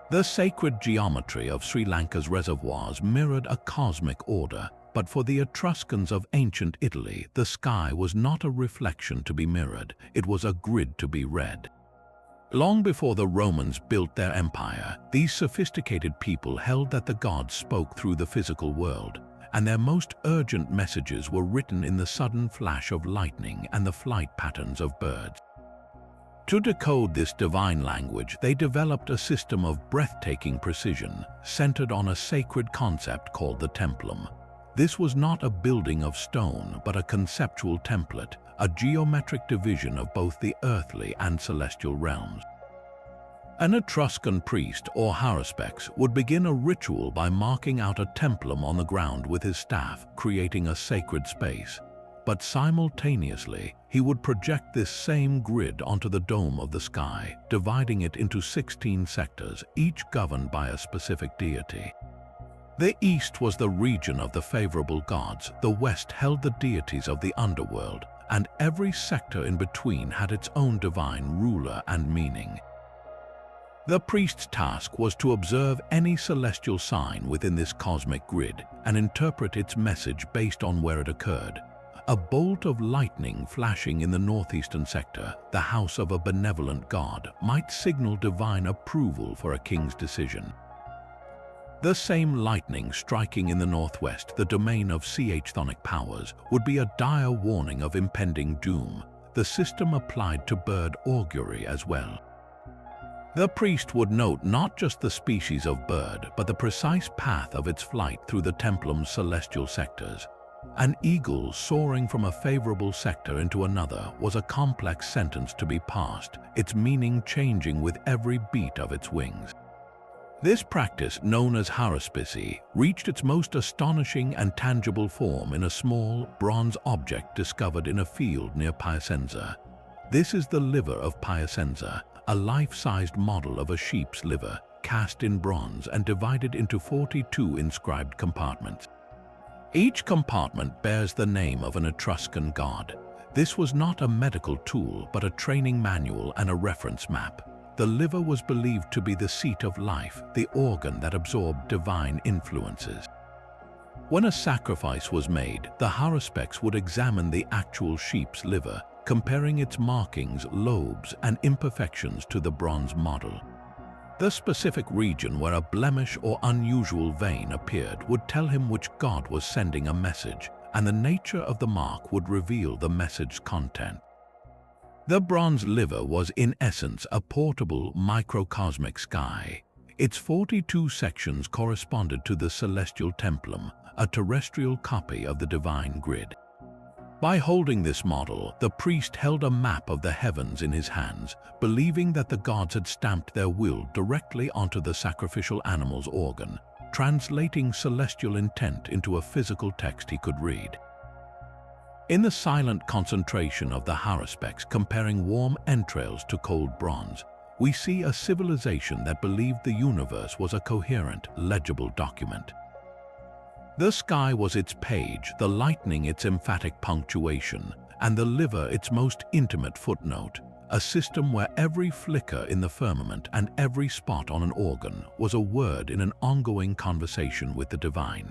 The sacred geometry of Sri Lanka's reservoirs mirrored a cosmic order, but for the Etruscans of ancient Italy, the sky was not a reflection to be mirrored, it was a grid to be read. Long before the Romans built their empire, these sophisticated people held that the gods spoke through the physical world, and their most urgent messages were written in the sudden flash of lightning and the flight patterns of birds. To decode this divine language, they developed a system of breathtaking precision, centered on a sacred concept called the templum. This was not a building of stone, but a conceptual template, a geometric division of both the earthly and celestial realms. An Etruscan priest, or haruspex, would begin a ritual by marking out a templum on the ground with his staff, creating a sacred space. But simultaneously, he would project this same grid onto the dome of the sky, dividing it into 16 sectors, each governed by a specific deity. The east was the region of the favorable gods, the west held the deities of the underworld, and every sector in between had its own divine ruler and meaning. The priest's task was to observe any celestial sign within this cosmic grid and interpret its message based on where it occurred. A bolt of lightning flashing in the northeastern sector, the house of a benevolent god, might signal divine approval for a king's decision. The same lightning striking in the northwest, the domain of chthonic powers, would be a dire warning of impending doom. The system applied to bird augury as well. The priest would note not just the species of bird, but the precise path of its flight through the templum's celestial sectors. An eagle soaring from a favorable sector into another was a complex sentence to be passed, its meaning changing with every beat of its wings. This practice, known as haruspicy, reached its most astonishing and tangible form in a small, bronze object discovered in a field near Piacenza. This is the liver of Piacenza, a life-sized model of a sheep's liver, cast in bronze and divided into 42 inscribed compartments. Each compartment bears the name of an Etruscan god. This was not a medical tool, but a training manual and a reference map. The liver was believed to be the seat of life, the organ that absorbed divine influences. When a sacrifice was made, the haruspics would examine the actual sheep's liver, comparing its markings, lobes, and imperfections to the bronze model. The specific region where a blemish or unusual vein appeared would tell him which god was sending a message, and the nature of the mark would reveal the message's content. The bronze liver was in essence a portable microcosmic sky. Its 42 sections corresponded to the celestial templum, a terrestrial copy of the divine grid. By holding this model, the priest held a map of the heavens in his hands, believing that the gods had stamped their will directly onto the sacrificial animal's organ, translating celestial intent into a physical text he could read. In the silent concentration of the haruspics comparing warm entrails to cold bronze, we see a civilization that believed the universe was a coherent, legible document. The sky was its page, the lightning its emphatic punctuation, and the liver its most intimate footnote, a system where every flicker in the firmament and every spot on an organ was a word in an ongoing conversation with the divine.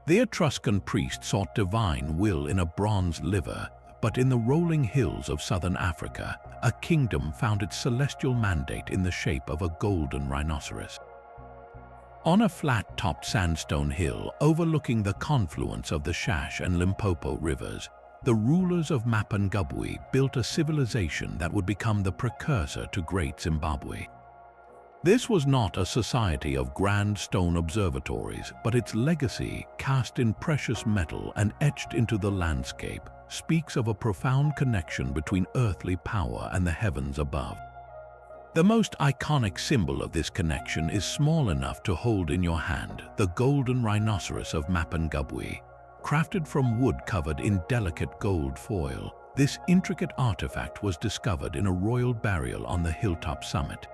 The Etruscan priest sought divine will in a bronze liver, but in the rolling hills of southern Africa, a kingdom found its celestial mandate in the shape of a golden rhinoceros. On a flat-topped sandstone hill overlooking the confluence of the Shash and Limpopo rivers, the rulers of Mapungubwe built a civilization that would become the precursor to Great Zimbabwe. This was not a society of grand stone observatories, but its legacy, cast in precious metal and etched into the landscape, speaks of a profound connection between earthly power and the heavens above. The most iconic symbol of this connection is small enough to hold in your hand, the golden rhinoceros of Mapungubwe. Crafted from wood covered in delicate gold foil, this intricate artifact was discovered in a royal burial on the hilltop summit.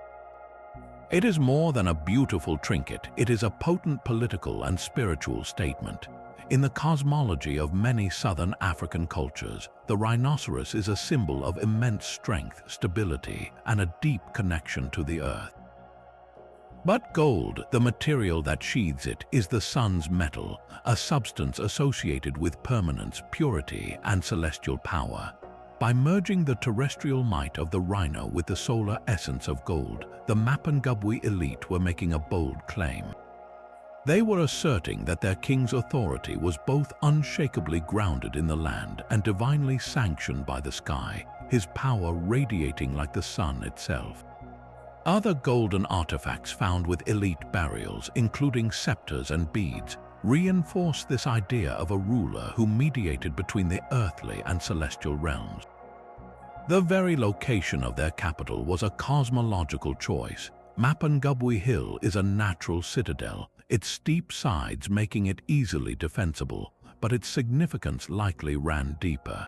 It is more than a beautiful trinket, it is a potent political and spiritual statement. In the cosmology of many southern African cultures, the rhinoceros is a symbol of immense strength, stability, and a deep connection to the earth. But gold, the material that sheathes it, is the sun's metal, a substance associated with permanence, purity, and celestial power. By merging the terrestrial might of the rhino with the solar essence of gold, the Mapungubwe elite were making a bold claim. They were asserting that their king's authority was both unshakably grounded in the land and divinely sanctioned by the sky, his power radiating like the sun itself. Other golden artifacts found with elite burials, including scepters and beads, reinforce this idea of a ruler who mediated between the earthly and celestial realms. The very location of their capital was a cosmological choice. Mapungubwe Hill is a natural citadel, its steep sides making it easily defensible, but its significance likely ran deeper.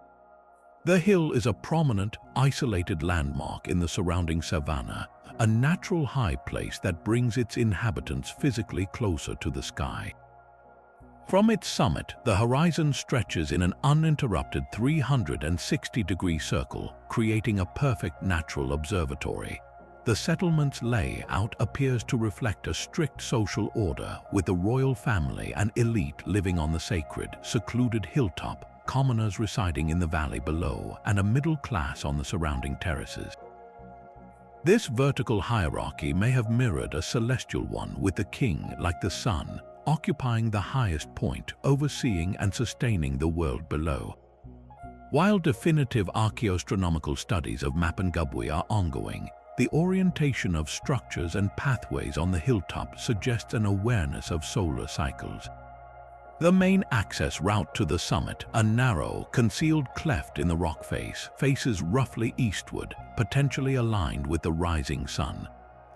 The hill is a prominent, isolated landmark in the surrounding savanna, a natural high place that brings its inhabitants physically closer to the sky. From its summit, the horizon stretches in an uninterrupted 360-degree circle, creating a perfect natural observatory. The settlement's layout appears to reflect a strict social order, with the royal family and elite living on the sacred, secluded hilltop, commoners residing in the valley below, and a middle class on the surrounding terraces. This vertical hierarchy may have mirrored a celestial one, with the king, like the sun, occupying the highest point, overseeing and sustaining the world below. While definitive archaeoastronomical studies of Mapungubwe are ongoing, the orientation of structures and pathways on the hilltop suggests an awareness of solar cycles. The main access route to the summit, a narrow, concealed cleft in the rock face, faces roughly eastward, potentially aligned with the rising sun.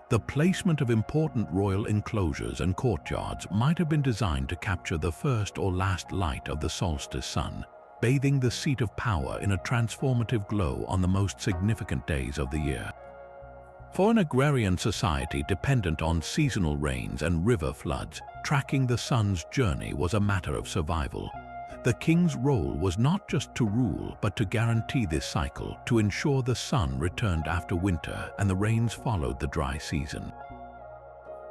The placement of important royal enclosures and courtyards might have been designed to capture the first or last light of the solstice sun, bathing the seat of power in a transformative glow on the most significant days of the year. For an agrarian society dependent on seasonal rains and river floods, tracking the sun's journey was a matter of survival. The king's role was not just to rule, but to guarantee this cycle, to ensure the sun returned after winter and the rains followed the dry season.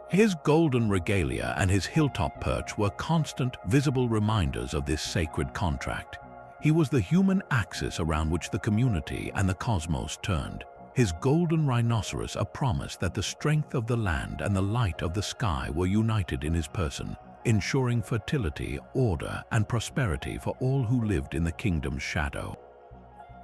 His golden regalia and his hilltop perch were constant, visible reminders of this sacred contract. He was the human axis around which the community and the cosmos turned. His golden rhinoceros a promise that the strength of the land and the light of the sky were united in his person, ensuring fertility, order, and prosperity for all who lived in the kingdom's shadow.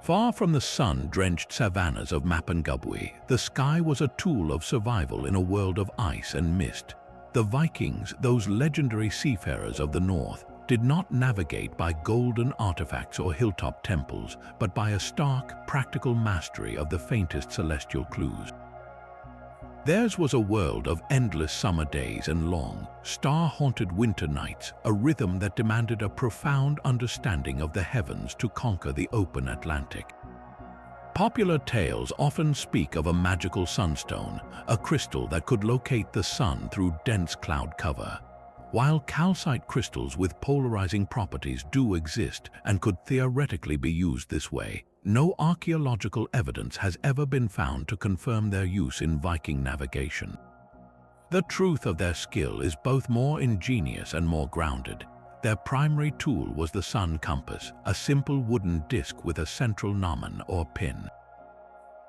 Far from the sun-drenched savannas of Mapungubwe, the sky was a tool of survival in a world of ice and mist. The Vikings, those legendary seafarers of the north, did not navigate by golden artifacts or hilltop temples, but by a stark, practical mastery of the faintest celestial clues. Theirs was a world of endless summer days and long, star-haunted winter nights, a rhythm that demanded a profound understanding of the heavens to conquer the open Atlantic. Popular tales often speak of a magical sunstone, a crystal that could locate the sun through dense cloud cover. While calcite crystals with polarizing properties do exist and could theoretically be used this way, no archaeological evidence has ever been found to confirm their use in Viking navigation. The truth of their skill is both more ingenious and more grounded. Their primary tool was the sun compass, a simple wooden disc with a central gnomon or pin.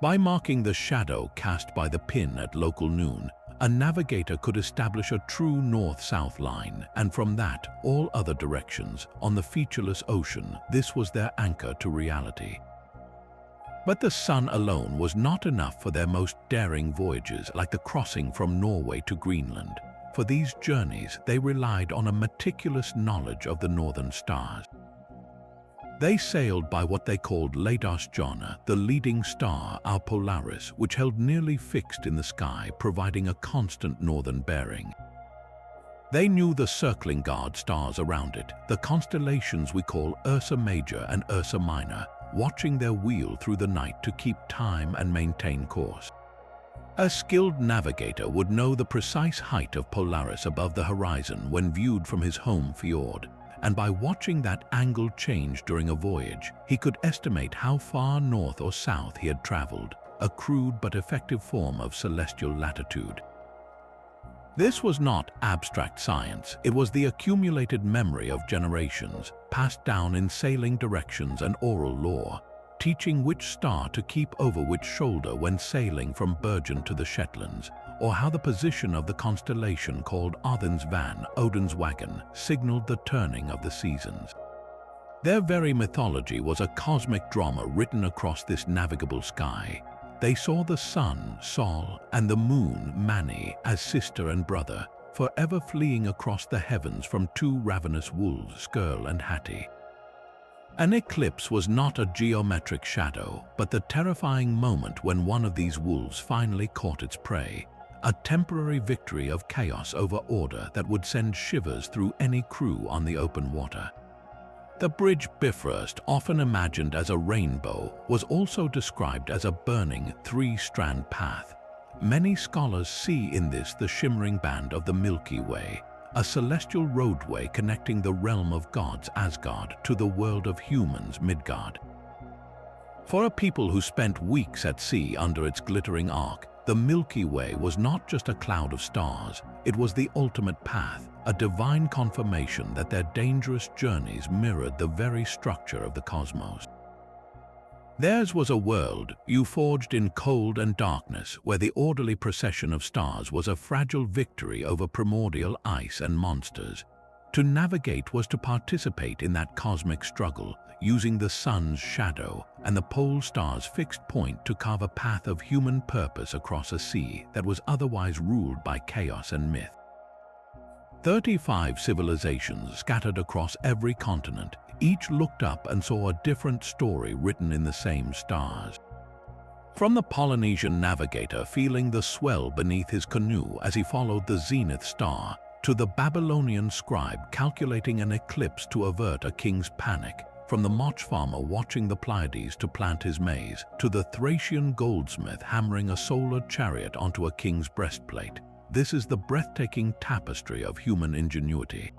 By marking the shadow cast by the pin at local noon, a navigator could establish a true north-south line, and from that, all other directions. On the featureless ocean, this was their anchor to reality. But the sun alone was not enough for their most daring voyages, like the crossing from Norway to Greenland. For these journeys, they relied on a meticulous knowledge of the northern stars. They sailed by what they called Ladastjana, the leading star, our Polaris, which held nearly fixed in the sky, providing a constant northern bearing. They knew the circling guard stars around it, the constellations we call Ursa Major and Ursa Minor, watching their wheel through the night to keep time and maintain course. A skilled navigator would know the precise height of Polaris above the horizon when viewed from his home fjord, and by watching that angle change during a voyage, he could estimate how far north or south he had traveled, a crude but effective form of celestial latitude. This was not abstract science, it was the accumulated memory of generations, passed down in sailing directions and oral lore, teaching which star to keep over which shoulder when sailing from Bergen to the Shetlands, or how the position of the constellation called Odin's Van, Odin's Wagon, signaled the turning of the seasons. Their very mythology was a cosmic drama written across this navigable sky. They saw the sun, Sol, and the moon, Mani, as sister and brother, forever fleeing across the heavens from two ravenous wolves, Skurl and Hati. An eclipse was not a geometric shadow, but the terrifying moment when one of these wolves finally caught its prey, a temporary victory of chaos over order that would send shivers through any crew on the open water. The bridge Bifrost, often imagined as a rainbow, was also described as a burning three-strand path. Many scholars see in this the shimmering band of the Milky Way, a celestial roadway connecting the realm of gods Asgard to the world of humans Midgard. For a people who spent weeks at sea under its glittering arc, the Milky Way was not just a cloud of stars, it was the ultimate path, a divine confirmation that their dangerous journeys mirrored the very structure of the cosmos. Theirs was a world, forged in cold and darkness, where the orderly procession of stars was a fragile victory over primordial ice and monsters. To navigate was to participate in that cosmic struggle, using the sun's shadow and the pole star's fixed point to carve a path of human purpose across a sea that was otherwise ruled by chaos and myth. 35 civilizations scattered across every continent, each looked up and saw a different story written in the same stars. From the Polynesian navigator feeling the swell beneath his canoe as he followed the zenith star, to the Babylonian scribe calculating an eclipse to avert a king's panic, from the Moch farmer watching the Pleiades to plant his maize, to the Thracian goldsmith hammering a solar chariot onto a king's breastplate, this is the breathtaking tapestry of human ingenuity.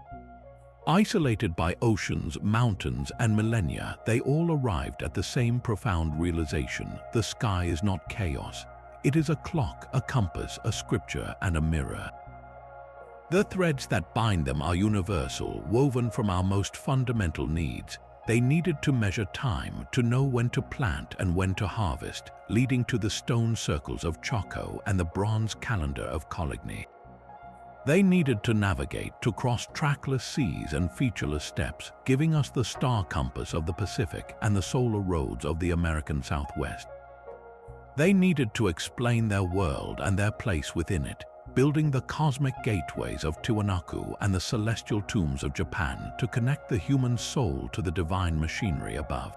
Isolated by oceans, mountains, and millennia, they all arrived at the same profound realization: the sky is not chaos. It is a clock, a compass, a scripture, and a mirror. The threads that bind them are universal, woven from our most fundamental needs. They needed to measure time, to know when to plant and when to harvest, leading to the stone circles of Choco and the bronze calendar of Coligny. They needed to navigate, to cross trackless seas and featureless steppes, giving us the star compass of the Pacific and the solar roads of the American Southwest. They needed to explain their world and their place within it, building the cosmic gateways of Tiwanaku and the celestial tombs of Japan to connect the human soul to the divine machinery above.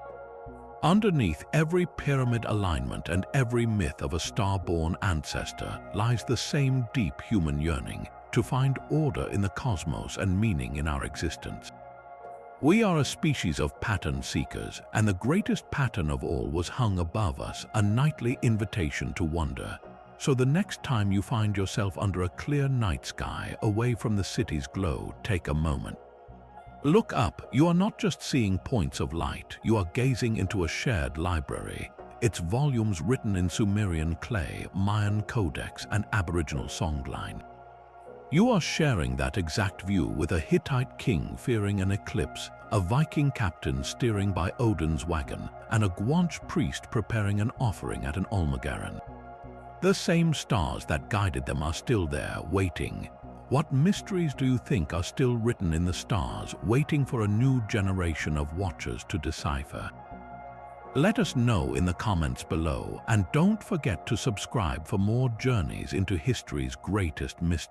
Underneath every pyramid alignment and every myth of a star-born ancestor lies the same deep human yearning to find order in the cosmos and meaning in our existence. We are a species of pattern seekers, and the greatest pattern of all was hung above us, a nightly invitation to wonder. So the next time you find yourself under a clear night sky, away from the city's glow, take a moment. Look up. You are not just seeing points of light, you are gazing into a shared library. Its volumes written in Sumerian clay, Mayan codex, and Aboriginal songline. You are sharing that exact view with a Hittite king fearing an eclipse, a Viking captain steering by Odin's wagon, and a Guanche priest preparing an offering at an Olmagaran. The same stars that guided them are still there, waiting. What mysteries do you think are still written in the stars, waiting for a new generation of watchers to decipher? Let us know in the comments below, and don't forget to subscribe for more journeys into history's greatest mysteries.